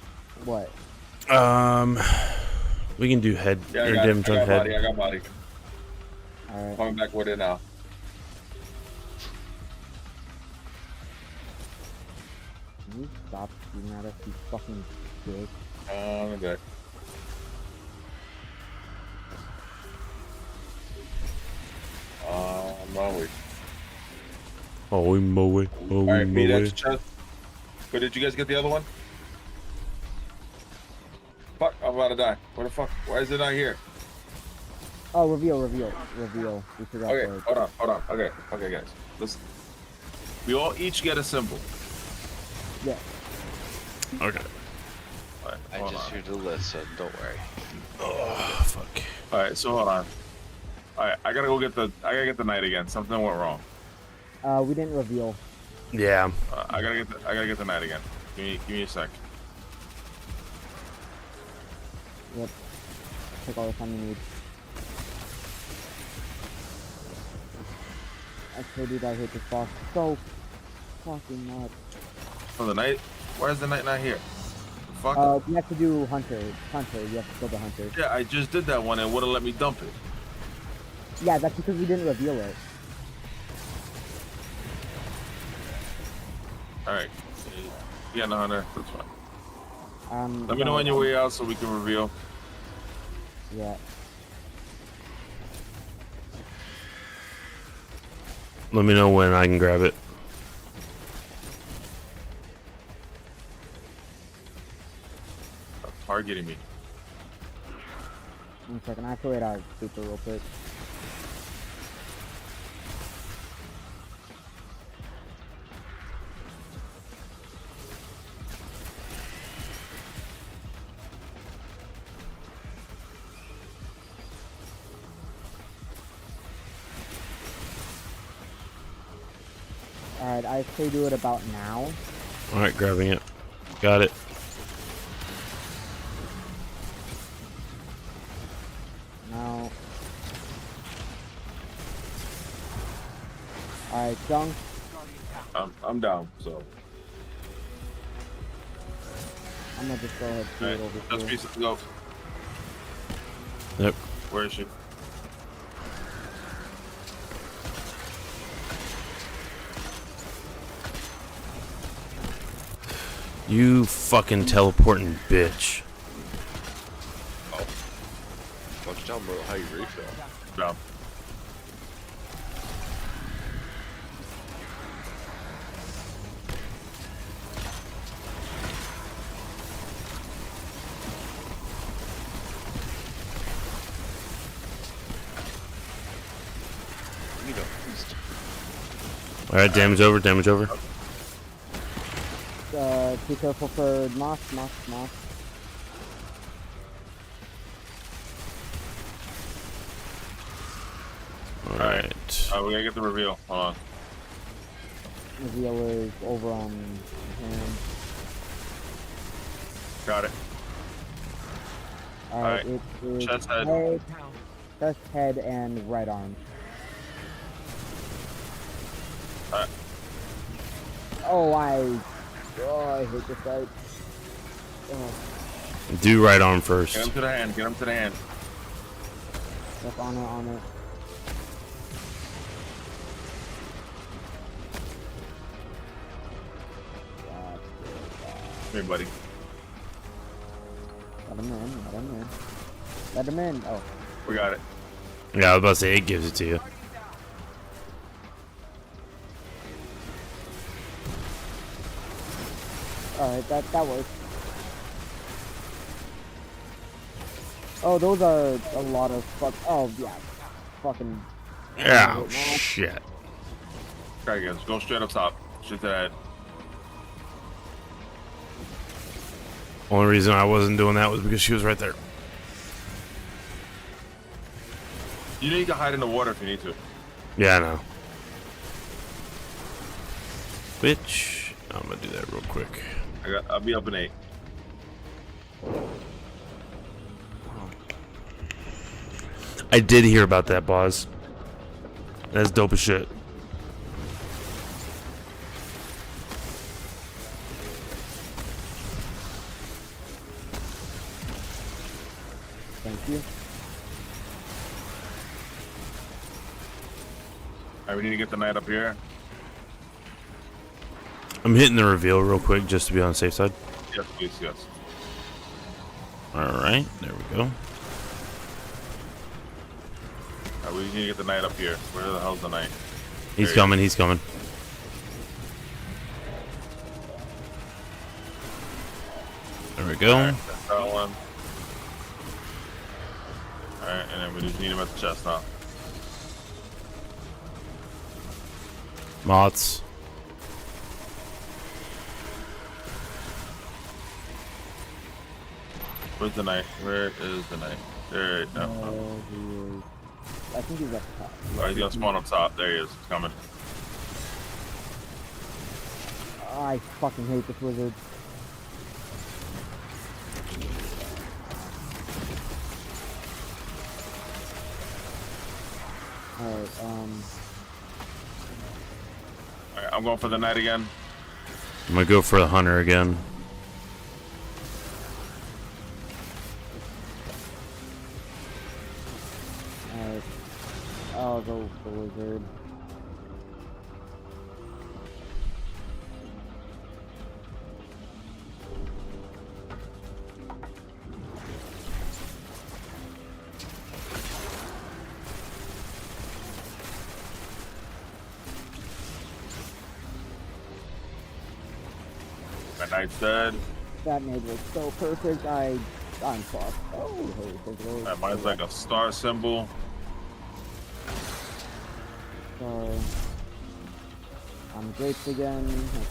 what? We can do head Yeah, or I got, damage on head. body. I got body. Alright. Coming back with it now. Can you stop shooting at us, you fucking dick? Okay. Maui. Oh, we mow it. Oh, we Alright, mow me, that's it. chest. But did you guys get the other one? Fuck, I'm about to die. Where the fuck? Why is it not here? Oh, reveal. We forgot. Okay, to... hold on. Okay, guys. Listen. We all each get a symbol. Yeah. Okay. Right, I just here to listen. Don't worry. Oh, fuck. All right, so hold on. All right, I gotta get the knight again. Something went wrong. We didn't reveal. Yeah. I gotta get the knight again. Give me a sec. Yep. Take all the time you need. I told you that I hate this boss so fucking much. Oh, the knight? Why is the knight not here? The fuck? We have to do hunter. You have to kill the hunter. Yeah, I just did that one and wouldn't let me dump it. Yeah, that's because we didn't reveal it. Alright. Yeah, no, hunter. That's fine. Let me know no, on your way out so we can reveal. Yeah. Let me know when I can grab it. Stop targeting me. 1 second, I have to wait out super real quick. Alright, I say do it about now. Alright, grabbing it. Got it. Now. Alright, Jung. I'm down, so. I'm gonna just go ahead and do it over Let's here. piece it, go. Yep. Where is she? You fucking teleporting bitch. Oh. Why don't you tell them how you refill? No. Alright, damage over, damage over. Be careful for moss. Alright. We gotta get the reveal. Hold on. Reveal is over on him. Got it. Alright, Alright. it is Chest head. chest, head, and right arm. Alright. Oh, I hate this fight. Oh. Do right arm first. Get him to the hand. Get him to the hand. Yep, on it. Here, buddy. Let him in. Oh. We got it. Yeah, I was about to say it gives it to you. Alright, that works. Oh, those are a lot of oh, yeah. Fucking. Yeah, shit. Try again. Go straight up top. Straight to the head. Only reason I wasn't doing that was because she was right there. You know you can hide in the water if you need to. Yeah, I know. Which I'm gonna do that real quick. I'll be up in 8. I did hear about that, boss. That's dope as shit. Thank you. Alright, we need to get the knight up here. I'm hitting the reveal real quick just to be on the safe side. Yes, please, yes. Alright, there we go. Alright, we need to get the knight up here. Where the hell's the knight? He's coming, he's coming. There we go. Alright, that's that one. Alright, and then we just need him at the chest now. Moths. Where's the knight? Where is the knight? There, no. I think he's up top. Alright, he's gonna spawn up top. There he is. He's coming. I fucking hate this wizard. Alright, Alright, I'm going for the knight again. I'm gonna go for the hunter again. alright. I'll go for wizard. My knight's dead. That nade was so perfect. I'm fucked. Oh, hey, That mine's like a star symbol. Sorry. I'm draped again.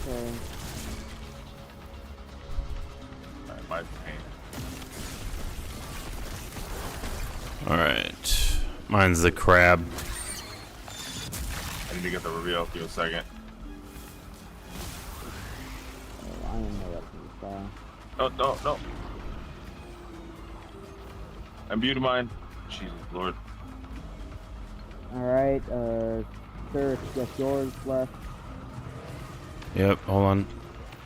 Okay. Alright, my pain. Alright. Mine's the crab. I need to get the reveal. Give me a second. I am no up to the sky. No, no, no. Imbue to mine. Jesus Lord. Alright, sir, it's just yours left. Yep, hold on.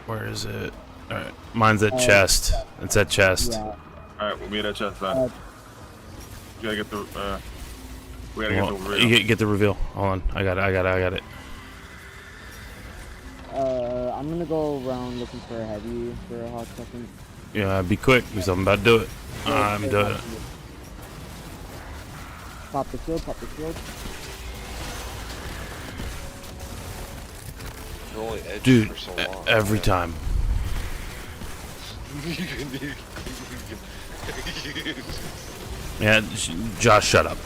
Where is it? Alright. Mine's at chest. It's at chest. Yeah. Alright, we'll meet at chest then. You gotta get the, we gotta get the reveal. You get the reveal. Hold on. I got it. I'm gonna go around looking for a heavy for a hot second. Yeah, be quick because I'm about to do it. I'm doing it. Pop the shield, pop the shield. You're only edging Dude, for so long. every time. Yeah, Josh, shut up.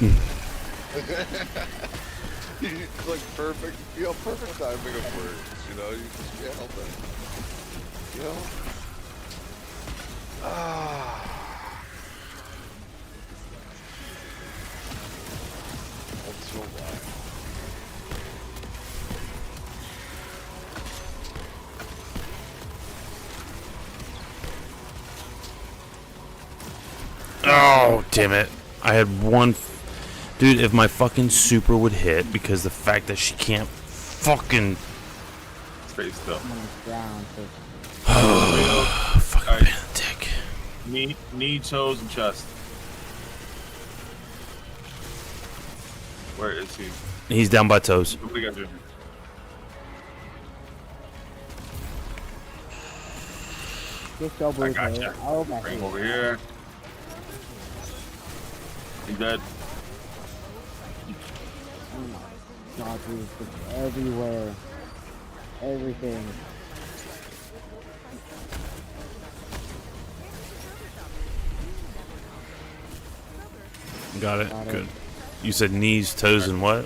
It's like perfect, perfect timing of words, you know, you just can't help it. You know? That's so wild. Oh, damn it. I had one... Dude, if my fucking super would hit, because the fact that she can't fucking... Stay still. Fucking pain in the dick. Knee, toes, and chest. Where is he? He's down by toes. What do you got to do? Just I got you. Oh, Bring him over here. He's dead. Oh my god, dude, it's everywhere. Everything. Got it. Good. You said knees, toes, and what?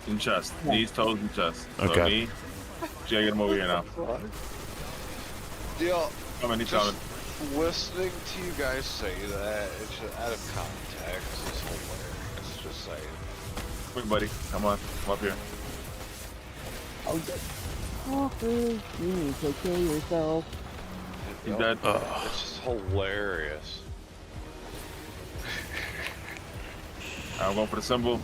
And chest. Yeah. Knees, toes, and chest. So Okay. knee. Jay, get him over here now. Deal. Coming, he's Just coming. listening to you guys say that, it's just out of context, it's hilarious. Just saying. Quick, buddy. Come on. Come up here. Oh, good. Walker, you need to take care of yourself. He's dead. It's just hilarious. I'm going for the symbol.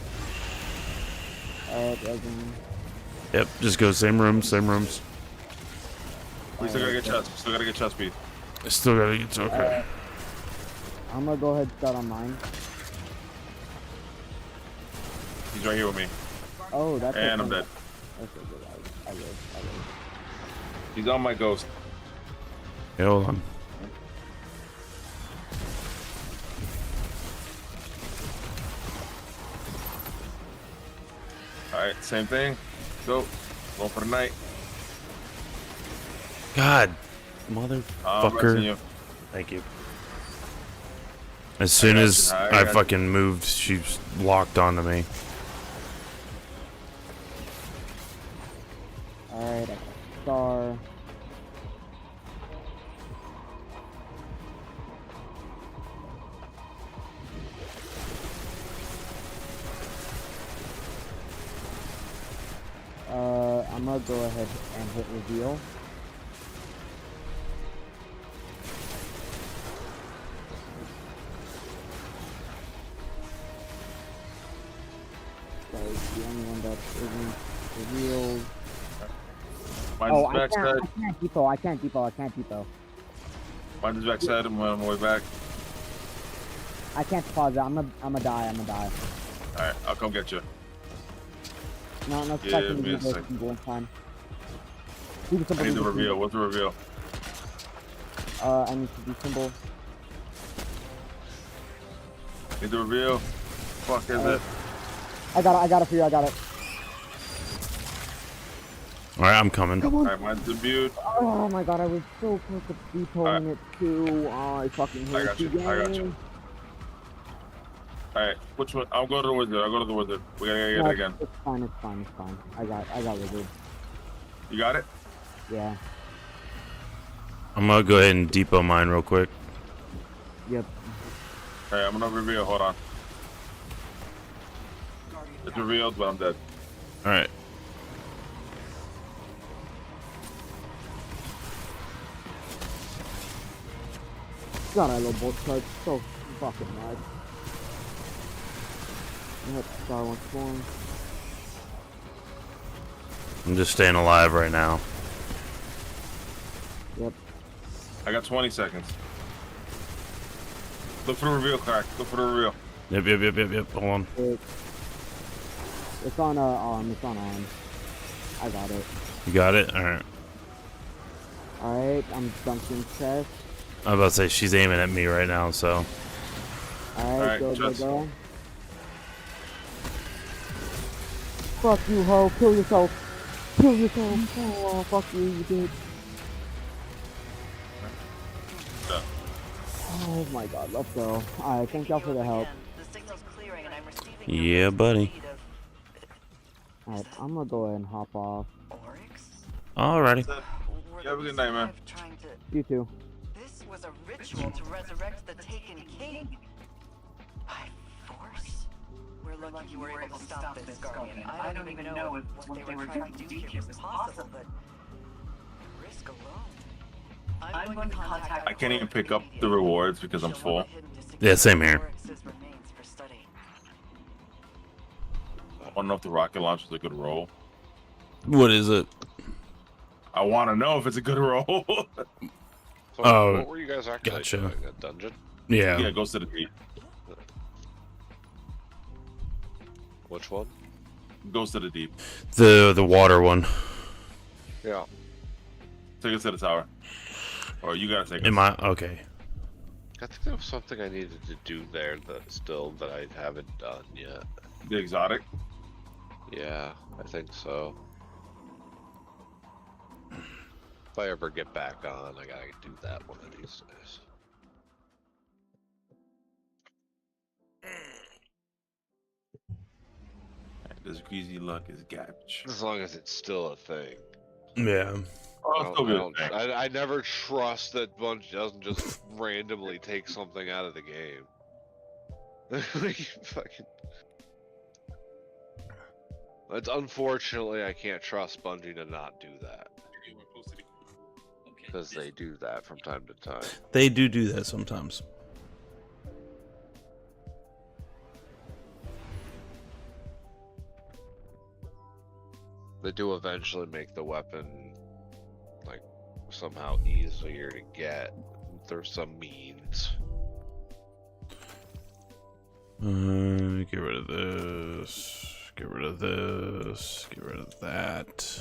Yep, just go same rooms, same rooms. We still gotta get chest. We still gotta get chest speed. I still gotta get okay. I'm gonna go ahead and start on mine. He's right here with me. Oh, that's And I'm dead. Okay, good. I live. He's on my ghost. Yeah, hold on. Alright, same thing. Go. Go for the night. God, I'm motherfucker. you. Thank you. As soon as I I got fucking moved, she's locked onto me. Alright, I got a star. I'm gonna go ahead and hit reveal. That is the only one that isn't revealed. Mine's I backside. can't depot. Mine's backside. I'm on my way back. I can't pause it. I'm gonna die. Alright, I'll come get you. No, Give second me a to second. do time. I need the reveal. What's the reveal? I need to do symbol. Need the reveal. Fuck is it? I got it for you. I got it. All right, I'm coming. Come on. Alright, mine's debuted. Oh my god, I was so close to depoting it too. Oh, I fucking hate I got you. I got you. Alright, which one? I'll go to the wizard. I'll go to the wizard. We gotta get it again. It's fine. I got wizard. You got it? Yeah. I'm gonna go ahead and depot mine real quick. Yep. Alright, I'm gonna reveal. Hold on. It's revealed, but I'm dead. All right. God, I love both cards so fucking much. Yep, star once more. I'm just staying alive right now. Yep. I got 20 seconds. Look for the reveal, crack. Look for the reveal. Yep. Hold on. It's on arm. It's on arm. I got it. You got it? All right. Alright, I'm dunking chest. I was about to say she's aiming at me right now, so. Alright, go. Fuck you, ho. Kill yourself. Oh, fuck you did. Oh my god, let's go. Alright, thank y'all for the help. Yeah, buddy. Alright, I'm gonna go ahead and hop off. Alrighty. You have a good night, man. You too. This was a ritual to resurrect the taken king. By force? We're lucky you were able to stop this, Guardian. I don't even know if what they were trying to do here was possible, but risk alone. I'm going to contact. I can't even pick up the rewards because I'm full. Yeah, same here. I want to know if the rocket launch is a good roll. What is it? I want to know if it's a good roll. So Oh, what were you guys actually gotcha. doing? A dungeon? Yeah. Yeah, it goes to the deep. Which one? Goes to the deep. The water one. Yeah. Take us to the tower. Or you gotta take us. Am I okay? I think there was something I needed to do there that I haven't done yet. The exotic? Yeah, I think so. If I ever get back on, I gotta do that one of these days. This greasy luck is garbage. As long as it's still a thing. Yeah. I never trust that Bungie doesn't just randomly take something out of the game. Like, fucking... It's unfortunately I can't trust Bungie to not do that. Because they do that from time to time. They do that sometimes. They do eventually make the weapon like somehow easier to get through some means. Get rid of this. Get rid of this. Get rid of that.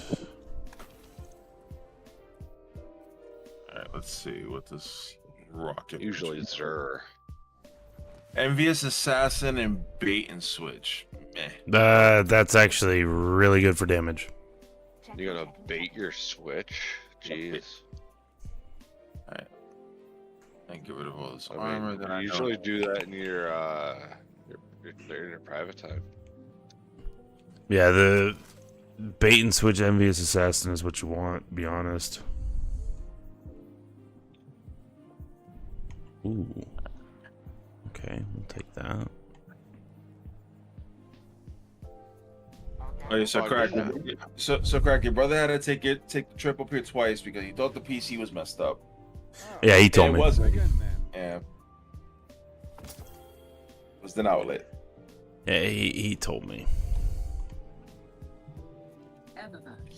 Alright, let's see what this rocket. Usually it's Zur. Envious Assassin and Bait and Switch. Meh. That's actually really good for damage. You're gonna bait your switch? Jeez. Alright. And get rid of all this I armor. mean, Then you I usually know. do that in your private time. Yeah, the bait and switch Envious Assassin is what you want, to be honest. Ooh. Okay, we'll take that. Oh, yeah, so Crack, so Crack, your brother had to take the trip up here twice because he thought the PC was messed up. Yeah, he told me. It wasn't. Yeah. It was an outlet. Yeah, he told me.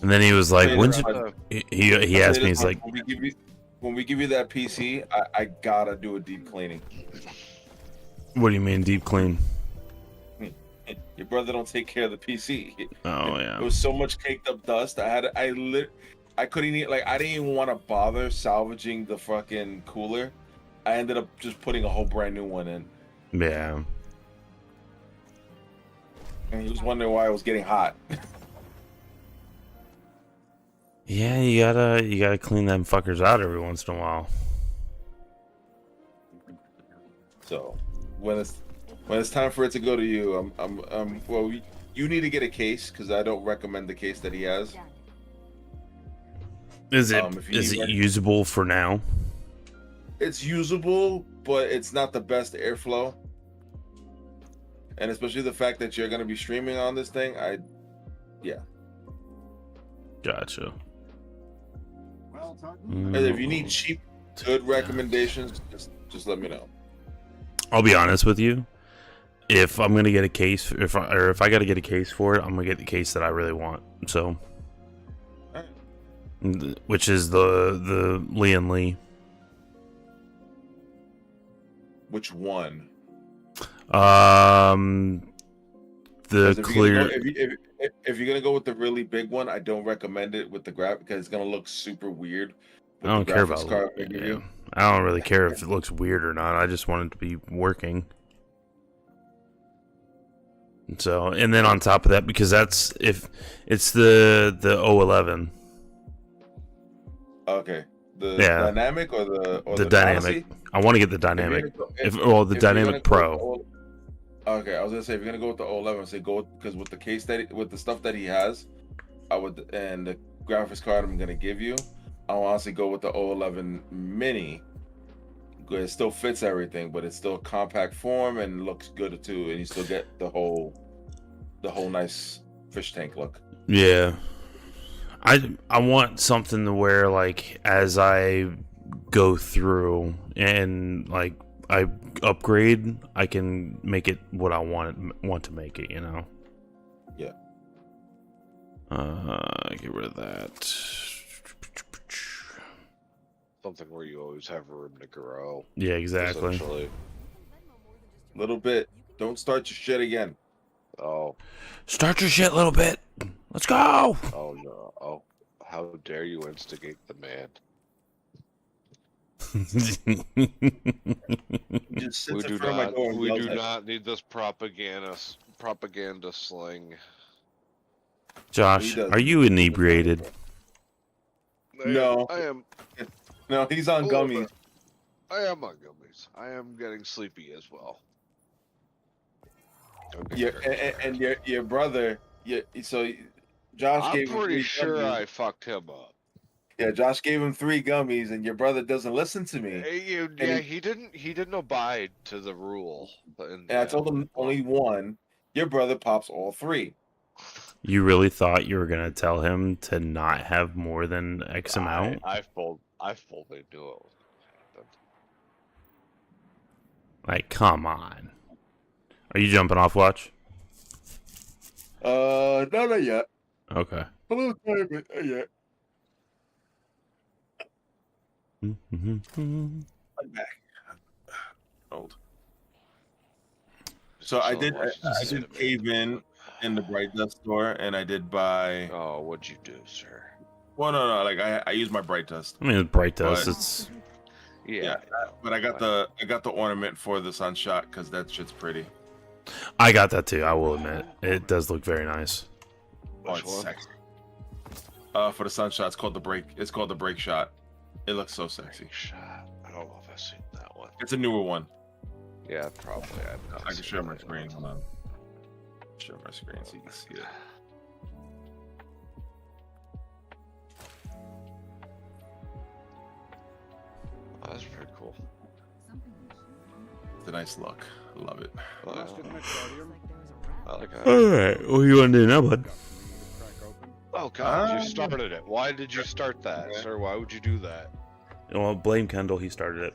And then he was like, "When's you?" He asked me, he's like, when we give you that PC, I gotta do a deep cleaning. "What do you mean deep clean?" Your brother don't take care of the PC. Oh yeah. There was so much caked up dust. I couldn't even, like, I didn't even want to bother salvaging the fucking cooler. I ended up just putting a whole brand new one in. Yeah. And he was wondering why it was getting hot. Yeah, you gotta clean them fuckers out every once in a while. So when it's time for it to go to you, well, you need to get a case because I don't recommend the case that he has. Is it usable for now? It's usable, but it's not the best airflow. And especially the fact that you're going to be streaming on this thing, yeah. Gotcha. And if you need cheap, good recommendations, just let me know. I'll be honest with you. If I'm gonna get a case, if I gotta get a case for it, I'm gonna get the case that I really want. So, which is the Lee and Lee. Which one? The clear. If you're gonna go with the really big one, I don't recommend it with the graph because it's gonna look super weird. I don't care about it. Yeah. I don't really care if it looks weird or not. I just want it to be working. So, and then on top of that, because that's if it's the 011. Okay. The dynamic or the dynamic. I want to get the dynamic. The dynamic pro. Okay, I was gonna say if you're gonna go with the 011, say go because with the case with the stuff that he has, I would, and the graphics card I'm gonna give you, I would honestly go with the 011 Mini. It still fits everything, but it's still compact form and looks good too, and you still get the whole nice fish tank look. Yeah, I want something to where like as I go through and like I upgrade, I can make it what I want to make it, you know. Yeah. Get rid of that. Something where you always have room to grow. Yeah, exactly. Little bit. Don't start your shit again. Oh. Start your shit, little bit. Let's go. Oh no. Oh, how dare you instigate the man? We do not need this propaganda sling. Josh, are you inebriated? No, I am. No, he's on gummies. I am on gummies. I am getting sleepy as well. Yeah, and your brother. Yeah, so Josh I'm gave him pretty 3 sure gummies. I fucked him up. Yeah, Josh gave him 3 gummies, and your brother doesn't listen to me. He didn't abide to the rule. And I told him only 1. Your brother pops all 3. You really thought you were gonna tell him to not have more than X amount? I I fully knew it was happened. Like, come on. Are you jumping off watch? No, not yet. Okay. A little tiny bit, not yet. I'm back. Old. So I did cave in the Bright Dust store, and I did buy. Oh, what'd you do, sir? Well, no. Like I used my Bright Dust. I mean, it's Bright Dust. It's Yeah. But I got the ornament for the Sunshot because that shit's pretty. I got that too. I will admit, it does look very nice. Oh, it's sexy. For the Sunshot, it's called the break. It's called the Break Shot. It looks so sexy. Shot. I don't know if I've seen that one. It's a newer one. Yeah, probably. I can share my screen. Hold on. Share my screen so you can see it. Oh, that's pretty cool. It's a nice look. I love it. I like that. Alright, what do you want to do now, bud? Oh god, you started it. Why did you start that, sir? Why would you do that? Well, blame Kendall, he started it.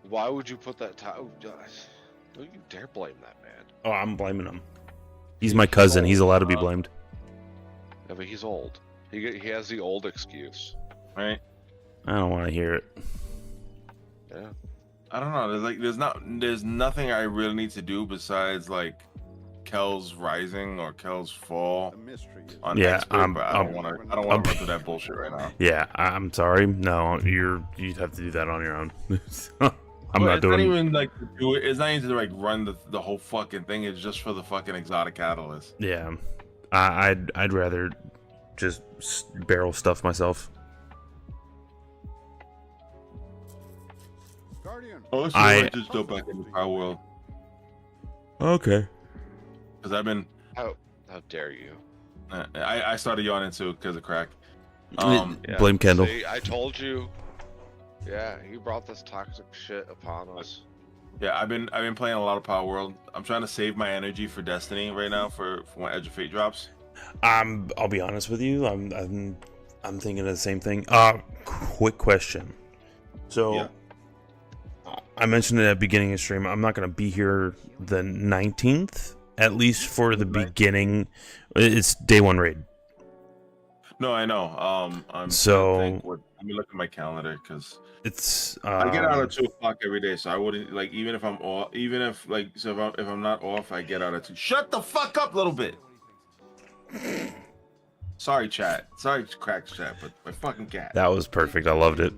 Why would you put that time? Don't you dare blame that man. Oh, I'm blaming him. He's my cousin, he's allowed to be blamed. Yeah, but he's old. He has the old excuse. Right? I don't want to hear it. Yeah. I don't know. There's nothing I really need to do besides like Kel's Rising or Kel's Fall on Yeah, expert, but I don't want to run through that bullshit right now. Yeah, I'm sorry. No, you'd have to do that on your own. I'm Well, not it's doing. not even like to do it. It's not even to like run the whole fucking thing. It's just for the fucking exotic catalyst. Yeah, I'd rather just barrel stuff myself. Oh, so I just go back into Power World Okay. because I've been. How dare you? I started yawning too because of crack. Blame Kendall. See, I told you. Yeah, you brought this toxic shit upon us. Yeah, I've been playing a lot of Power World. I'm trying to save my energy for Destiny right now for when Edge of Fate drops. I'll be honest with you. I'm thinking of the same thing. Quick question. So, Yeah. I mentioned it at the beginning of the stream. I'm not going to be here the 19th, at least for the beginning. It's day one raid. No, I know. I'm So- trying to think let me look at my calendar because It's. I get out at 2:00 every day, so I wouldn't like even if I'm off. Even if like so if I'm not off, I get out at 2. Shut the fuck up, a little bit. Sorry, chat. Sorry, crack chat, but my fucking cat. That was perfect. I loved it.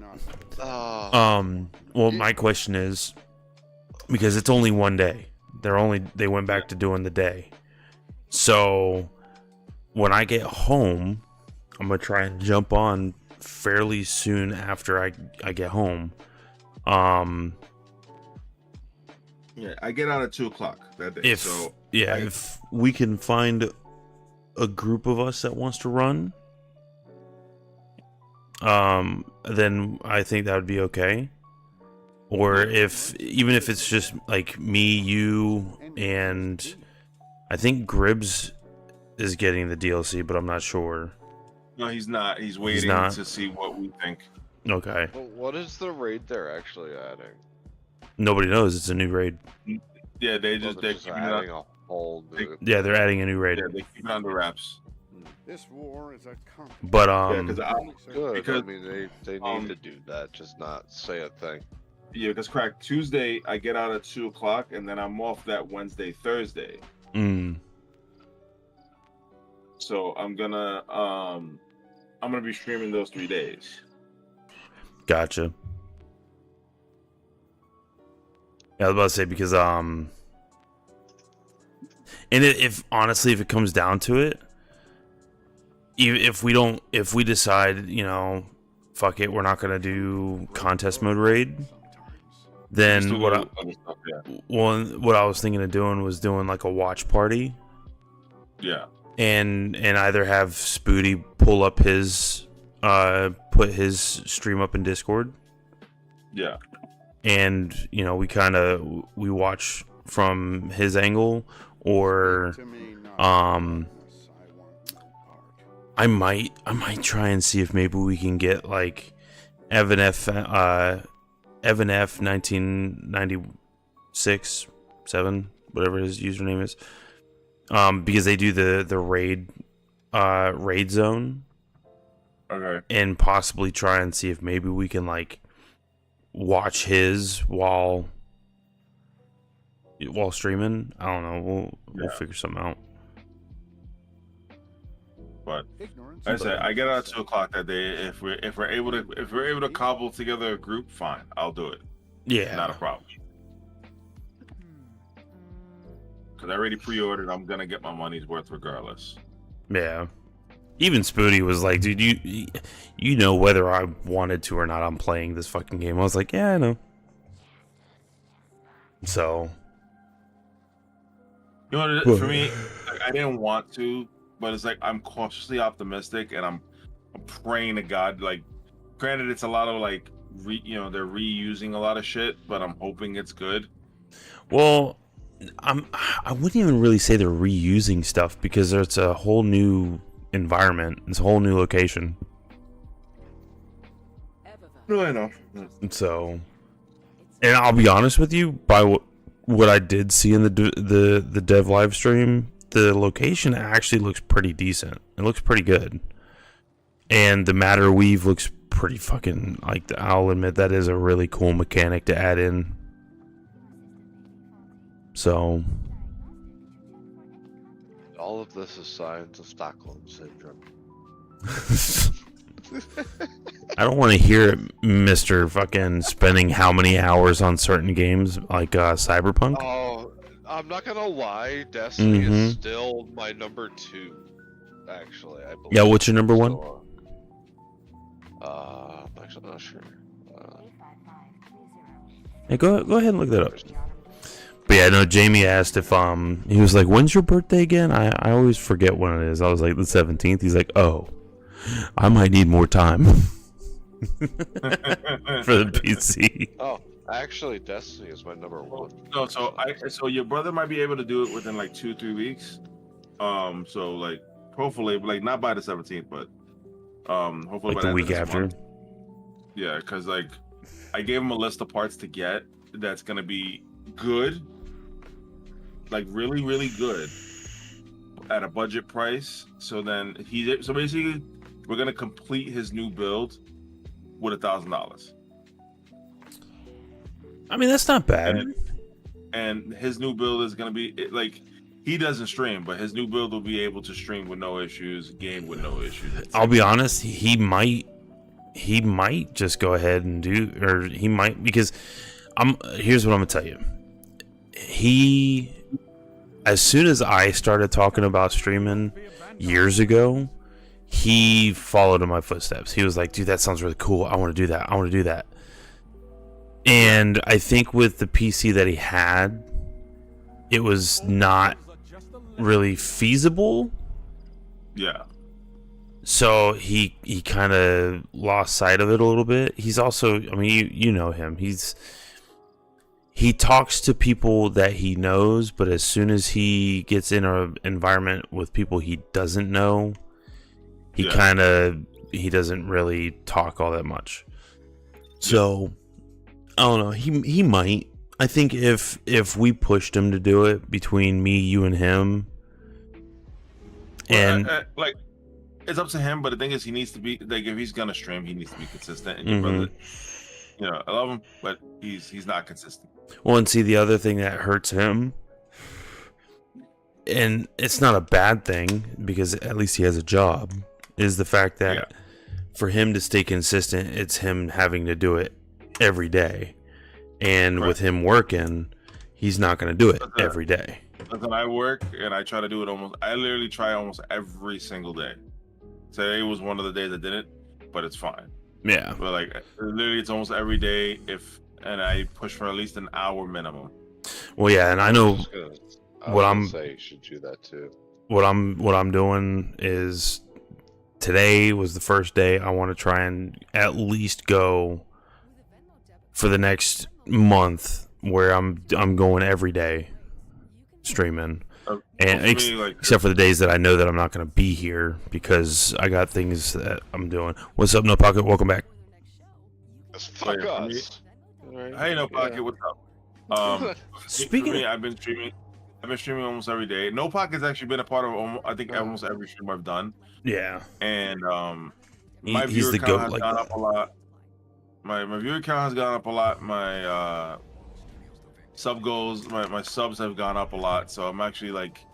Well, my question is, because it's only one day. They went back to doing the day. So when I get home, I'm gonna try and jump on fairly soon after I get home. Yeah, I get out at 2:00 that day. If we can find a group of us that wants to run, then I think that would be okay. Or even if it's just like me, you, and I think Gribbs is getting the DLC, but I'm not sure. No, he's not. He's waiting to see what we think. Okay. But what is the raid they're actually adding? Nobody knows. It's a new raid. Yeah, they're adding a whole new. Yeah, they're adding a new raid. Yeah, they keep it under wraps. This war is a But Good. I mean, they need to do that, just not say a thing. Yeah, because crack Tuesday I get out at 2:00 and then I'm off that Wednesday, Thursday. So I'm gonna be streaming those 3 days. Gotcha. Yeah, I was about to say because and if it comes down to it, if we decide, fuck it, we're not gonna do contest mode raid, then what I was thinking of doing was doing like a watch party. Yeah. And either have Spooty pull up his put his stream up in Discord. Yeah. And we watch from his angle, or I might try and see if maybe we can get like Evan F. 1996 7, whatever his username is. Because they do the raid zone. Okay. And possibly try and see if maybe we can like watch his while streaming. I don't know. We'll figure something out. But like I said, I get out at 2 o'clock that day. If we're able to cobble together a group, fine, I'll do it. Yeah, not a problem. Because I already pre-ordered. I'm gonna get my money's worth regardless. Yeah. Even Spoody was like, dude, you know whether I wanted to or not, I'm playing this fucking game. I was like, yeah, I know. So. You know, for me, like, I didn't want to, but it's like I'm cautiously optimistic, and I'm praying to God. Like, granted, it's a lot of like, they're reusing a lot of shit, but I'm hoping it's good. Well, I wouldn't even really say they're reusing stuff because it's a whole new environment. It's a whole new location. No, I know. So, and I'll be honest with you, by what I did see in the dev live stream, the location actually looks pretty decent. It looks pretty good, and the matter weave looks pretty fucking like. I'll admit that is a really cool mechanic to add in. So. All of this is signs of Stockholm syndrome. I don't want to hear it, Mr. fucking spending how many hours on certain games like Cyberpunk. Oh, I'm not gonna lie, Destiny is still my number 2. Actually, I believe. Yeah, what's your number 1? I'm actually not sure. Hey, go ahead and look that up. But yeah, no, Jamie asked if he was like, when's your birthday again? I always forget when it is. I was like, the 17th. He's like, oh, I might need more time for the PC. Oh, actually, Destiny is my number 1. No, so your brother might be able to do it within like 2-3 weeks. So like hopefully, like not by the 17th, but hopefully like by the week after. Month. Yeah, because like I gave him a list of parts to get that's gonna be good. Like really, really good at a budget price. So then so basically we're gonna complete his new build with $1,000. I mean, that's not bad. And his new build is gonna be like he doesn't stream, but his new build will be able to stream with no issues, game with no issues. I'll be honest, he might just go ahead and do, or he might, because here's what I'm gonna tell you. As soon as I started talking about streaming years ago, he followed in my footsteps. He was like, dude, that sounds really cool. I want to do that. And I think with the PC that he had, it was not really feasible. Yeah. So he kind of lost sight of it a little bit. He's also, I mean, you know him. He talks to people that he knows, but as soon as he gets in an environment with people he doesn't know, he doesn't really talk all that much. So I don't know. He might. I think if we pushed him to do it between me, you, and him, and like it's up to him. But the thing is, he needs to be like if he's gonna stream, he needs to be consistent. And your brother, I love him, but he's not consistent. Well, and see, the other thing that hurts him, and it's not a bad thing because at least he has a job, is the fact that for him to stay consistent, it's him having to do it every day. And with him working, he's not going to do it every day. When I work and I try to do it I literally try almost every single day. Today was one of the days I didn't, but it's fine. Yeah. But like literally it's almost every day and I push for at least an hour minimum. Well, yeah, and I know what I'm say you should do that too. What I'm doing is today was the first day. I want to try and at least go for the next month where I'm going every day streaming, and except for the days that I know that I'm not going to be here because I got things that I'm doing. What's up, No Pocket? Welcome back. Fuck us. Hey, no pocket. What's up? Speaking for me, of- I've been streaming almost every day. No pocket's actually been a part of I think almost every stream I've done. Yeah. And my He's viewer the count goat has like gone that. up a lot. My viewer count has gone up a lot. My sub goals, my subs have gone up a lot. So I'm actually like,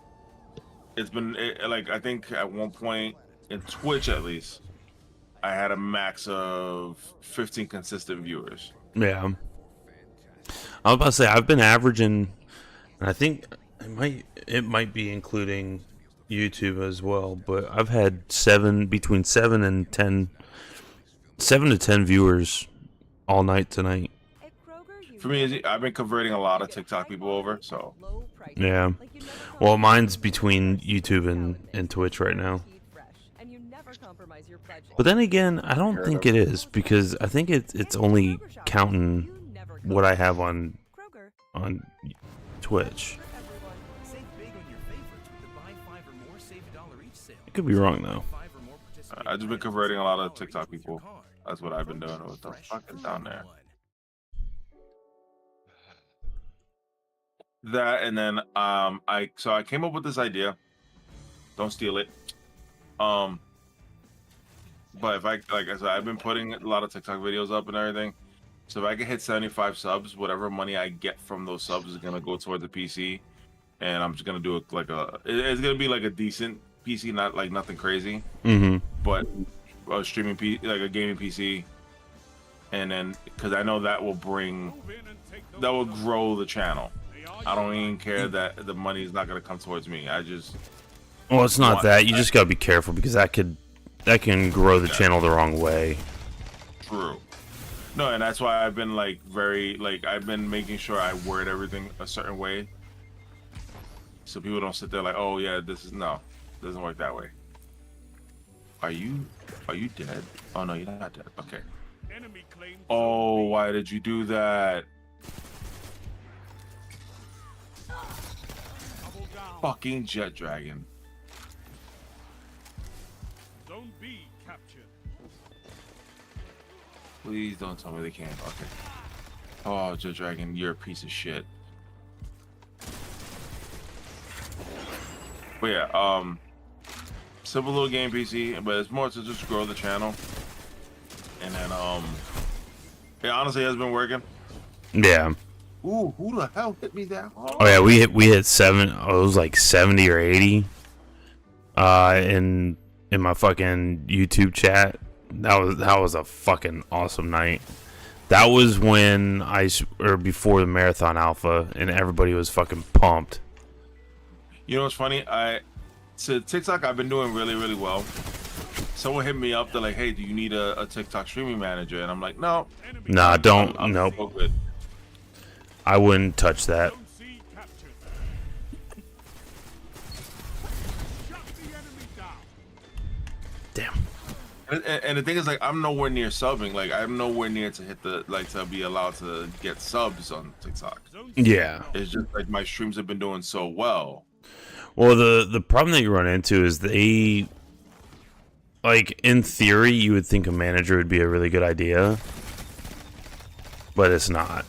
it's been like I think at one point in Twitch at least, I had a max of 15 consistent viewers. Yeah. I was about to say I've been averaging, and I think it might be including YouTube as well, but I've had between 7 to 10 viewers all night tonight. For me, I've been converting a lot of TikTok people over, so Yeah. Well, mine's between YouTube and Twitch right now. But then again, I don't think it is, because I think it's only counting what I have on Twitch. I could be wrong though. I've just been converting a lot of TikTok people. That's what I've been doing. What the fuck is down there? That, and then I came up with this idea. Don't steal it. But if I like I said, I've been putting a lot of TikTok videos up and everything. So if I can hit 75 subs, whatever money I get from those subs is gonna go toward the PC, and I'm just gonna do it's gonna be like a decent PC, not like nothing crazy. Mm-hmm. But a streaming like a gaming PC, and then because I know that will grow the channel. I don't even care that the money is not gonna come towards me. I just Well, it's not that. You just gotta be careful, because that can grow the channel the wrong way. True. No, and that's why I've been like I've been making sure I word everything a certain way, so people don't sit there like, oh yeah, it doesn't work that way. Are you dead? Oh no, you're not dead. Okay. Oh, why did you do that? Fucking jet dragon. Zone B captured. Please don't tell me they can't. Okay. Oh, jet dragon, you're a piece of shit. But yeah, simple little game PC, but it's more to just grow the channel. And then it honestly has been working. Yeah. Ooh, who the hell hit me that hard? Oh yeah, we hit 7. Oh, it was like 70 or 80. In my fucking YouTube chat. That was a fucking awesome night. That was when before the Marathon Alpha, and everybody was fucking pumped. You know what's funny? To TikTok, I've been doing really, really well. Someone hit me up. They're like, "Hey, do you need a TikTok streaming manager?" And I'm like, "No." Nah, don't. Nope. So good. I wouldn't touch that. Damn. And the thing is, like, I'm nowhere near subbing. Like, I'm nowhere near to hit to be allowed to get subs on TikTok. Yeah. It's just like my streams have been doing so well. Well, the problem that you run into is like, in theory, you would think a manager would be a really good idea, but it's not.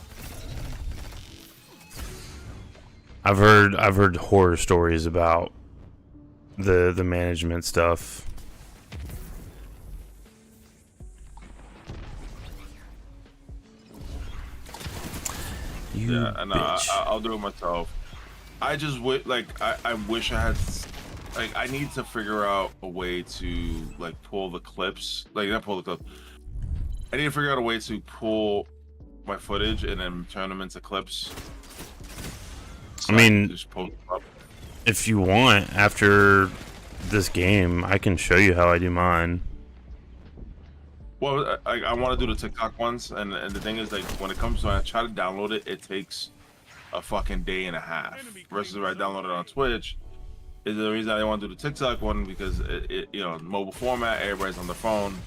I've heard horror stories about the management stuff. Yeah, and I'll do it myself. I just I wish I had, like, I need to figure out a way to like pull the clips, like not pull the clip. I need to figure out a way to pull my footage and then turn them into clips. So I mean, just post them up. If you want, after this game, I can show you how I do mine. Well, I want to do the TikTok ones, and the thing is, like, when it comes to, I try to download it, it takes a fucking day and a half. Versus if I download it on Twitch, is the reason I want to do the TikTok one, because it mobile format, everybody's on the phone.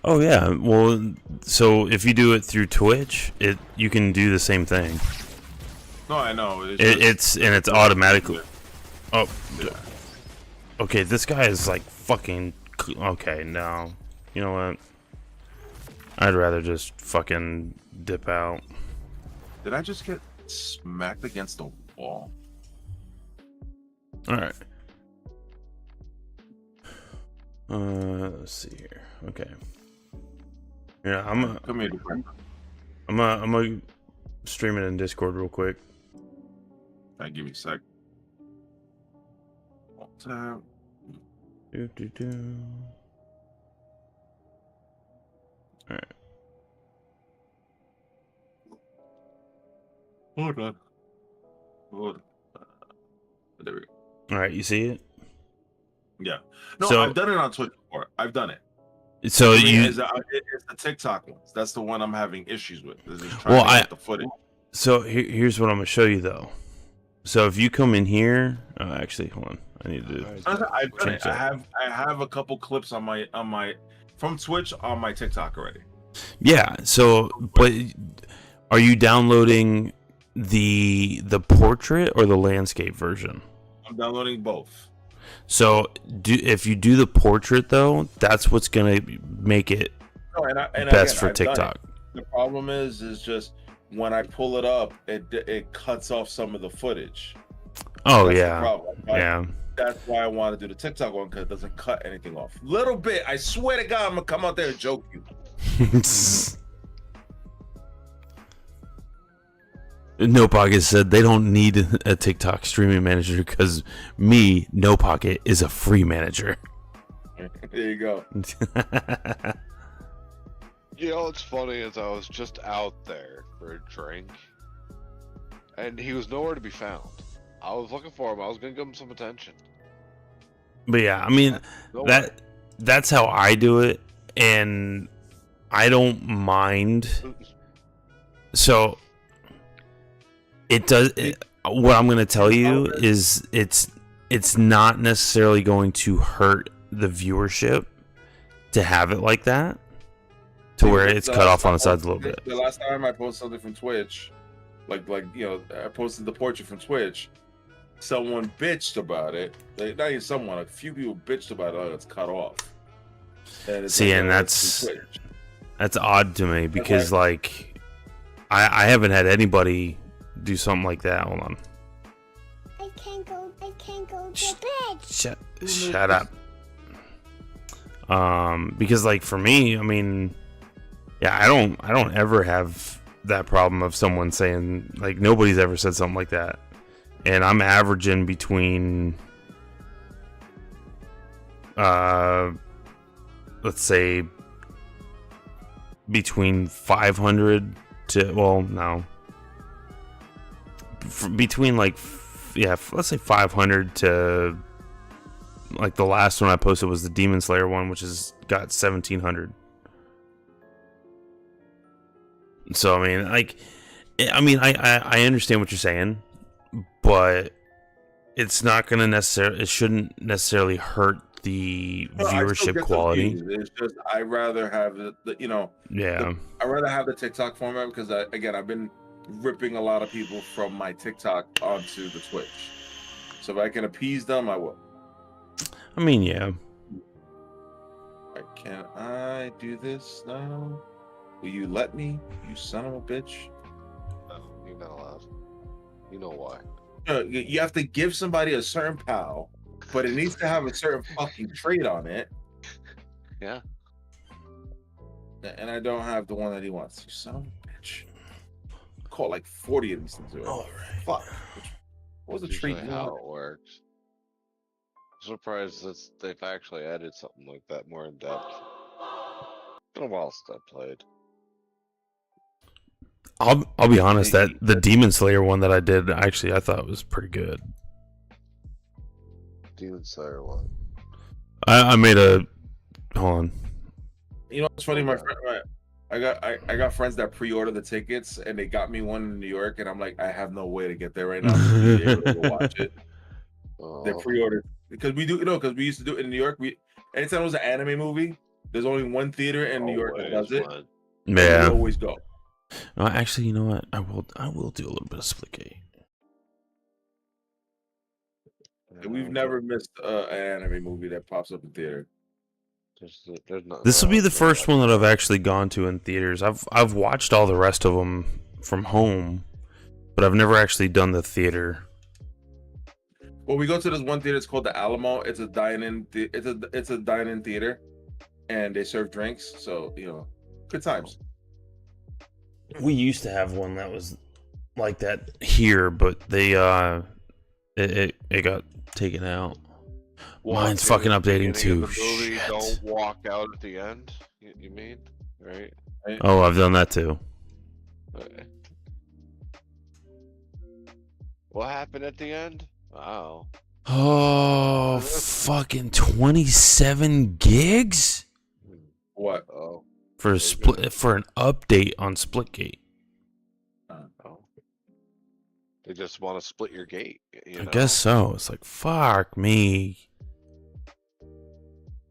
Oh yeah, well, so if you do it through Twitch, you can do the same thing. No, I know. It's automatically. Oh, okay. This guy is like fucking. Okay, no. You know what? I'd rather just fucking dip out. Did I just get smacked against the wall? All right. Let's see here. Okay. Yeah, I'm gonna stream it in Discord real quick. Give me a sec. Do. All right. Hold on. There we go. All right, you see it? Yeah. No, So- I've done it on Twitch before. I've done it. So I mean, you. it's the TikTok ones. That's the one I'm having issues with. Is just Well, trying to get the footage. So here's what I'm gonna show you though. So if you come in here, actually, hold on. I need to. I've done change it. I that. have a couple clips on my from Twitch on my TikTok already. Yeah. So, but are you downloading the portrait or the landscape version? I'm downloading both. So if you do the portrait though, that's what's gonna make it No, best again, for I've done it. TikTok. The problem is just when I pull it up, it cuts off some of the footage. Oh That's the yeah, problem. yeah. That's why I want to do the TikTok one, because it doesn't cut anything off. Little bit. I swear to God, I'm gonna come out there and joke you. No Pocket said they don't need a TikTok streaming manager because No Pocket is a free manager. There you go. You know what's funny is I was just out there for a drink, and he was nowhere to be found. I was looking for him. I was gonna give him some attention. But yeah, I mean that's how I do it, and I don't mind. So it does. What I'm going to tell you is it's not necessarily going to hurt the viewership to have it like that, to where it's cut off on the sides a little bit. The last time I posted something from Twitch, like I posted the portrait from Twitch. Someone bitched about it. Like, not even someone. A few people bitched about it. Oh, it's cut off. And it's See, like, and it's from Twitch. that's odd to me because like I haven't had anybody do something like that. Hold on. I can't go to bed. Shut up. Because like for me, I mean, yeah, I don't ever have that problem of someone saying, like, nobody's ever said something like that. And I'm averaging between let's say between 500 to, well, no, between like, yeah, let's say 500 to, like, the last one I posted was the Demon Slayer one, which has got 1700. So I mean, like, I understand what you're saying, but it's not gonna necessarily, it shouldn't necessarily hurt the viewership quality. It's just I rather have Yeah. I rather have the TikTok format because I've been ripping a lot of people from my TikTok onto the Twitch. So if I can appease them, I will. I mean, yeah. Can I do this now? Will you let me, you son of a bitch? No, you're not allowed. You know why. You have to give somebody a certain POW, but it needs to have a certain fucking trait on it. Yeah. And I don't have the one that he wants. You son of a bitch. Caught like 40 of these things already. All right. Fuck. What was the That's treat? usually how it works. I'm surprised that they've actually added something like that more in depth. It's been a while since I played. I'll be honest, that the Demon Slayer one that I did, actually, I thought was pretty good. Demon Slayer one. I made a, hold on. You know what's funny? My friend, I got friends that pre-order the tickets, and they got me one in New York, and I'm like, I have no way to get there right now to be able to go watch it. They pre-ordered because we used to do it in New York. Anytime it was an anime movie, there's only one theater in New York that does it. Yeah. We always go. Actually, you know what? I will do a little bit of Split. And we've never missed an anime movie that pops up in theater. There's nothing This will be wrong the with first that. one that I've actually gone to in theaters. I've watched all the rest of them from home, but I've never actually done the theater. Well, we go to this one theater. It's called the Alamo. It's a dine-in. It's a dine-in theater, and they serve drinks. So good times. We used to have one that was like that here, but they it got taken out. Walk Mine's in fucking at the updating beginning too. of the movie, Shit. don't walk out at the end. You mean right? Oh, I've done that too. Okay. What happened at the end? Wow. Oh, fucking 27 gigs What? Oh. for an update on Splitgate. Oh. They just want to split your gate. I guess so. It's like fuck me.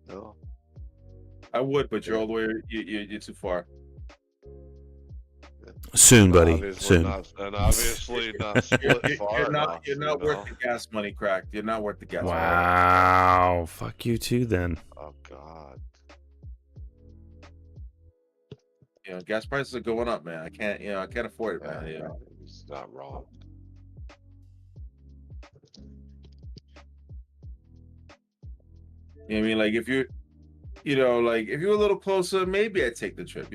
No. I would, but you're all the way. You're too far. Soon, buddy. Obviously Soon. and obviously not split far enough. You're not worth the gas money, cracked. You're not worth the gas money. Wow. Fuck you too, then. Oh God. Gas prices are going up, man. I can't afford it, man. It's not wrong. You know what I mean? Like if you're a little closer, maybe I'd take the trip.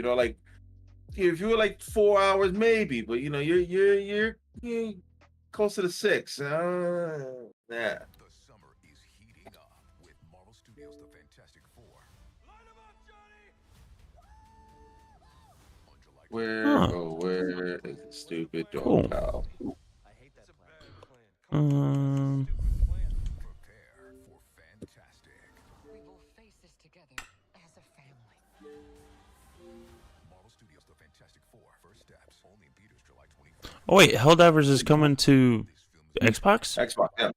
If you were like 4 hours, maybe, but you're closer to 6. Yeah. The summer is heating up with Marvel Studios' The Fantastic Four. Where is the stupid dog Cool. pal? Prepare for fantastic. We will face this together as a family. Marvel Studios' The Fantastic Four. First steps only in theaters July 24th. Oh wait, Helldivers is coming to Xbox? Xbox, yeah.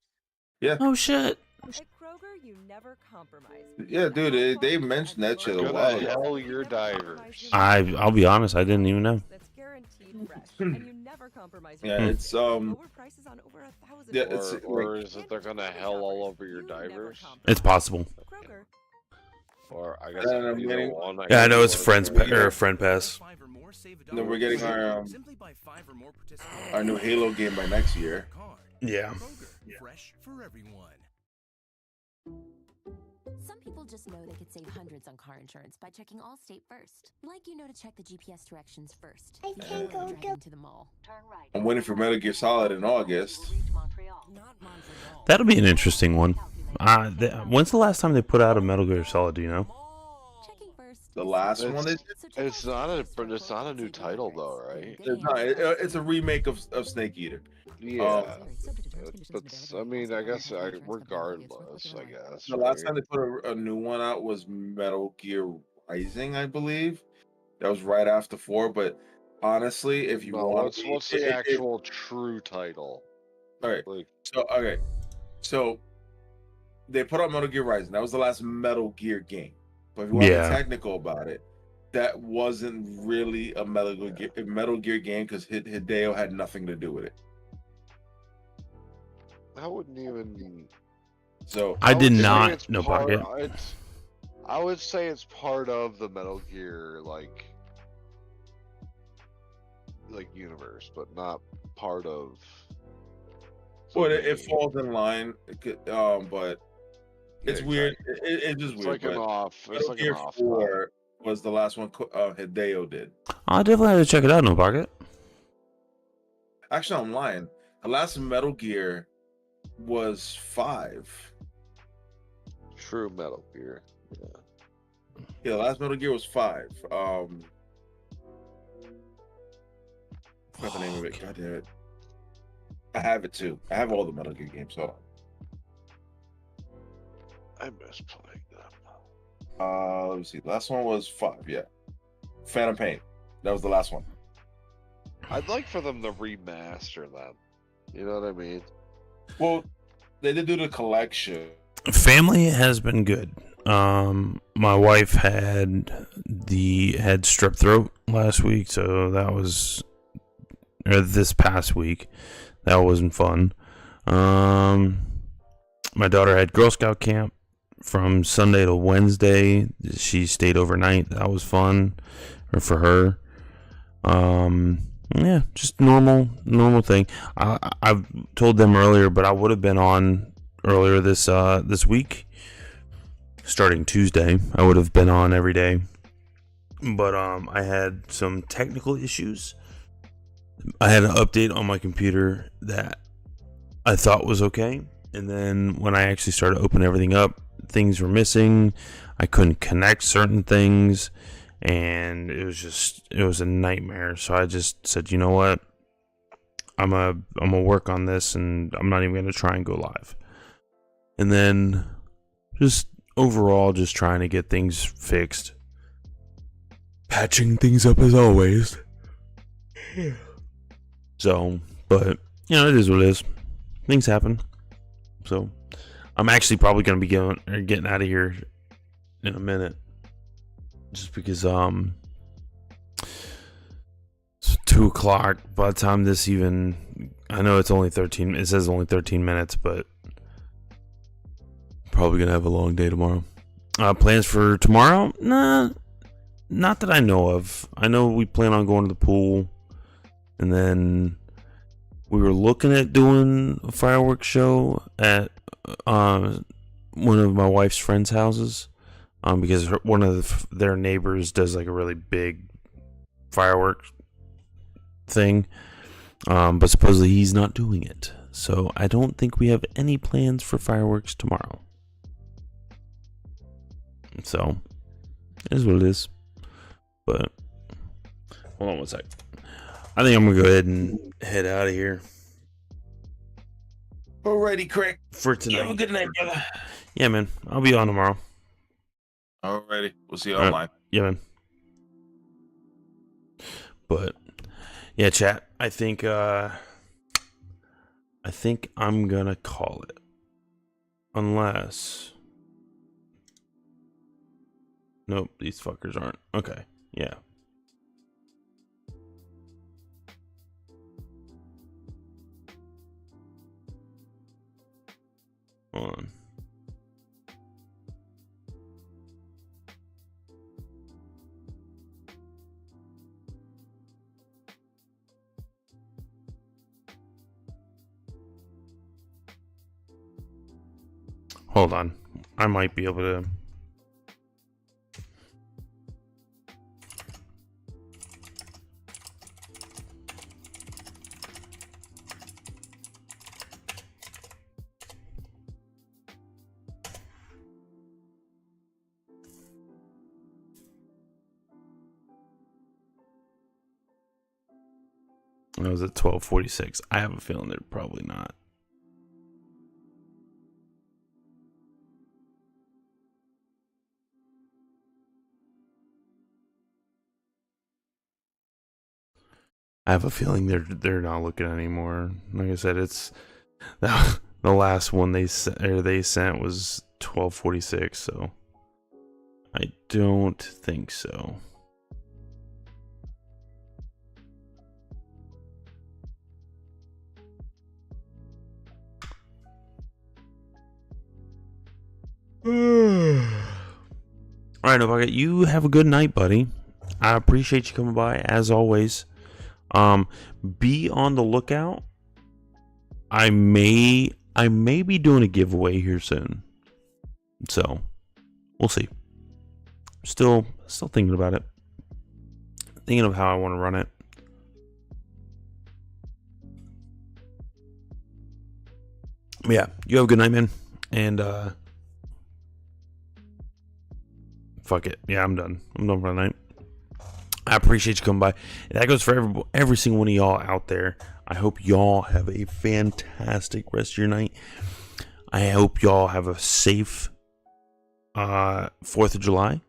Yeah. Oh shit. At Kroger, you never compromise. Yeah, dude, they mentioned that shit a Good while at ago. hell your divers. I'll be honest, I didn't even know. That's guaranteed fresh, and you never compromise. Yeah, it's Lower prices on over 1,000. Yeah, it's or is it they're gonna hell all over your divers? It's possible. Kroger. Or I guess And I'm you getting- know, all night Yeah, I know it's or- a friend pass. Then we're getting our new Halo game by next year. Yeah. Fresh for everyone. Some people just know they could save hundreds on car insurance by checking Allstate first. Like to check the GPS directions first. I can't go to the mall. Turn right. I'm waiting for Metal Gear Solid in August. That'll be an interesting one. When's the last time they put out a Metal Gear Solid? Do you know? The last one is It's not a new title though, right? it's not. It's a remake of Snake Eater. Yeah. But I mean, I guess regardless, I guess. The last right? time they put a new one out was Metal Gear Rising, I believe. That was right after 4. But honestly, if you want, what's the actual true title? All right. So they put out Metal Gear Rising. That was the last Metal Gear game. But if you want to be technical about it, that wasn't really a Metal Gear game because Hideo had nothing to do with it. I wouldn't even. So I did would say not it's know part- Pocket. I would say it's part of the Metal Gear like universe, but not part of. Well, it falls in line, but it's weird. It's just It's weird. like an but off. It's Metal like Gear an off. 4 was the last one Hideo did. I definitely have to check it out. No Pocket. Actually, I'm lying. The last Metal Gear was 5. True Metal Gear. Yeah. Yeah, the last Metal Gear was 5. Forgot the name of it. God damn it. I have it too. I have all the Metal Gear games. Hold on. I miss playing them. Let me see. The last one was 5. Yeah, Phantom Pain. That was the last one. I'd like for them to remaster them. You know what I mean? Well, they did do the collection. Family has been good. My wife had strep throat last week, so that was this past week. That wasn't fun. My daughter had Girl Scout camp, from Sunday to Wednesday. She stayed overnight. That was fun for her. Yeah, just normal thing. I've told them earlier, but I would have been on earlier this week, starting Tuesday. I would have been on every day, but I had some technical issues. I had an update on my computer that I thought was okay, and then when I actually started opening everything up, things were missing. I couldn't connect certain things, and it was a nightmare. So I just said, you know what, I'm gonna work on this, and I'm not even gonna try and go live. And then just overall, just trying to get things fixed, patching things up as always. So, but it is what it is. Things happen. So, I'm actually probably gonna be getting out of here in a minute, just because it's 2:00. By the time this even, I know it's only 13. It says only 13 minutes, but probably gonna have a long day tomorrow. Plans for tomorrow? Nah, not that I know of. I know we plan on going to the pool, and then we were looking at doing a fireworks show at one of my wife's friends' houses, because one of their neighbors does like a really big fireworks thing, but supposedly he's not doing it. So I don't think we have any plans for fireworks tomorrow. So it is what it is. But hold on one sec. I think I'm gonna go ahead and head out of here. Alrighty, Craig. For tonight. Have a good night, brother. Yeah, man. I'll be on tomorrow. Alrighty. We'll see you All right. online. Yeah, man. But yeah, chat. I think I'm gonna call it. Unless, nope, these fuckers aren't. Okay. Yeah. Hold on. Hold on. I might be able to. I was at 12:46. I have a feeling they're probably not. I have a feeling they're not looking anymore. Like I said, it's the last one they sent was 12:46, so I don't think so. All right, Novaka, you have a good night, buddy. I appreciate you coming by as always. Be on the lookout. I may be doing a giveaway here soon, so we'll see. Still thinking about it. Thinking of how I want to run it. But yeah, you have a good night, man, and fuck it. Yeah, I'm done. I'm done for the night. I appreciate you coming by. And that goes for every single one of y'all out there. I hope y'all have a fantastic rest of your night. I hope y'all have a safe 4th of July.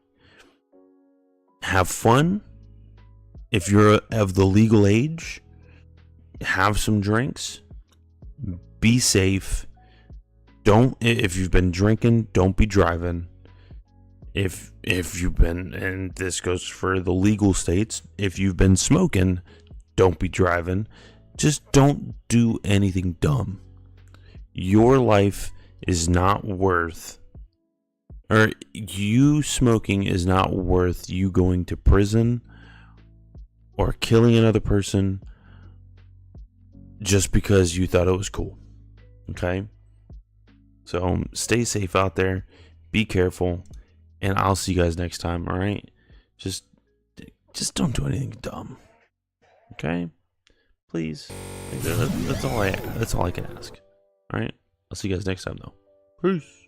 Have fun. If you're of the legal age, have some drinks. Be safe. If you've been drinking, don't be driving. If you've been, and this goes for the legal states, if you've been smoking, don't be driving. Just don't do anything dumb. Your life is not worth or you smoking is not worth you going to prison or killing another person just because you thought it was cool. Okay? So stay safe out there. Be careful. And I'll see you guys next time, all right? Just don't do anything dumb. Okay? Please. That's all I can ask. All right? I'll see you guys next time though. Peace.